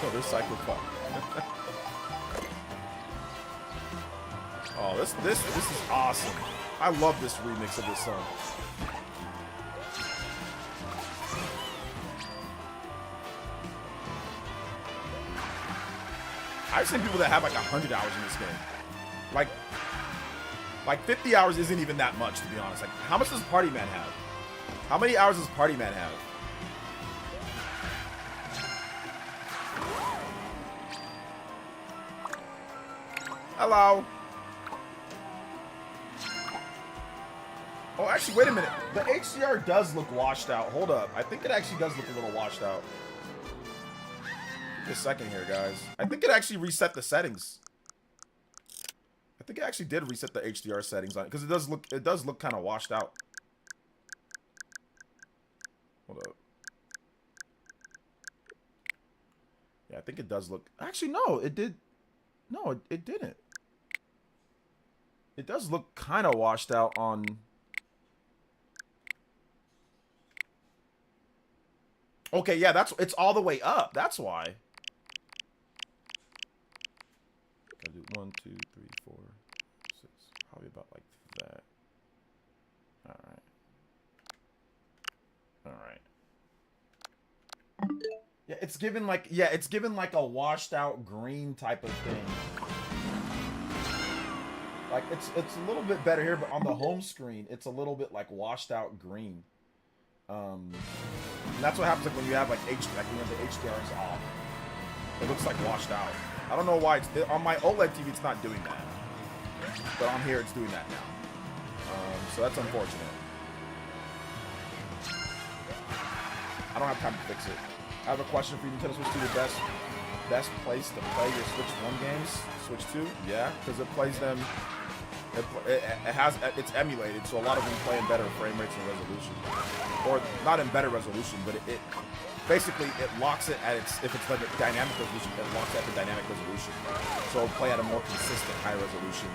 Oh, this cycle fun. Oh, this is awesome. I love this remix of this song. I've seen people that have like 100 hours in this game. Like 50 hours isn't even that much, to be honest. Like, how much does Party Man have? How many hours does Party Man have? Hello. Oh, actually, wait a minute. The HDR does look washed out. Hold up. I think it actually does look a little washed out. Give me a second here, guys. I think it actually reset the settings. I think it actually did reset the HDR settings on it because it does look kind of washed out. Hold up. Yeah, I think it does look. Actually, no, it did. No, it didn't. It does look kind of washed out on. Okay, yeah, it's all the way up. That's why. Gotta do 1, 2, 3, 4, 6. Probably about like that. All right. Yeah, it's given like a washed out green type of thing. Like it's a little bit better here, but on the home screen, it's a little bit like washed out green. And that's what happens like when you have like when the HDR is off. It looks like washed out. I don't know why on my OLED TV it's not doing that, but on here it's doing that now. So that's unfortunate. I don't have time to fix it. I have a question for you, Nintendo Switch 2. The best place to play your Switch 1 games? Switch 2? Yeah, because it plays them. It's emulated, so a lot of them play in better frame rates and resolution, or not in better resolution, but it basically it locks it at if it's like a dynamic resolution, it locks it at the dynamic resolution, so it'll play at a more consistent high resolution,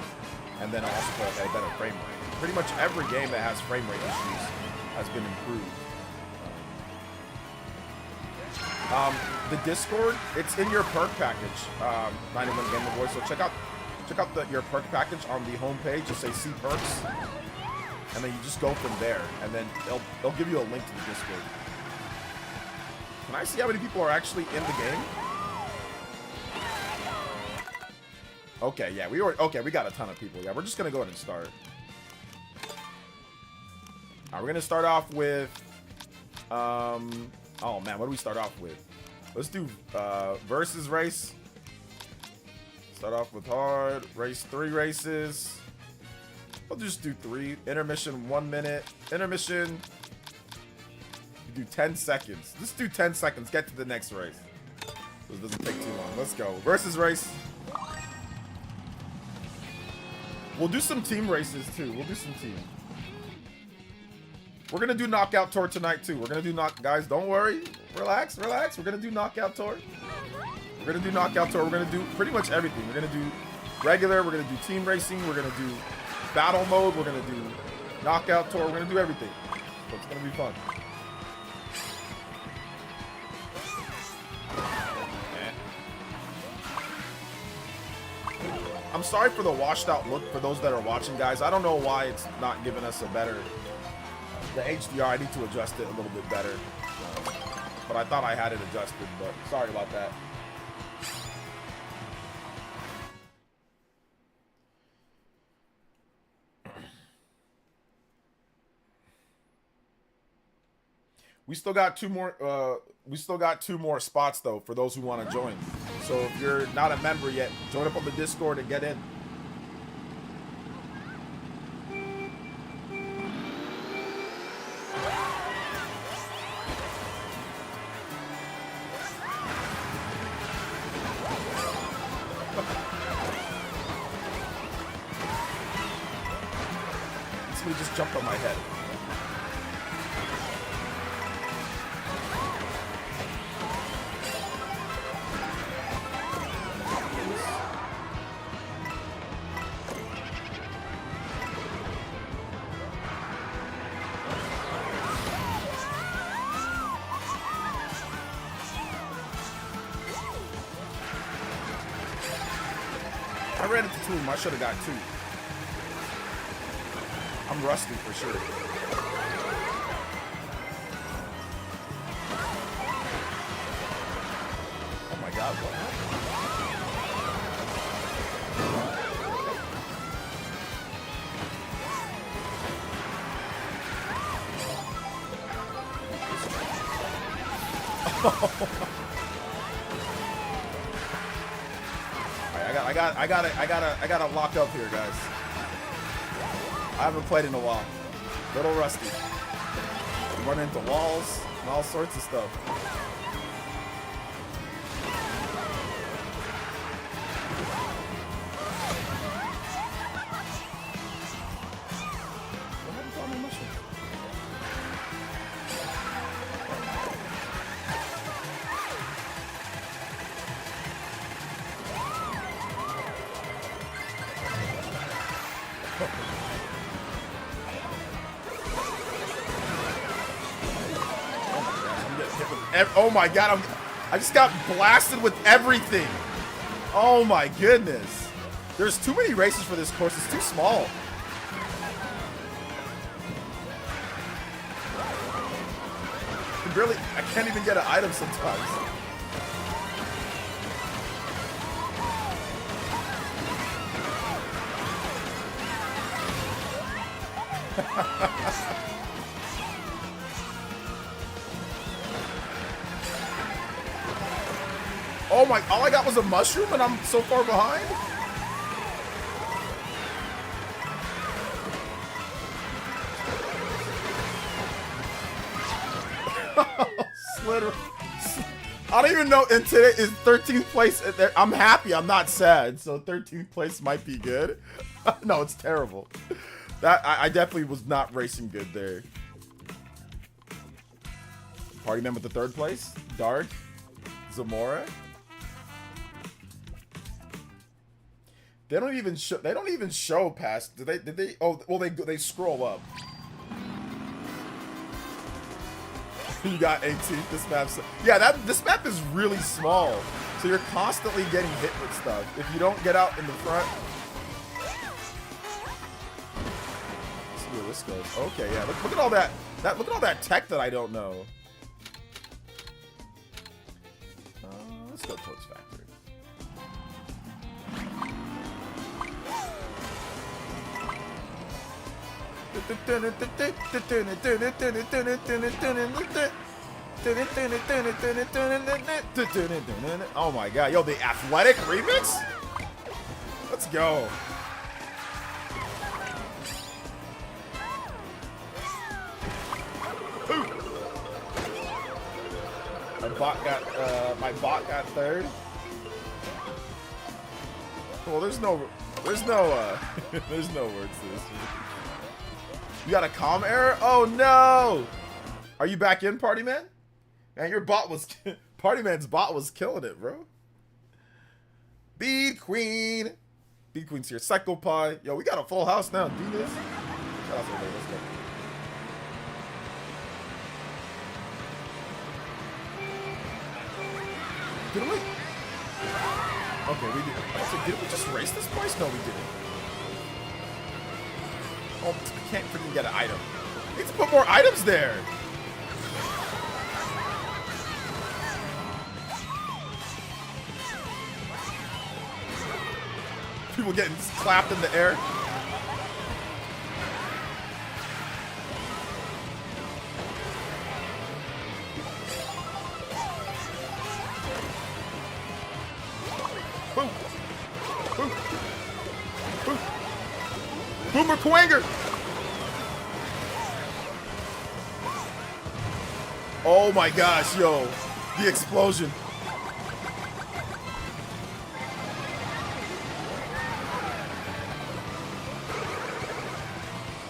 and then it'll also play at a better frame rate. Pretty much every game that has frame rate issues has been improved. The Discord, it's in your perk package, 91 Game Boy. So check out your perk package on the home page. Just say see perks, and then you just go from there, and then they'll give you a link to the Discord. Can I see how many people are actually in the game? Okay, yeah, we got a ton of people. Yeah, we're just gonna go ahead and start. Alright, we're gonna start off with oh man, what do we start off with? Let's do versus race. Start off with hard. Race 3 races. I'll just do 3. Intermission 1 minute. Intermission. Do 10 seconds. Let's do 10 seconds. Get to the next race. This doesn't take too long. Let's go. Versus race. We'll do some team races too. We'll do some team. We're gonna do knockout tour tonight too. We're gonna do guys. Don't worry. Relax, relax. We're gonna do knockout tour. We're gonna do knockout tour. We're gonna do pretty much everything. We're gonna do regular. We're gonna do team racing. We're gonna do battle mode. We're gonna do knockout tour. We're gonna do everything. So it's gonna be fun. I'm sorry for the washed out look for those that are watching, guys. I don't know why it's not giving us a better... The HDR, I need to adjust it a little bit better. But I thought I had it adjusted, but sorry about that. We still got two more spots though for those who want to join. So if you're not a member yet, join up on the Discord and get in. Somebody just jumped on my head. I ran into 2 of them. I should have got 2. I'm rusty for sure. Oh my god, what happened? I gotta lock up here, guys. I haven't played in a while. Little rusty. Run into walls and all sorts of stuff. What happened to all my mushrooms? Oh my god, I just got blasted with everything. Oh my goodness. There's too many races for this course. It's too small. I can't even get an item sometimes. Oh my, all I got was a mushroom and I'm so far behind? Slitter. I don't even know, and today is 13th place. I'm happy, I'm not sad, so 13th place might be good. No, it's terrible. I definitely was not racing good there. Party member with the 3rd place, Dark, Zamora. They don't even show past. Did they? Oh, well, they scroll up. You got 18th. This map's this map is really small, so you're constantly getting hit with stuff. If you don't get out in the front. Let's see where this goes. Okay, yeah. Look at all that. Look at all that tech that I don't know. Let's go towards factory. Oh my god, yo, the athletic remix? Let's go. My bot got third. Well, there's no words to this. You got a comm error? Oh no! Are you back in, Party Man? Man, your bot was Party Man's bot was killing it, bro. Bead Queen. Bead Queen's here. Psycho Pie. Yo, we got a full house now. Do this. Shout out to everybody. Let's go. Didn't we? Okay, we did. Did we just race this place? No, we didn't. Oh, I can't freaking get an item. We need to put more items there. People getting clapped in the air. Boom. Boom. Boom. Boomer Quanger. Oh my gosh, yo. The explosion.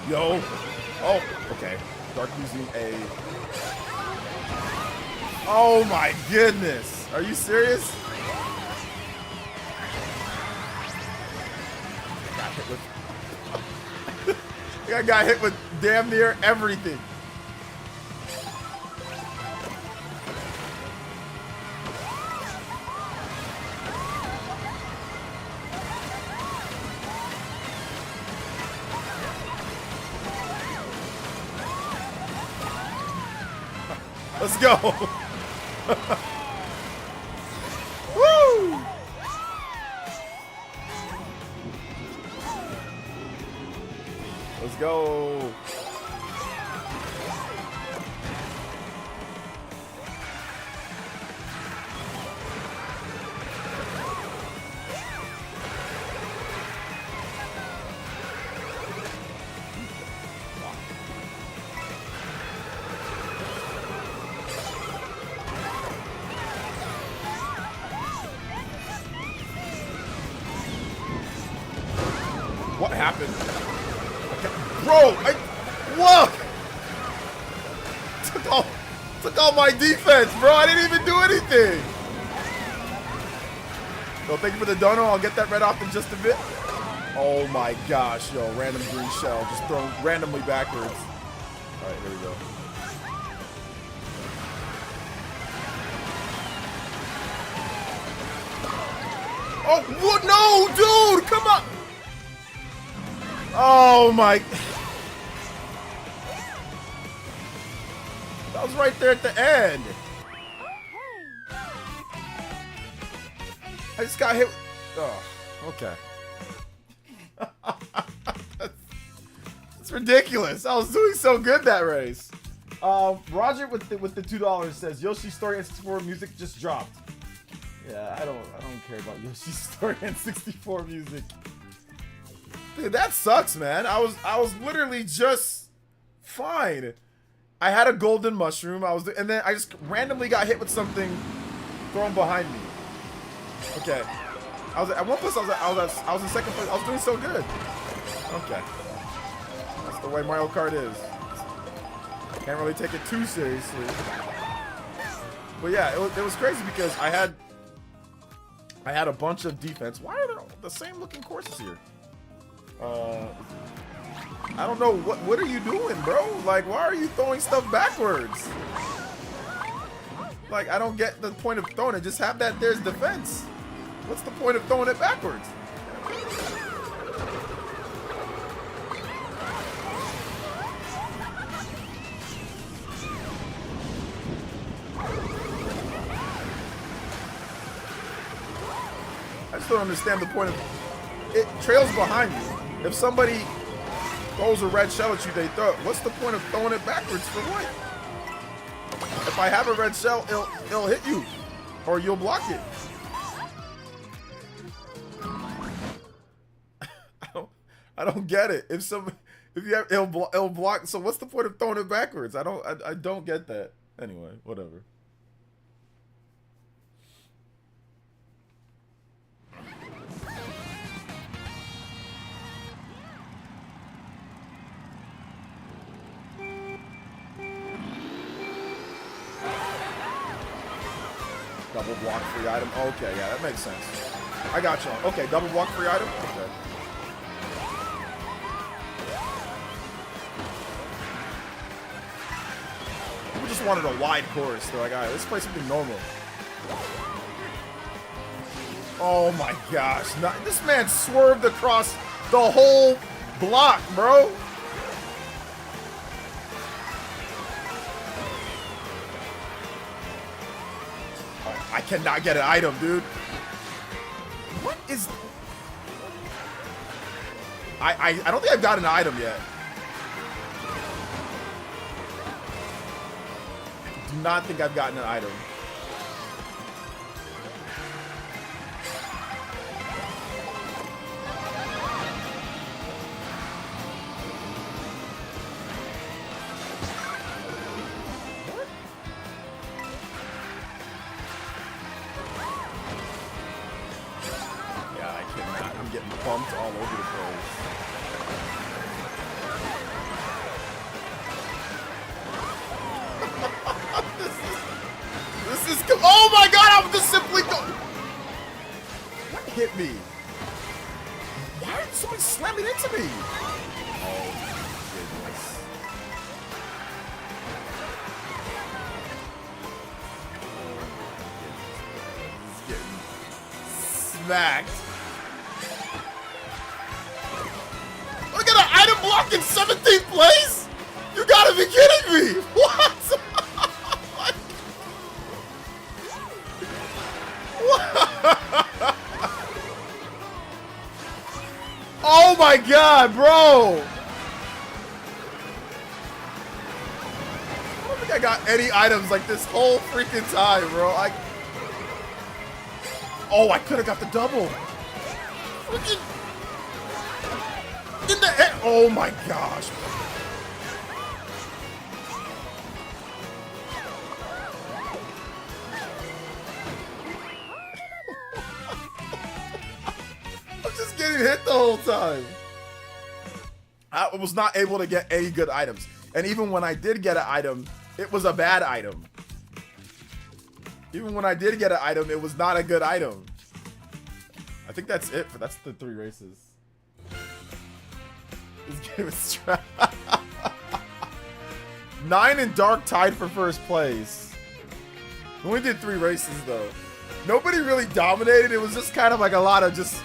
Yo. Oh, okay. Dark using a... Oh my goodness. Are you serious? Got hit with... I got hit with damn near everything. Let's go. Woo! Let's go. What happened? Bro, whoa! Took all my defense, bro. I didn't even do anything. Yo, thank you for the dono. I'll get that red off in just a bit. Oh my gosh, yo, random green shell just thrown randomly backwards. All right, there we go. Oh, what? No, dude, come on. Oh my. That was right there at the end. I just got hit. Oh, okay. That's ridiculous. I was doing so good that race. Roger with the $2 says Yoshi's Story N64 music just dropped. Yeah, I don't care about Yoshi's Story N64 music. Dude, that sucks, man. I was literally just fine. I had a golden mushroom. And then I just randomly got hit with something thrown behind me. Okay. I was at one place. I was in second place. I was doing so good. Okay. That's the way Mario Kart is. Can't really take it too seriously. But yeah, it was crazy because I had a bunch of defense. Why are there the same looking courses here? I don't know, what are you doing, bro? Like, why are you throwing stuff backwards? Like, I don't get the point of throwing it. Just have that there's defense. What's the point of throwing it backwards? I just don't understand the point of it. Trails behind you. If somebody throws a red shell at you, they throw it. What's the point of throwing it backwards for what? If I have a red shell, it'll hit you, or you'll block it. I don't get it. If you have it'll block. So what's the point of throwing it backwards? I don't get that. Anyway, whatever. Double block free item. Okay, yeah, that makes sense. I got you. Okay, double block free item. Okay. We just wanted a wide course. They're like, all right, let's play something normal. Oh my gosh. This man swerved across the whole block, bro. I cannot get an item, dude. What is... I don't think I've got an item yet. Do not think I've gotten an item. Bumped all over the place. this is oh my god, I'm just simply going. What hit me? Why did somebody slam it into me? Oh goodness. He's getting smacked. Block in 17th place? You gotta be kidding me! What? What? Oh my god, bro! I don't think I got any items like this whole freaking time, bro. Oh, I could have got the double. Freaking... in the air. Oh my gosh. I'm just getting hit the whole time. I was not able to get any good items. And even when I did get an item, it was a bad item. Even when I did get an item, it was not a good item. I think that's it. That's the 3 races. This game is trash. 9 and Dark tied for first place. We only did 3 races though. Nobody really dominated. It was just kind of like a lot of just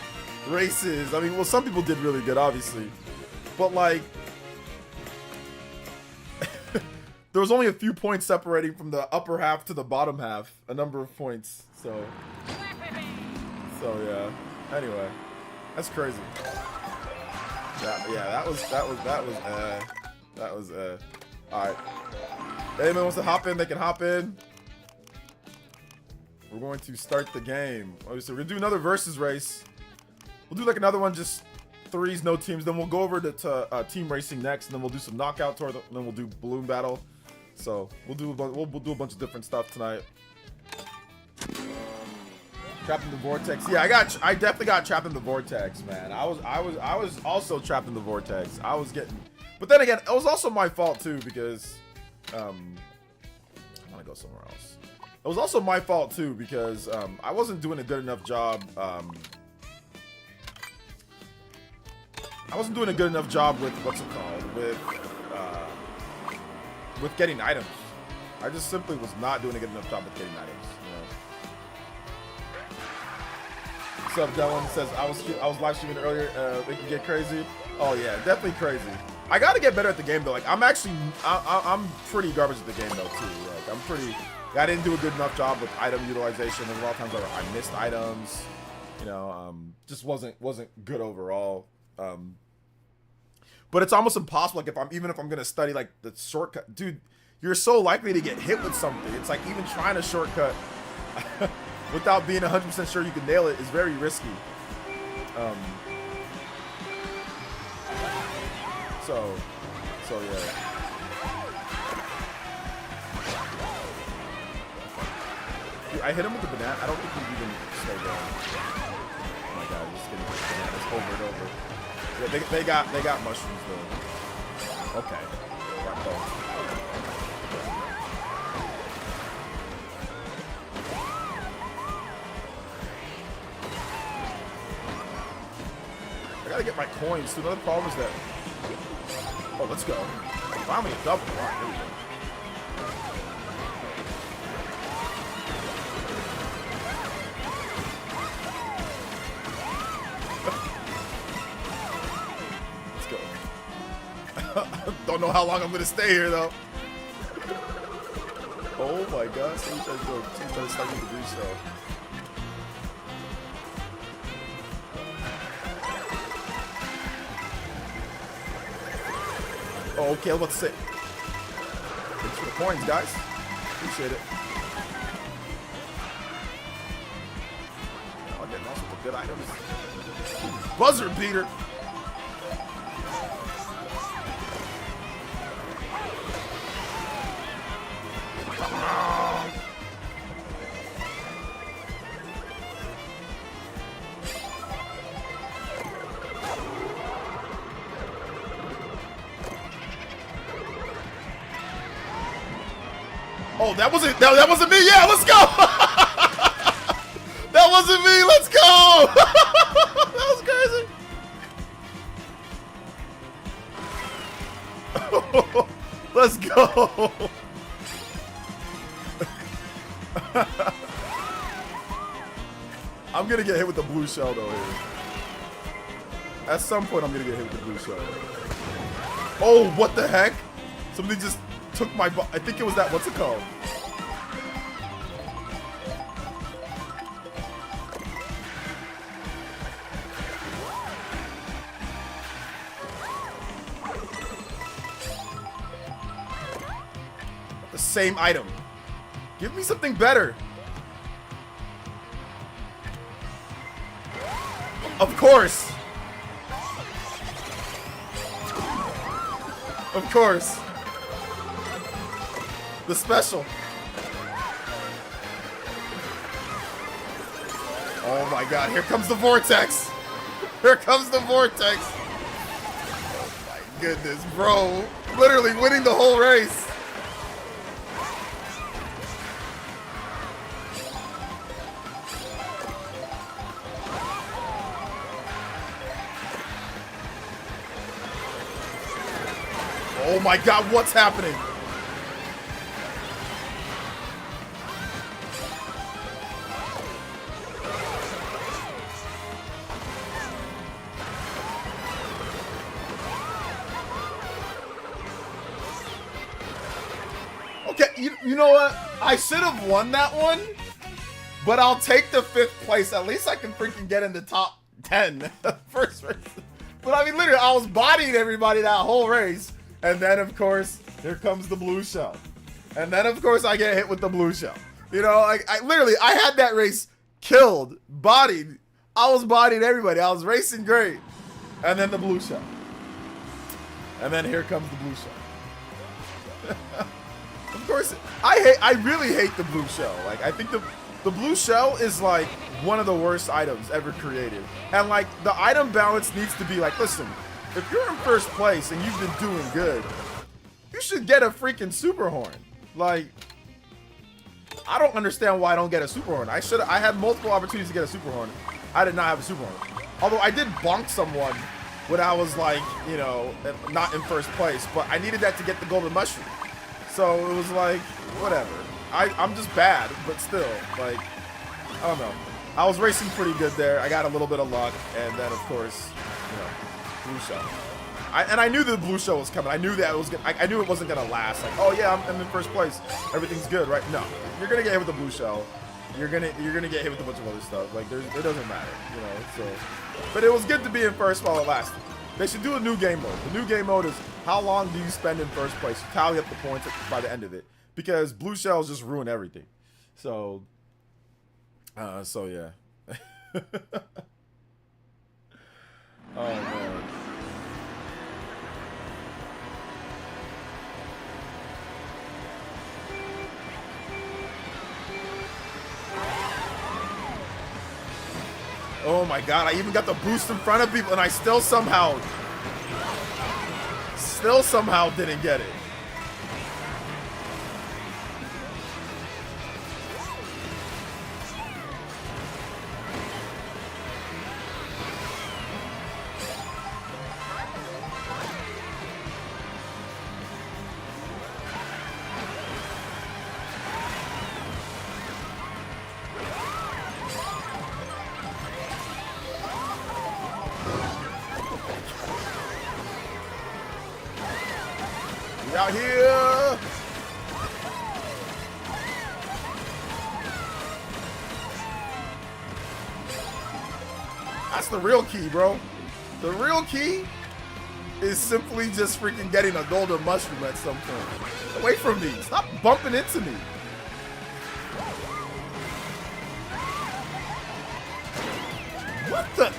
races. I mean, well, some people did really good, obviously. But like, there was only a few points separating from the upper half to the bottom half. A number of points. So yeah. Anyway, that's crazy. Yeah, that was all right. If anyone wants to hop in, they can hop in. We're going to start the game. So we're gonna do another versus race. We'll do like another one, just 3s, no teams. Then we'll go over to team racing next, and then we'll do some knockout tour. And then we'll do balloon battle. So we'll do a bunch of different stuff tonight. Trapped in the vortex. Yeah, I definitely got trapped in the vortex, man. I was also trapped in the vortex. I was getting, but then again, it was also my fault too, because I want to go somewhere else. It was also my fault too, because I wasn't doing a good enough job. I wasn't doing a good enough job with what's it called, with getting items. I just simply was not doing a good enough job with getting items. What's up, Dylan? Says I was live streaming earlier. It can get crazy. Oh yeah, definitely crazy. I gotta get better at the game though. Like I'm pretty garbage at the game though too. Like I didn't do a good enough job with item utilization. There were a lot of times where I missed items. You know, just wasn't good overall. But it's almost impossible. Like if I'm gonna study like the shortcut, dude. you're so likely to get hit with something. It's like even trying to shortcut without being 100% sure you can nail it is very risky. So yeah. Dude, I hit him with the banana. I don't think he even slowed down. Oh my god, just getting bananas over and over. Yeah, they got mushrooms though. Okay. Got both. I gotta get my coins. So another problem is that. Oh, let's go. Finally a double. All right, there we go. Don't know how long I'm gonna stay here though. Oh my gosh, someone tries to start with the blue shell. Oh, okay, let's sit. Thanks for the coins, guys. Appreciate it. Oh, getting also the good items. Buzzer beater. Oh, that wasn't me. Yeah, let's go. That wasn't me. Let's go. That was crazy. Let's go. I'm gonna get hit with the blue shell though here. At some point, I'm gonna get hit with the blue shell. Oh, what the heck? Somebody just took my. I think it was that. What's it called? The same item. Give me something better. Of course. Of course. The special. Oh my god, here comes the vortex. Here comes the vortex. Oh my goodness, bro. Literally winning the whole race. Oh my god, what's happening? Okay, you know what? I should have won that one, but I'll take the 5th place. At least I can freaking get in the top 10 first race. But I mean, literally, I was bodying everybody that whole race. And then, of course, here comes the blue shell. And then, of course, I get hit with the blue shell. You know, I literally, I had that race killed, bodied. I was bodying everybody. I was racing great. And then the blue shell. And then here comes the blue shell. Of course, I really hate the blue shell. Like, I think the blue shell is, like, one of the worst items ever created. And, like, the item balance needs to be like, listen, if you're in first place and you've been doing good, you should get a freaking super horn. Like, I don't understand why I don't get a super horn. I had multiple opportunities to get a super horn. I did not have a super horn. Although I did bonk someone when I was like, you know, not in first place, but I needed that to get the golden mushroom. So it was like, whatever. I'm just bad, but still, like, I don't know. I was racing pretty good there. I got a little bit of luck, and then of course, you know, blue shell. I knew the blue shell was coming. I knew that it was gonna, I knew it wasn't gonna last. Like, oh yeah, I'm in first place. Everything's good, right? No, you're gonna get hit with the blue shell. You're gonna get hit with a bunch of other stuff. Like, it doesn't matter, you know. So, but it was good to be in first while it lasted. They should do a new game mode. The new game mode is how long do you spend in first place? You tally up the points by the end of it. Because blue shells just ruin everything. So yeah. Oh man. Oh my god, I even got the boost in front of people and I still somehow didn't get it. We out here. That's the real key, bro. The real key is simply just freaking getting a golden mushroom at some point. Away from me. Stop bumping into me. What the?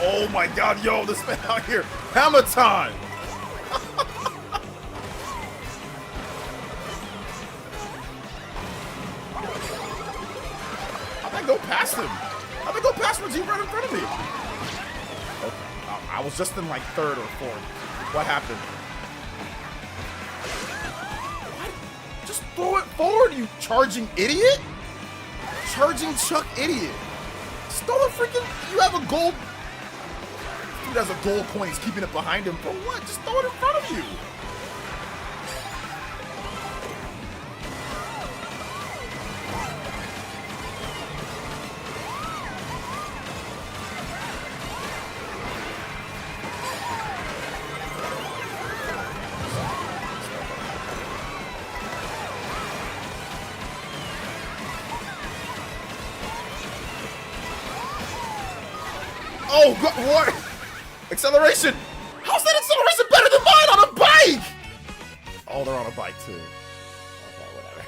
Oh my god, yo, this man out here. Hammer time! How'd I go past him? How'd I go past him? He right in front of me. Okay, I was just in like third or fourth. What happened? What? Just throw it forward, you charging idiot! Charging Chuck idiot. Just throw the freaking, you have a gold. Dude has a gold coin, he's keeping it behind him. For what? Just throw it in front of you. Oh, God, what? Acceleration! How's that acceleration better than mine on a bike? Oh, they're on a bike too. Okay, whatever.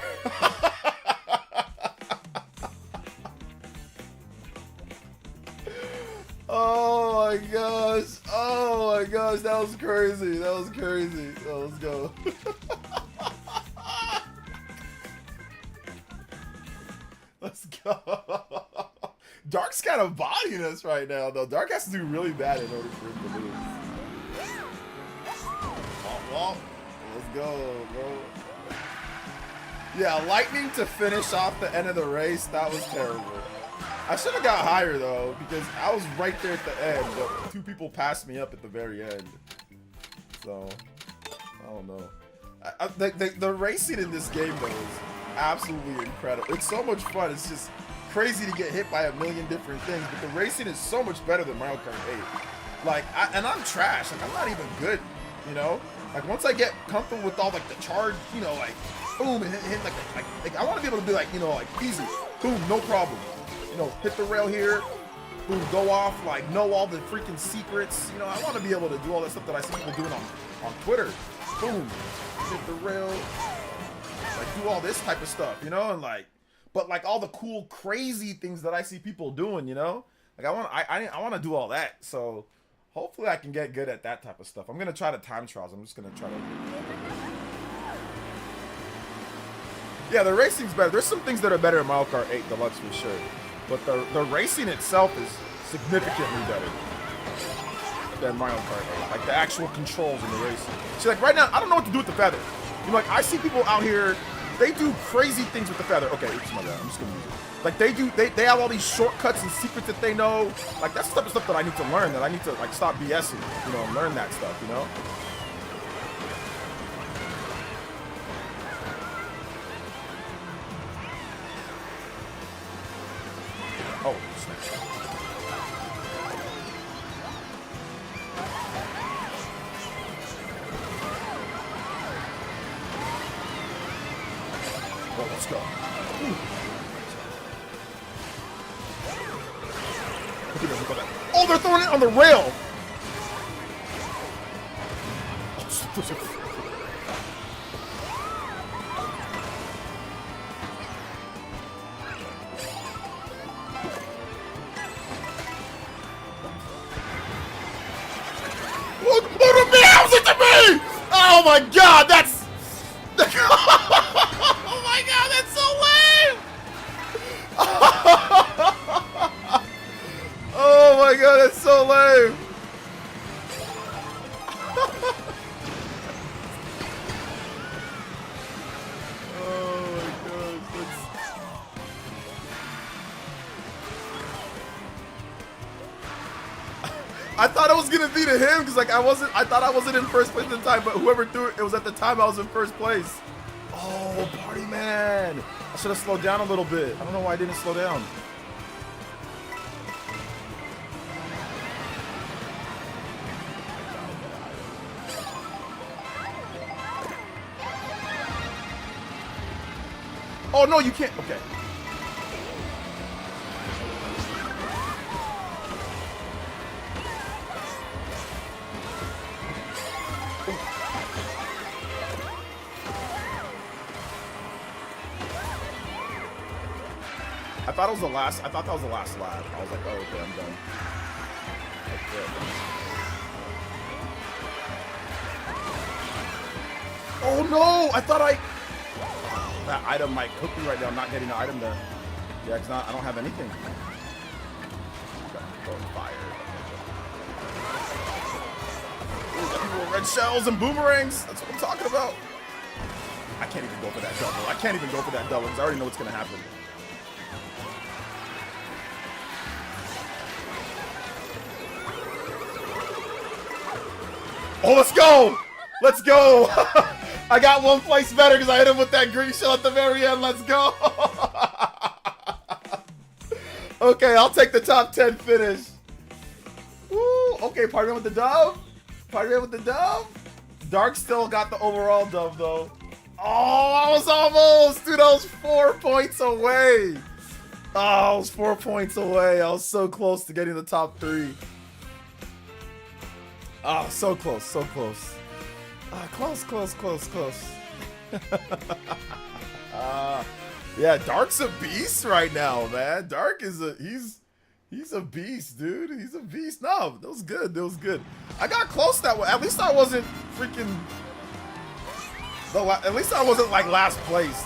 Oh my gosh. Oh my gosh. That was crazy. That was crazy. So let's go. Let's go. Dark's kind of bodying us right now, though. Dark has to do really bad in order for him to lose. Womp. Let's go, bro. Yeah, lightning to finish off the end of the race, that was terrible. I should have got higher, though, because I was right there at the end, but two people passed me up at the very end. So, I don't know. The racing in this game, though, is absolutely incredible. It's so much fun. It's just crazy to get hit by a million different things, but the racing is so much better than Mario Kart 8. Like, and I'm trash. Like, I'm not even good, you know? Like, once I get comfortable with all, like, the charge, you know, like, boom, and hit like I want to be able to be like, you know, like, easy, boom, no problem. You know, hit the rail here, boom, go off, like, know all the freaking secrets. You know, I want to be able to do all that stuff that I see people doing on Twitter. Boom, hit the rail, like, do all this type of stuff, you know, and, like, but like all the cool, crazy things that I see people doing, you know, like I want to do all that. So hopefully I can get good at that type of stuff. I'm gonna try the time trials. I'm just gonna try to. Yeah, the racing's better. There's some things that are better in Mario Kart 8 Deluxe for sure, but the racing itself is significantly better than Mario Kart 8. Like the actual controls in the racing. See, like right now, I don't know what to do with the feather. You know, like I see people out here. They do crazy things with the feather. Okay, oops, my bad. I'm just gonna use it. Like they have all these shortcuts and secrets that they know. Like that's the type of stuff that I need to learn. That I need to like stop BSing. You know, and learn that stuff. You know. Oh, snap. Oh, let's go. Oh, they're throwing it on the rail. Look, the meows it to me! Oh my god, that's... oh my god, that's so lame! Oh my god, that's so lame! Oh my god, that's... I thought it was gonna be to him because like I thought I wasn't in first place at the time, but whoever threw it, it was at the time I was in first place. Oh, party man! I should have slowed down a little bit. I don't know why I didn't slow down. Oh no, you can't. Okay. I thought it was the last. I thought that was the last lap. I was like, oh, okay, I'm done. Oh no! I thought I. Oh, that item might cook me right now. I'm not getting the item there. Yeah, cause I don't have anything. Oh, fire! Ooh, got people with red shells and boomerangs. That's what I'm talking about. I can't even go for that double. I can't even go for that double because I already know what's gonna happen. Oh, let's go! Let's go! I got one place better because I hit him with that green shell at the very end. Let's go! Okay, I'll take the top 10 finish. Woo! Okay, party man with the dub. Party man with the dub. Dark still got the overall dub though. Oh, I was almost! Dude, I was 4 points away. Oh, I was 4 points away. I was so close to getting the top 3. Oh, so close, so close. Close. Yeah, Dark's a beast right now, man. Dark is he's a beast, dude. He's a beast. No, that was good. That was good. I got close that way. At least I wasn't freaking. At least I wasn't like last place.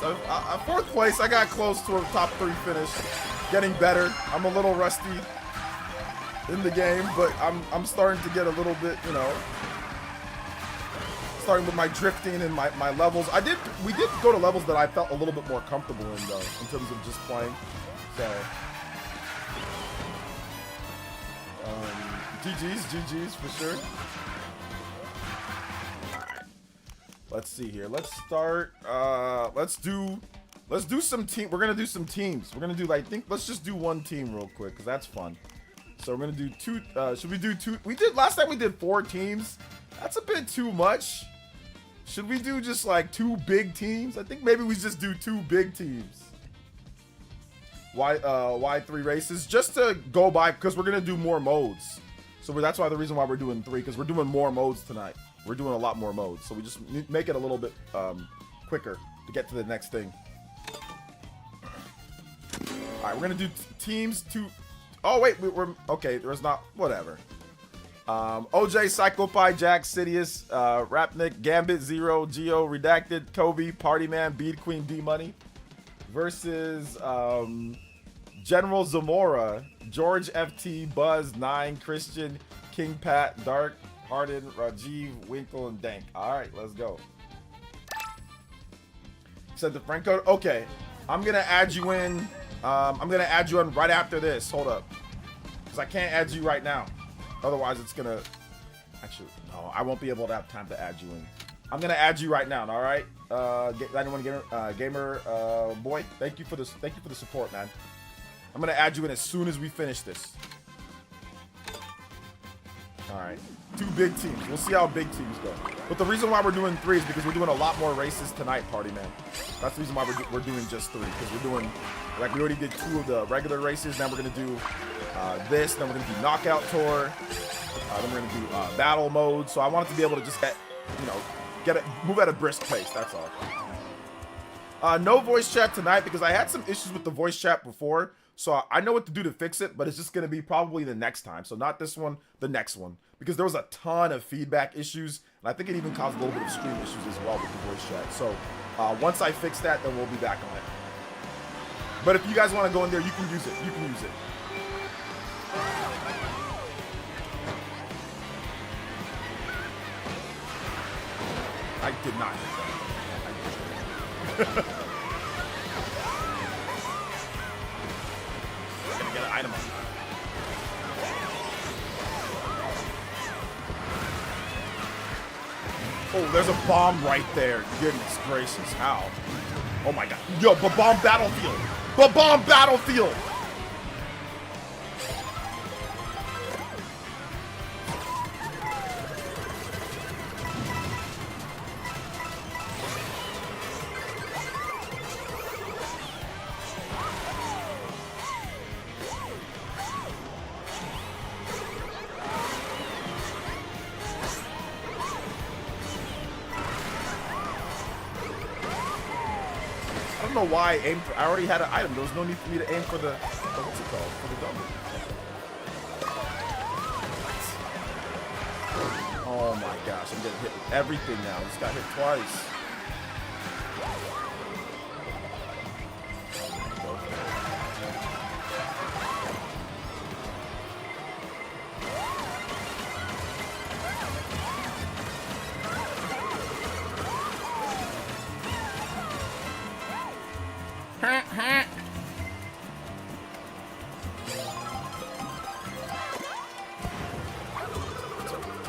Fourth place, I got close to a top 3 finish. Getting better. I'm a little rusty in the game, but I'm starting to get a little bit, you know, starting with my drifting and my levels. We did go to levels that I felt a little bit more comfortable in though, in terms of just playing. So GG's for sure. Alright. Let's see here. Let's start let's do some team. We're gonna do some teams. We're gonna do let's just do one team real quick because that's fun. So we're gonna do 2. Should we do 2? Last time we did 4 teams. That's a bit too much. Should we do just like 2 big teams? I think maybe we just do 2 big teams. Why 3 races? Just to go by because we're gonna do more modes. So that's why the reason why we're doing 3 because we're doing more modes tonight. We're doing a lot more modes. So we just make it a little bit quicker to get to the next thing. All right, we're gonna do teams 2. Oh wait, we're okay. There's not whatever. OJ, Psychopie, Jack, Sidious, Rapnik, Gambit, Zero, Geo, Redacted, Kobe, Party Man, Bead Queen, D Money versus General Zamora, George FT, Buzz, 9, Christian, King Pat, Dark, Harden, Rajiv, Winkle, and Dank. All right, let's go. Sent the friend code. Okay, I'm gonna add you in. I'm gonna add you in right after this. Hold up, because I can't add you right now. Otherwise, it's gonna. Actually, no, I won't be able to have time to add you in. I'm gonna add you right now. All right, 91 gamer boy. Thank you for this. Thank you for the support, man. I'm gonna add you in as soon as we finish this. All right, 2 big teams. We'll see how big teams go. But the reason why we're doing 3 is because we're doing a lot more races tonight, Party Man. That's the reason why we're doing just 3, because we're doing, like, we already did 2 of the regular races. Now we're gonna do this. Then we're gonna do knockout tour. Then we're gonna do battle mode. So I wanted to be able to just get, you know, move at a brisk pace. That's all. No voice chat tonight because I had some issues with the voice chat before. So I know what to do to fix it, but it's just going to be probably the next time. So not this one, the next one. Because there was a ton of feedback issues. And I think it even caused a little bit of stream issues as well with the voice chat. So once I fix that, then we'll be back on it. But if you guys want to go in there, you can use it. You can use it. I did not hit that. Gonna get an item. Oh, there's a bomb right there. Goodness gracious, how? Oh my god. Yo, bomb battlefield. Bomb battlefield. I don't know why I aimed for, I already had an item. There was no need for me to aim for the what's it called? For the double. Oh my gosh, I'm getting hit with everything now. Just got hit twice.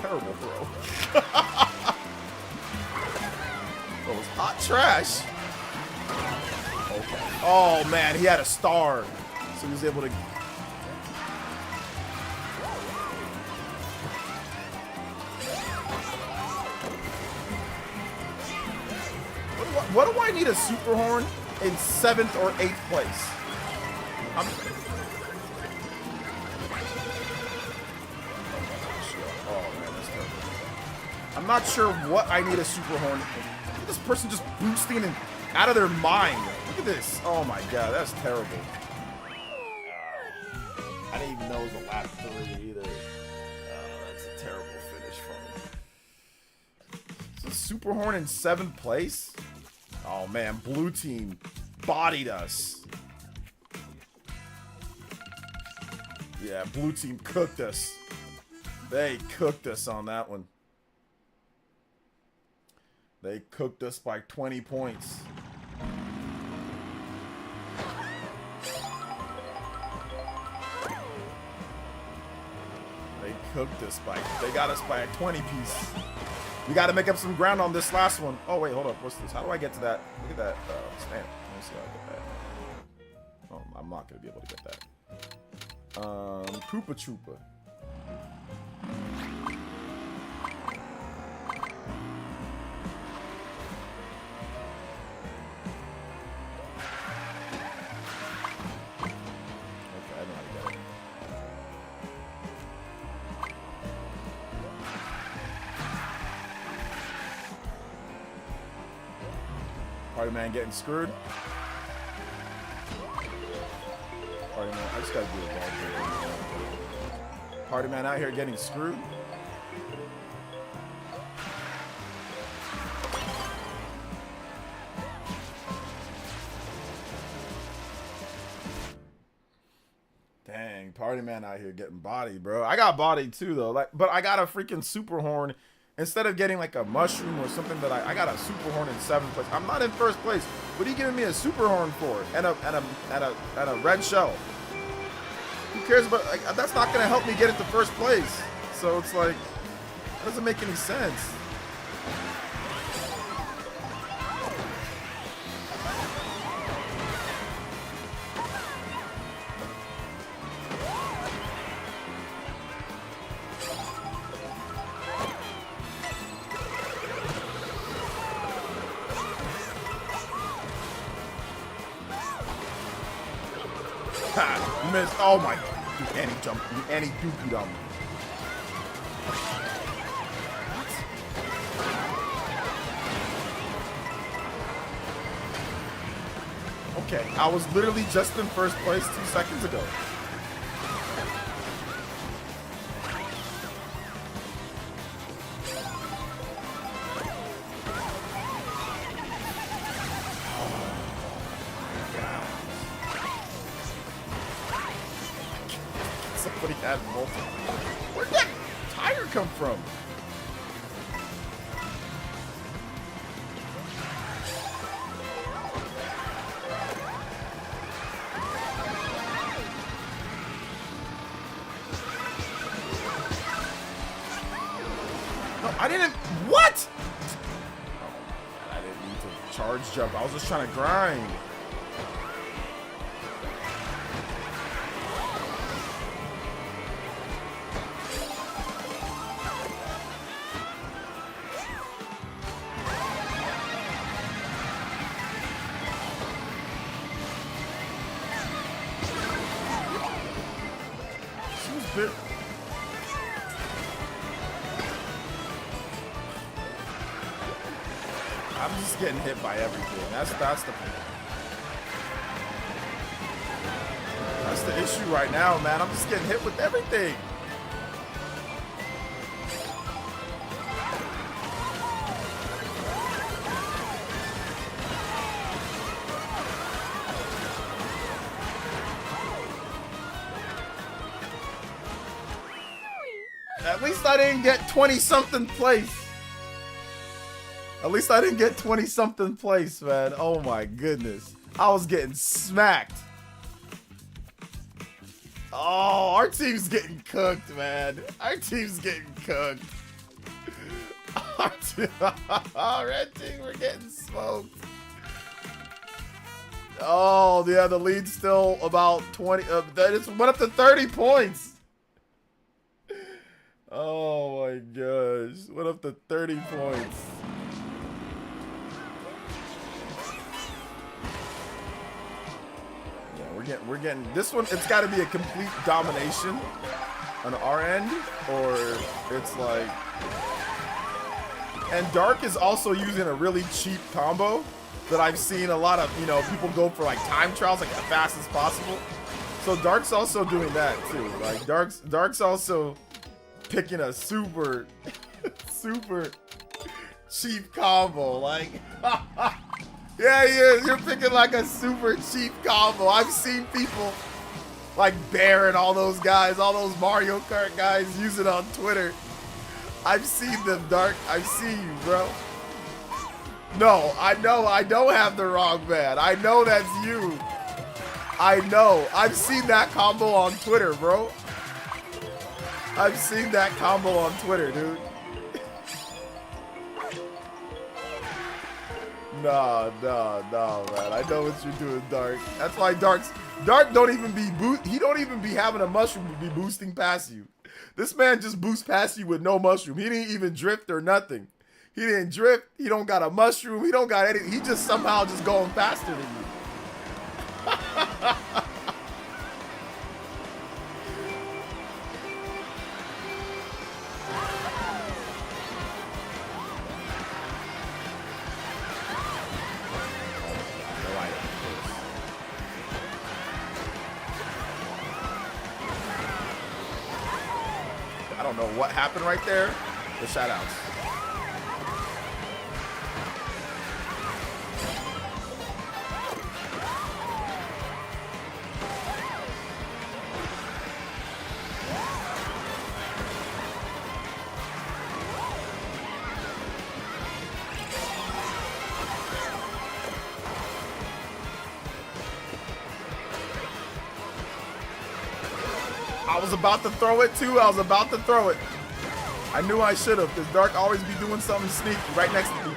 Terrible throw. That was hot trash. Okay. Oh man, he had a star, so he was able to. What do I need a super horn in 7th or 8th place? I'm not sure what I need a super horn. Look at this person just boosting and out of their mind. Look at this. Oh my god, that's terrible. I didn't even know it was a lap 3 either. That's a terrible finish for me. Is a super horn in 7th place? Oh man, blue team bodied us. Yeah, blue team cooked us. They cooked us on that one. They cooked us by 20 points. They cooked us by, they got us by a 20 piece. We got to make up some ground on this last one. Oh wait, hold up, what's this? How do I get to that? Look at that stamp. Let me see how I get that. Oh, I'm not gonna be able to get that. Koopa Troopa. Party man getting screwed. Party man, I just gotta do a ball here. Party man out here getting screwed. Dang, party man out here getting bodied, bro. I got bodied too though. Like, but I got a freaking super horn. Instead of getting like a mushroom or something that I got a super horn in 7th place. I'm not in 1st place. What are you giving me a super horn for? And a red shell. Who cares about, like, that's not gonna help me get into 1st place. So it's like, that doesn't make any sense. You missed. Oh my. Dude, and he jumped. And he dookied on me. What? Okay, I was literally just in first place 2 seconds ago. Somebody had multiple. Where'd that tire come from? No, I didn't. What? Oh, I didn't need to charge jump. I was just trying to grind. I'm just getting hit by everything. That's the point. That's the issue right now, man. I'm just getting hit with everything. At least I didn't get 20-something place. At least I didn't get 20-something place, man. Oh my goodness. I was getting smacked. Oh, our team's getting cooked, man. Our team's getting cooked. Red team, we're getting smoked. Oh, yeah, the lead's still about 20. That is went up to 30 points. Oh my gosh. Went up to 30 points. We're getting this one. It's got to be a complete domination on our end, or it's like. And Dark is also using a really cheap combo that I've seen a lot of, you know, people go for like time trials, like as fast as possible. So Dark's also doing that too. Like Dark's also picking a super cheap combo. Like. Yeah, he is. You're picking like a super cheap combo. I've seen people like Bear and all those guys, all those Mario Kart guys use it on Twitter. I've seen them, Dark. I've seen you, bro. No, I know I don't have the wrong man. I know that's you. I know. I've seen that combo on Twitter, bro. I've seen that combo on Twitter, dude. Nah, man. I know what you're doing, Dark. That's why Dark don't even be he don't even be having a mushroom to be boosting past you. This man just boosts past you with no mushroom. He didn't even drift or nothing. He didn't drift. He don't got a mushroom. He don't got anything. He just somehow just going faster than you. I don't know what happened right there. The shoutouts. I was about to throw it too. I was about to throw it. I knew I should have, because Dark always be doing something sneaky right next to me.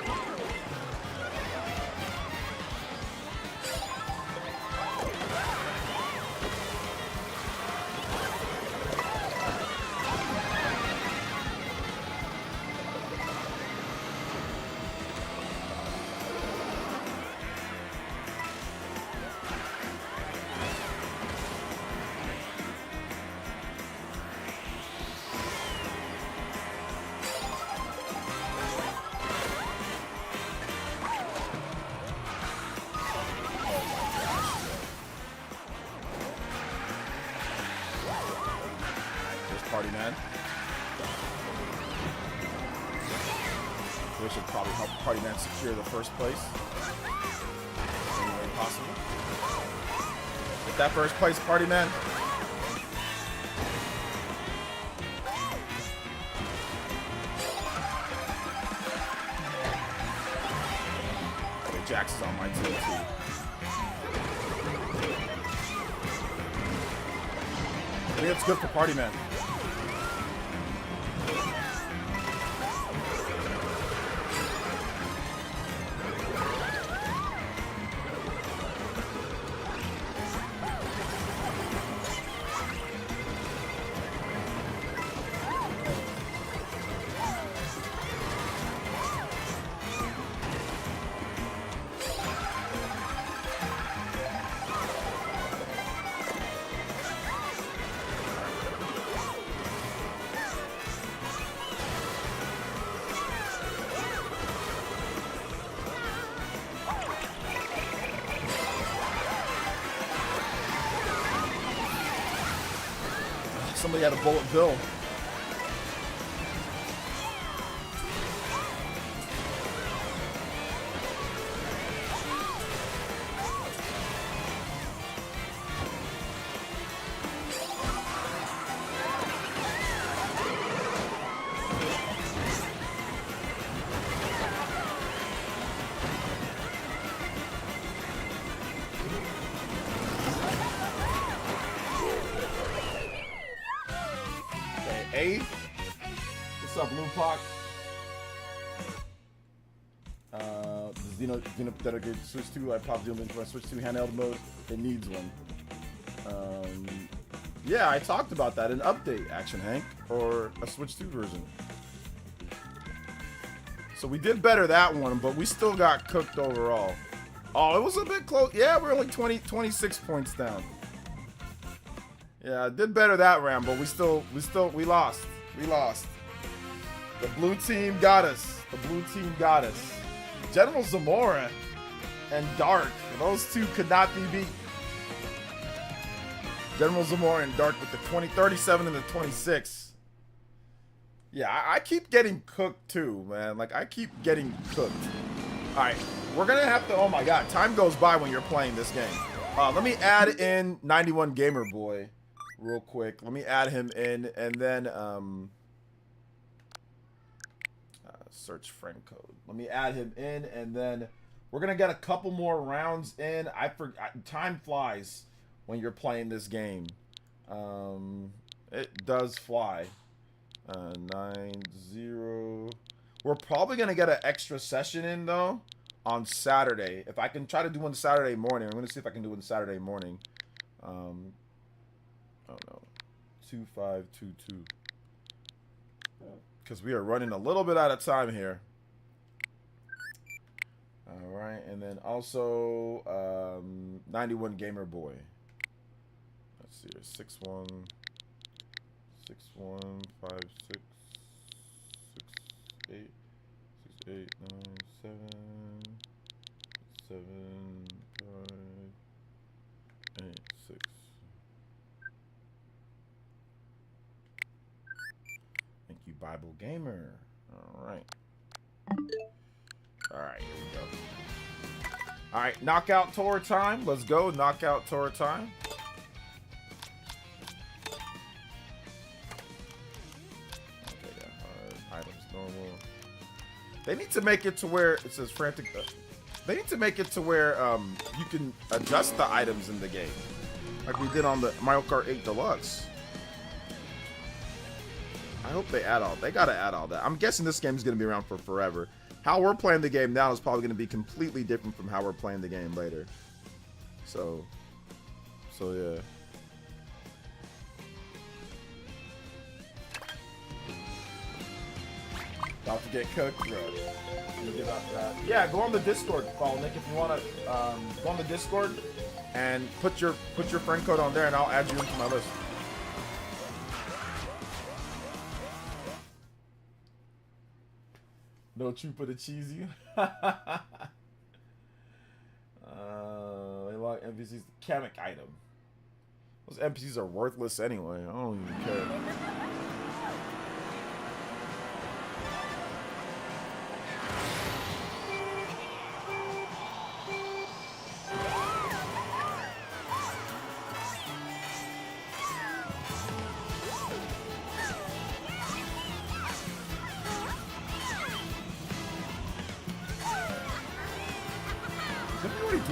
party man. Which should probably help the party man secure the first place. Any way possible. Get that first place, party man. Okay, Jax is on my team too. I think it's good for party man. Somebody had a bullet bill. What's up, Blue Pock? Xeno dedicated Switch 2. I popped the link for my Switch 2 handheld mode. It needs one. Yeah, I talked about that in Update Action Hank, or a Switch 2 version. So we did better that one, but we still got cooked overall. Oh, it was a bit close. Yeah, we're only 26 points down. Yeah, did better that round, but we lost. We lost. The blue team got us. The blue team got us. General Zamora and Dark. Those two could not be beat. General Zamora and Dark with the 37 and the 26. Yeah, I keep getting cooked too, man. Like, I keep getting cooked. Alright, we're gonna have to... Oh my god, time goes by when you're playing this game. Let me add in 91 Gamer Boy real quick. Let me add him in, and then search friend code. Let me add him in, and then we're gonna get a couple more rounds in. Time flies when you're playing this game. It does fly. 9-0. We're probably gonna get an extra session in though on Saturday. If I can try to do one Saturday morning, I'm gonna see if I can do one Saturday morning. Oh no, 2522. Because we are running a little bit out of time here. All right, and then also 91 Gamer Boy. Let's see here, 61 5 6 6 8 6 8 9 7 7 5 8 6. Thank you, Bible Gamer. All right. All right, here we go. All right, knockout tour time. Let's go, knockout tour time. Okay, yeah, items normal. They need to make it to where it says frantic. They need to make it to where you can adjust the items in the game, like we did on the Mario Kart 8 Deluxe. I hope they add all. They gotta add all that. I'm guessing this game is gonna be around for forever. How we're playing the game now is probably gonna be completely different from how we're playing the game later. So yeah. About to get cooked, bro. Yeah, go on the Discord, follow Nick if you wanna go on the Discord and put your friend code on there, and I'll add you into my list. No Trooper to cheese you. They lock NPCs. Kamek item. Those NPCs are worthless anyway. I don't even care.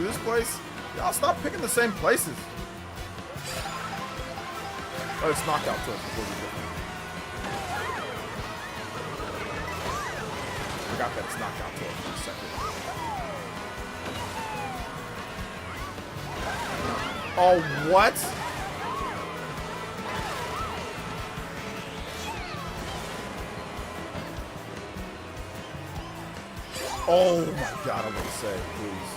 to this place? Y'all stop picking the same places. Oh, it's knockout to us before we go. Forgot that it's knockout to us for a second. Oh, what? Oh my god, I'm gonna say, please.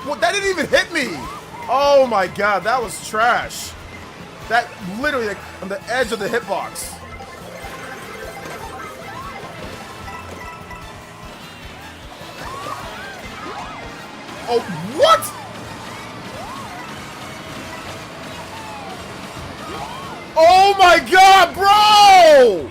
What? That didn't even hit me! Oh my god, that was trash. That literally like, on the edge of the hitbox. Oh, what? Oh my god, bro!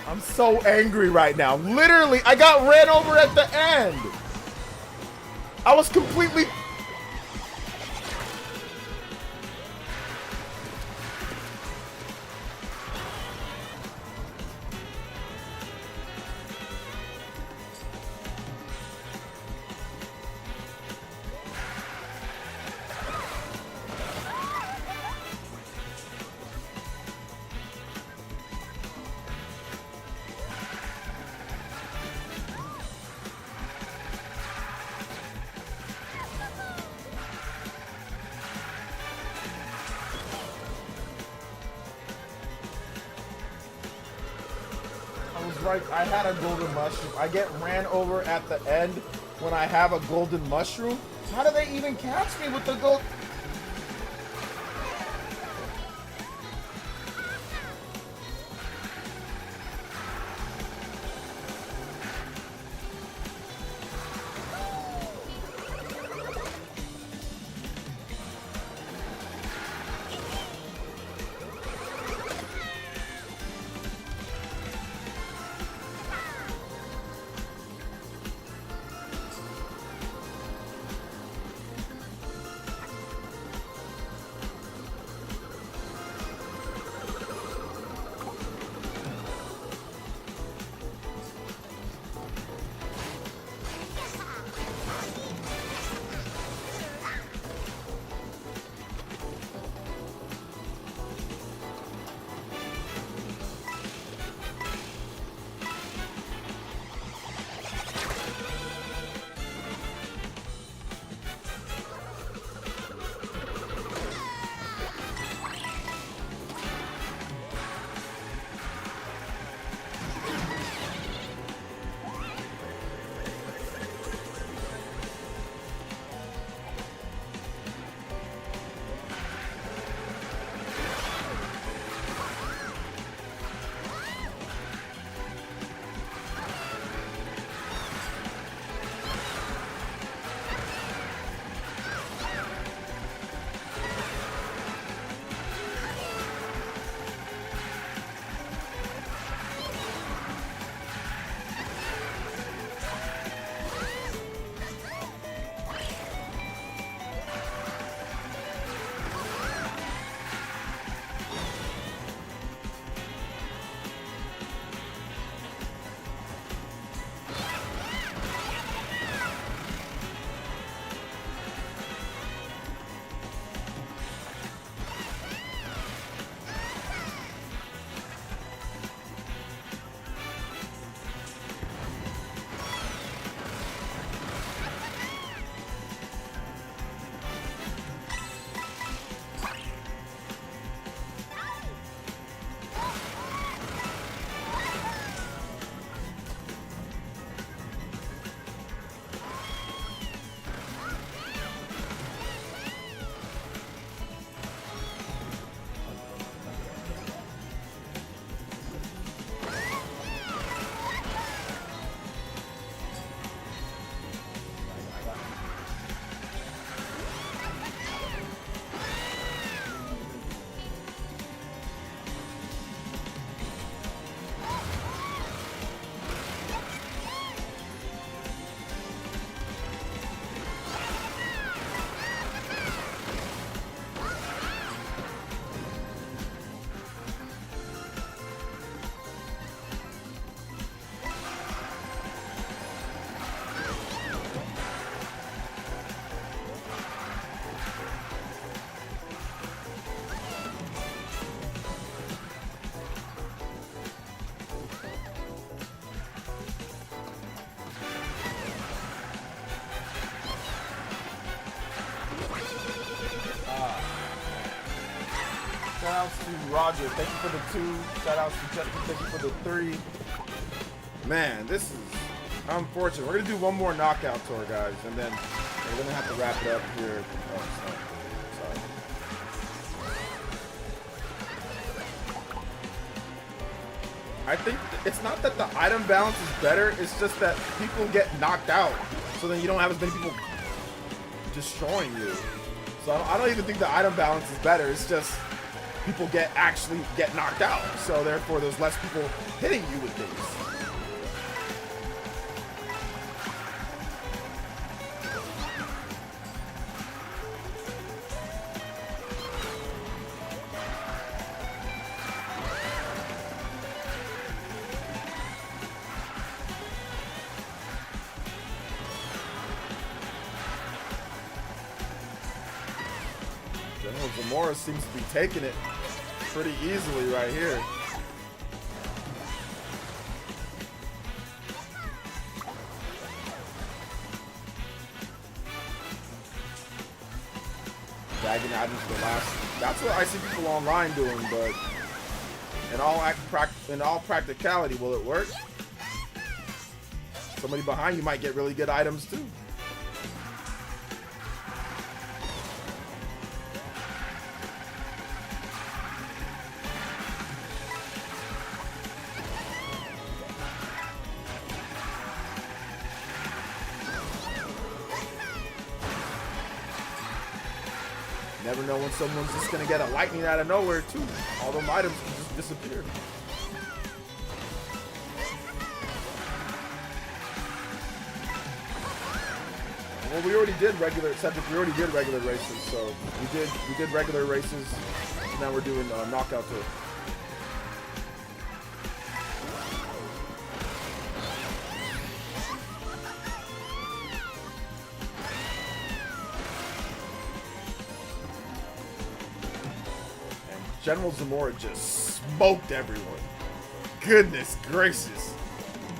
I'm so angry right now. Literally, I got ran over at the end. I was completely... Right, I had a golden mushroom. I get ran over at the end when I have a golden mushroom. How do they even catch me with the gold? outs to Roger. Thank you for the 2. Shout outs to Jessica. Thank you for the 3. Man, this is unfortunate. We're going to do one more knockout tour, guys, and then we're going to have to wrap it up here. Oh, sorry. I think it's not that the item balance is better, it's just that people get knocked out. So then you don't have as many people destroying you. So I don't even think the item balance is better. It's just people actually get knocked out. So therefore there's less people hitting you with things. Zamora seems to be taking it pretty easily right here. Bagging items for the last. That's what I see people online doing, but in all practicality, will it work? Somebody behind you might get really good items too. Never know when someone's just gonna get a lightning out of nowhere too. All them items can just disappear. Well, we already did regular races, so we did regular races. So now we're doing knockout tour. General Zamora just smoked everyone. Goodness gracious.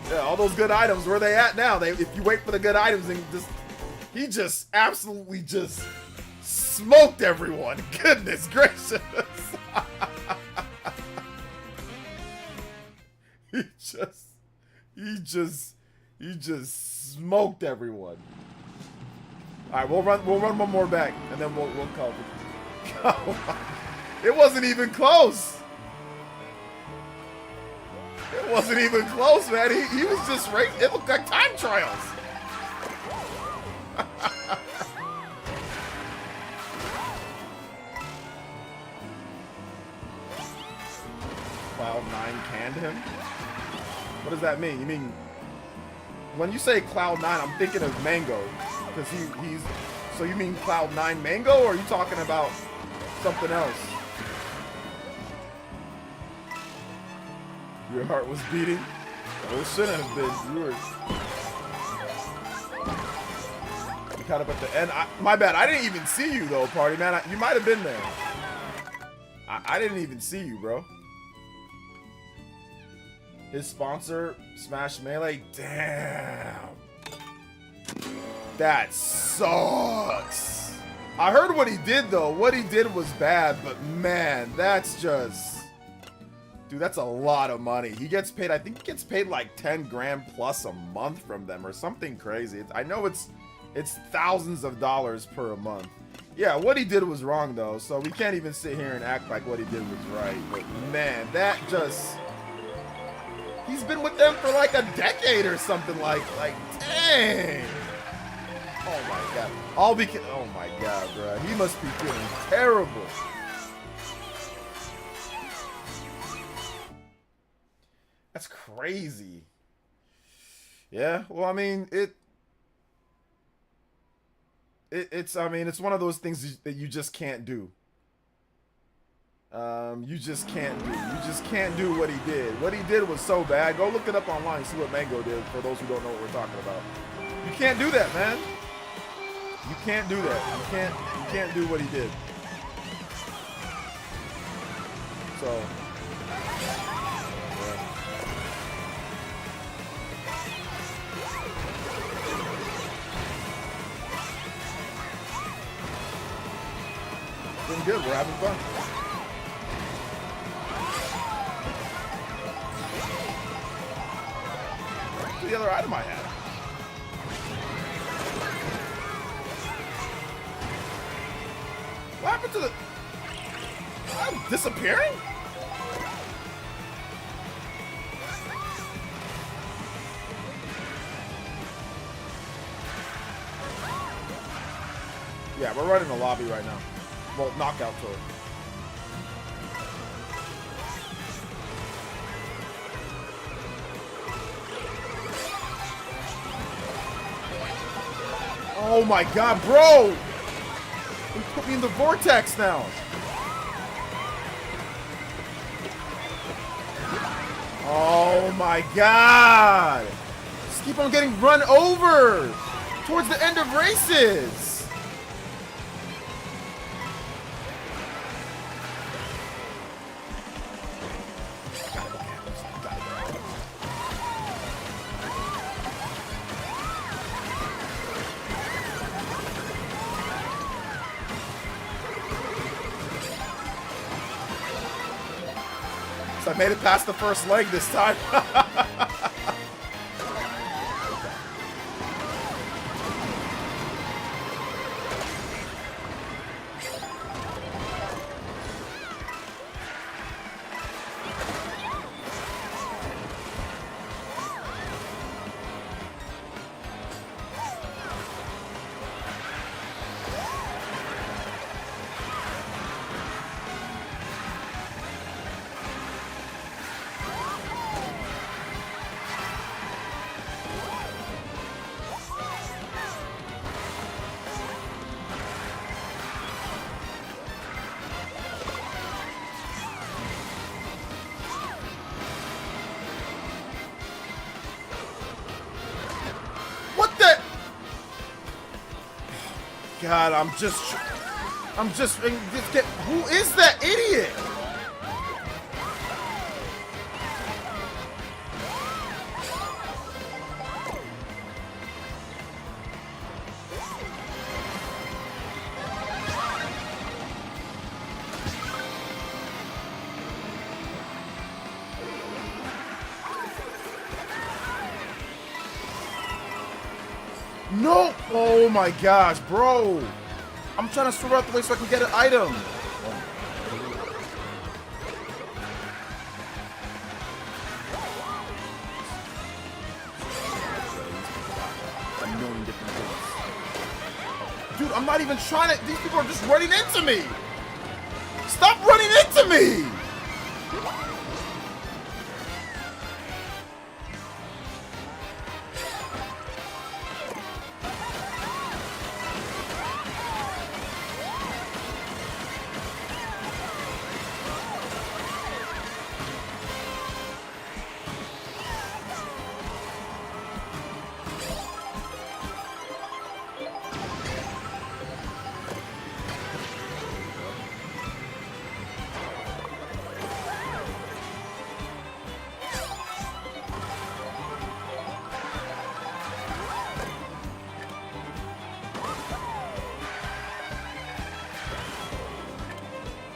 Yeah, all those good items, where they at now? If you wait for the good items, and he just absolutely just smoked everyone. Goodness gracious. he just smoked everyone. All right, we'll run one more back, and then we'll call it. It wasn't even close. It wasn't even close, man. He was just right. It looked like time trials. Cloud9 canned him? What does that mean? You mean, when you say Cloud9, I'm thinking of Mango. Because he's, so you mean Cloud9 Mango, or are you talking about something else? Your heart was beating? Well, it shouldn't have been. You caught up at the end. My bad. I didn't even see you, though, party man. You might have been there. I didn't even see you, bro. His sponsor, Smash Melee? Damn. That sucks. I heard what he did, though. What he did was bad, but man, that's just... Dude, that's a lot of money. He gets paid, I think he gets paid like 10 grand plus a month from them or something crazy. I know it's thousands of dollars per a month. Yeah, what he did was wrong though, so we can't even sit here and act like what he did was right. But man, that just... He's been with them for like a decade or something like dang. Oh my god. Oh my god, bro. He must be feeling terrible. That's crazy. Yeah, well, I mean, it's one of those things that you just can't do. You just can't do. You just can't do what he did. What he did was so bad. Go look it up online and see what Mango did, for those who don't know what we're talking about. You can't do that, man. You can't do that. You can't do what he did. So, been good. We're having fun. to the other item I had? What happened to the... I'm disappearing? Yeah, we're running the lobby right now. Well, knockout tour. Oh my god, bro! He put me in the vortex now. Oh my god! Just keep on getting run over towards the end of races. I made it past the first leg this time. God, I'm just who is that idiot? No! Oh my gosh, bro! I'm trying to swim out the way so I can get an item. A million different things. Dude, I'm not even trying to. These people are just running into me. Stop running into me!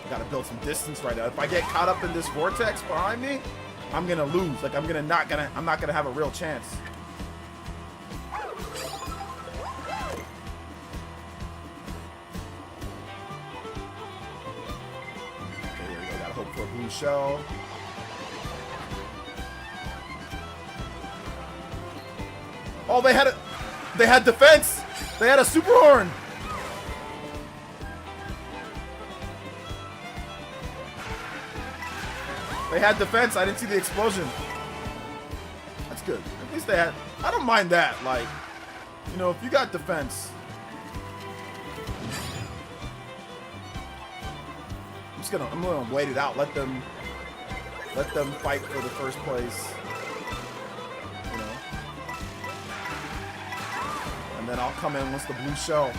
Gotta build some distance right now. If I get caught up in this vortex behind me, I'm gonna lose. Like I'm not gonna have a real chance. Okay, here we go. Gotta hope for a blue shell. Oh, they had defense. They had a super horn. They had defense. I didn't see the explosion. That's good. At least they had. I don't mind that. Like, you know, if you got defense. I'm gonna wait it out. Let them fight for the first place. You know. And then I'll come in once the blue shell.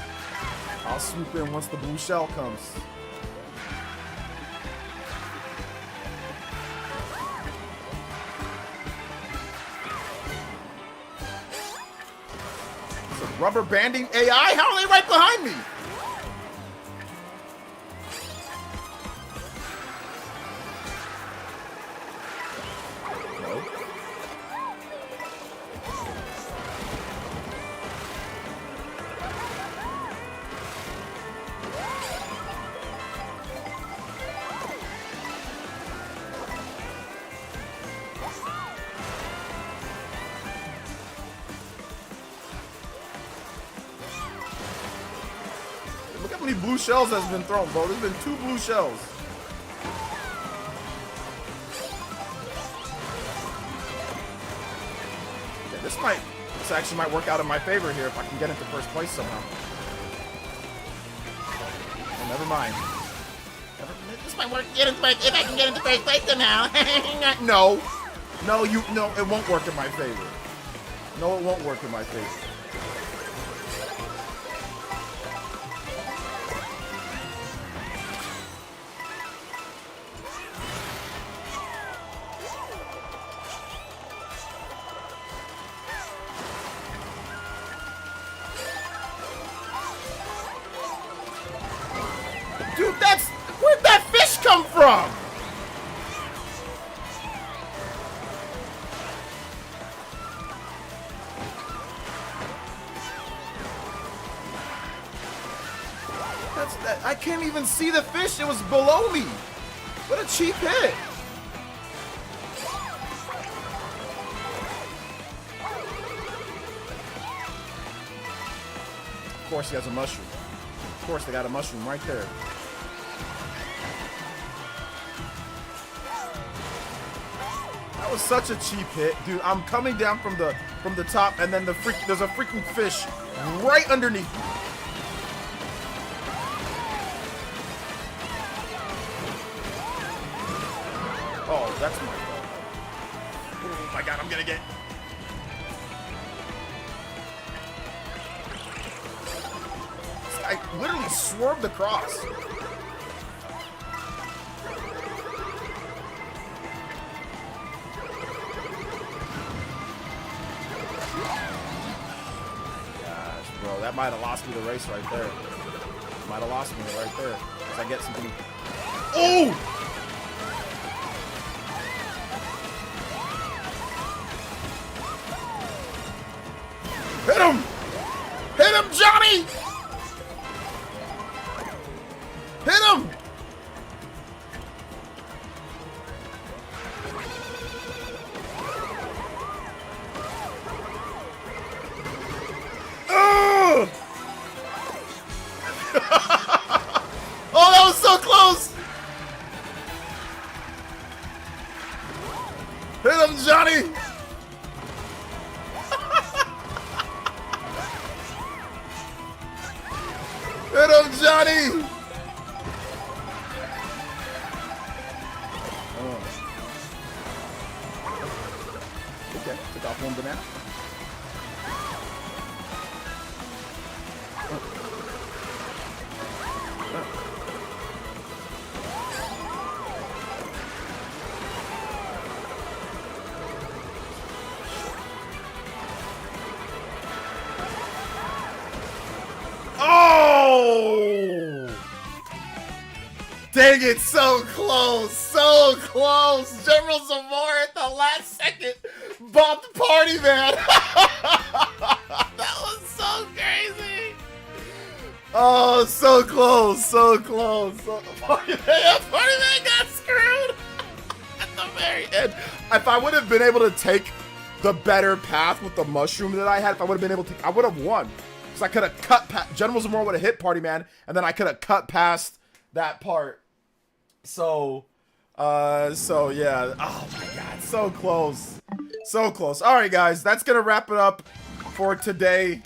I'll swoop in once the blue shell comes. Rubber banding AI? How are they right behind me? No. how many blue shells has been thrown, bro. There's been 2 blue shells. Yeah, this actually might work out in my favor here if I can get into first place somehow. Oh, never mind. This might work if I can get into first place somehow. No, it won't work in my favor. No, it won't work in my favor. Dude, where'd that fish come from? I can't even see the fish. It was below me. What a cheap hit. Of course he has a mushroom. Of course they got a mushroom right there. That was such a cheap hit, dude. I'm coming down from the top, and then there's a freaking fish right underneath me. Oh, that's my fault. Oh my god, I'm gonna get. I literally swerved across. Gosh, bro, that might have lost me the race right there. Might have lost me right there. Cause I get something. Oh! Hit him! Hit him, Johnny! Hit him! Oh, that was so close! Hit him, Johnny! Hit him, Johnny! Oh. Okay, took off one banana. Oh! Dang it, so close, so close. General Zamora at the last second bought the party, man. That was so crazy. Oh, so close, so close. Party man got screwed at the very end. If I would have been able to take the better path with the mushroom that I had, if I would have been able to, I would have won. I could have cut past, General Zamora would have hit Party Man, and then I could have cut past that part. So yeah. Oh my god, so close. So close. Alright guys, that's gonna wrap it up for today.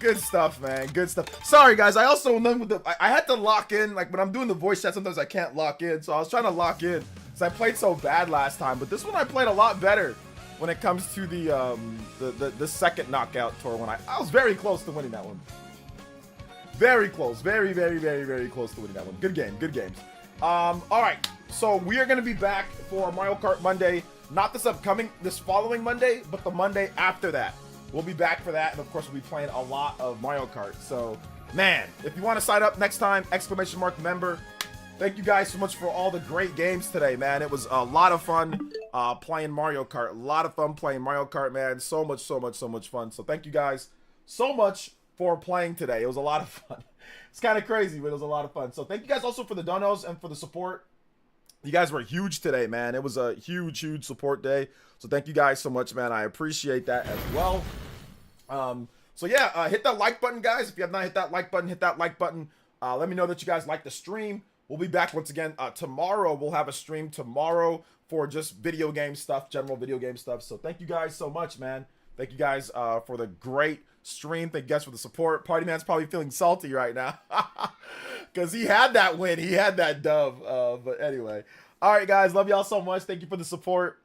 Good stuff, man. Good stuff. Sorry guys, I also I had to lock in, like when I'm doing the voice chat, sometimes I can't lock in. So I was trying to lock in because I played so bad last time, but this one I played a lot better. When it comes to the second knockout tour, when I was very close to winning that one. Very close. Very, very, very, very close to winning that one. Good game. Good games. Alright. So we are going to be back for Mario Kart Monday. Not this following Monday, but the Monday after that. We'll be back for that. And of course, we'll be playing a lot of Mario Kart. So, man, if you want to sign up next time, !member. Thank you guys so much for all the great games today, man. It was a lot of fun playing Mario Kart. A lot of fun playing Mario Kart, man. So much fun. So thank you guys so much for playing today. It was a lot of fun. It's kind of crazy, but it was a lot of fun. So thank you guys also for the donos and for the support. You guys were huge today, man. It was a huge support day. So thank you guys so much, man. I appreciate that as well. So yeah, hit that like button, guys. If you have not hit that like button, hit that like button. Let me know that you guys like the stream. We'll be back once again tomorrow. We'll have a stream tomorrow for just video game stuff, general video game stuff. So thank you guys so much, man. Thank you guys for the great stream. Thank you guys for the support. Party Man's probably feeling salty right now because he had that win. He had that dub. But anyway. All right, guys. Love y'all so much. Thank you for the support.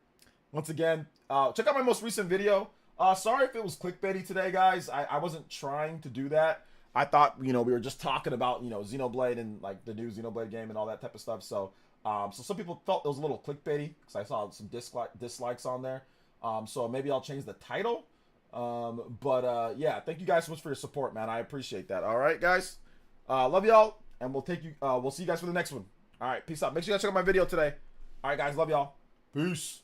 Once again, check out my most recent video. Sorry if it was clickbaity today, guys. I wasn't trying to do that. I thought, we were just talking about, Xenoblade and like the new Xenoblade game and all that type of stuff. So, so some people felt it was a little clickbaity because I saw some dislikes on there. So maybe I'll change the title. Yeah, thank you guys so much for your support, man. I appreciate that. All right, guys. Love y'all, and we'll see you guys for the next one. All right, peace out. Make sure you guys check out my video today. All right, guys. Love y'all. Peace.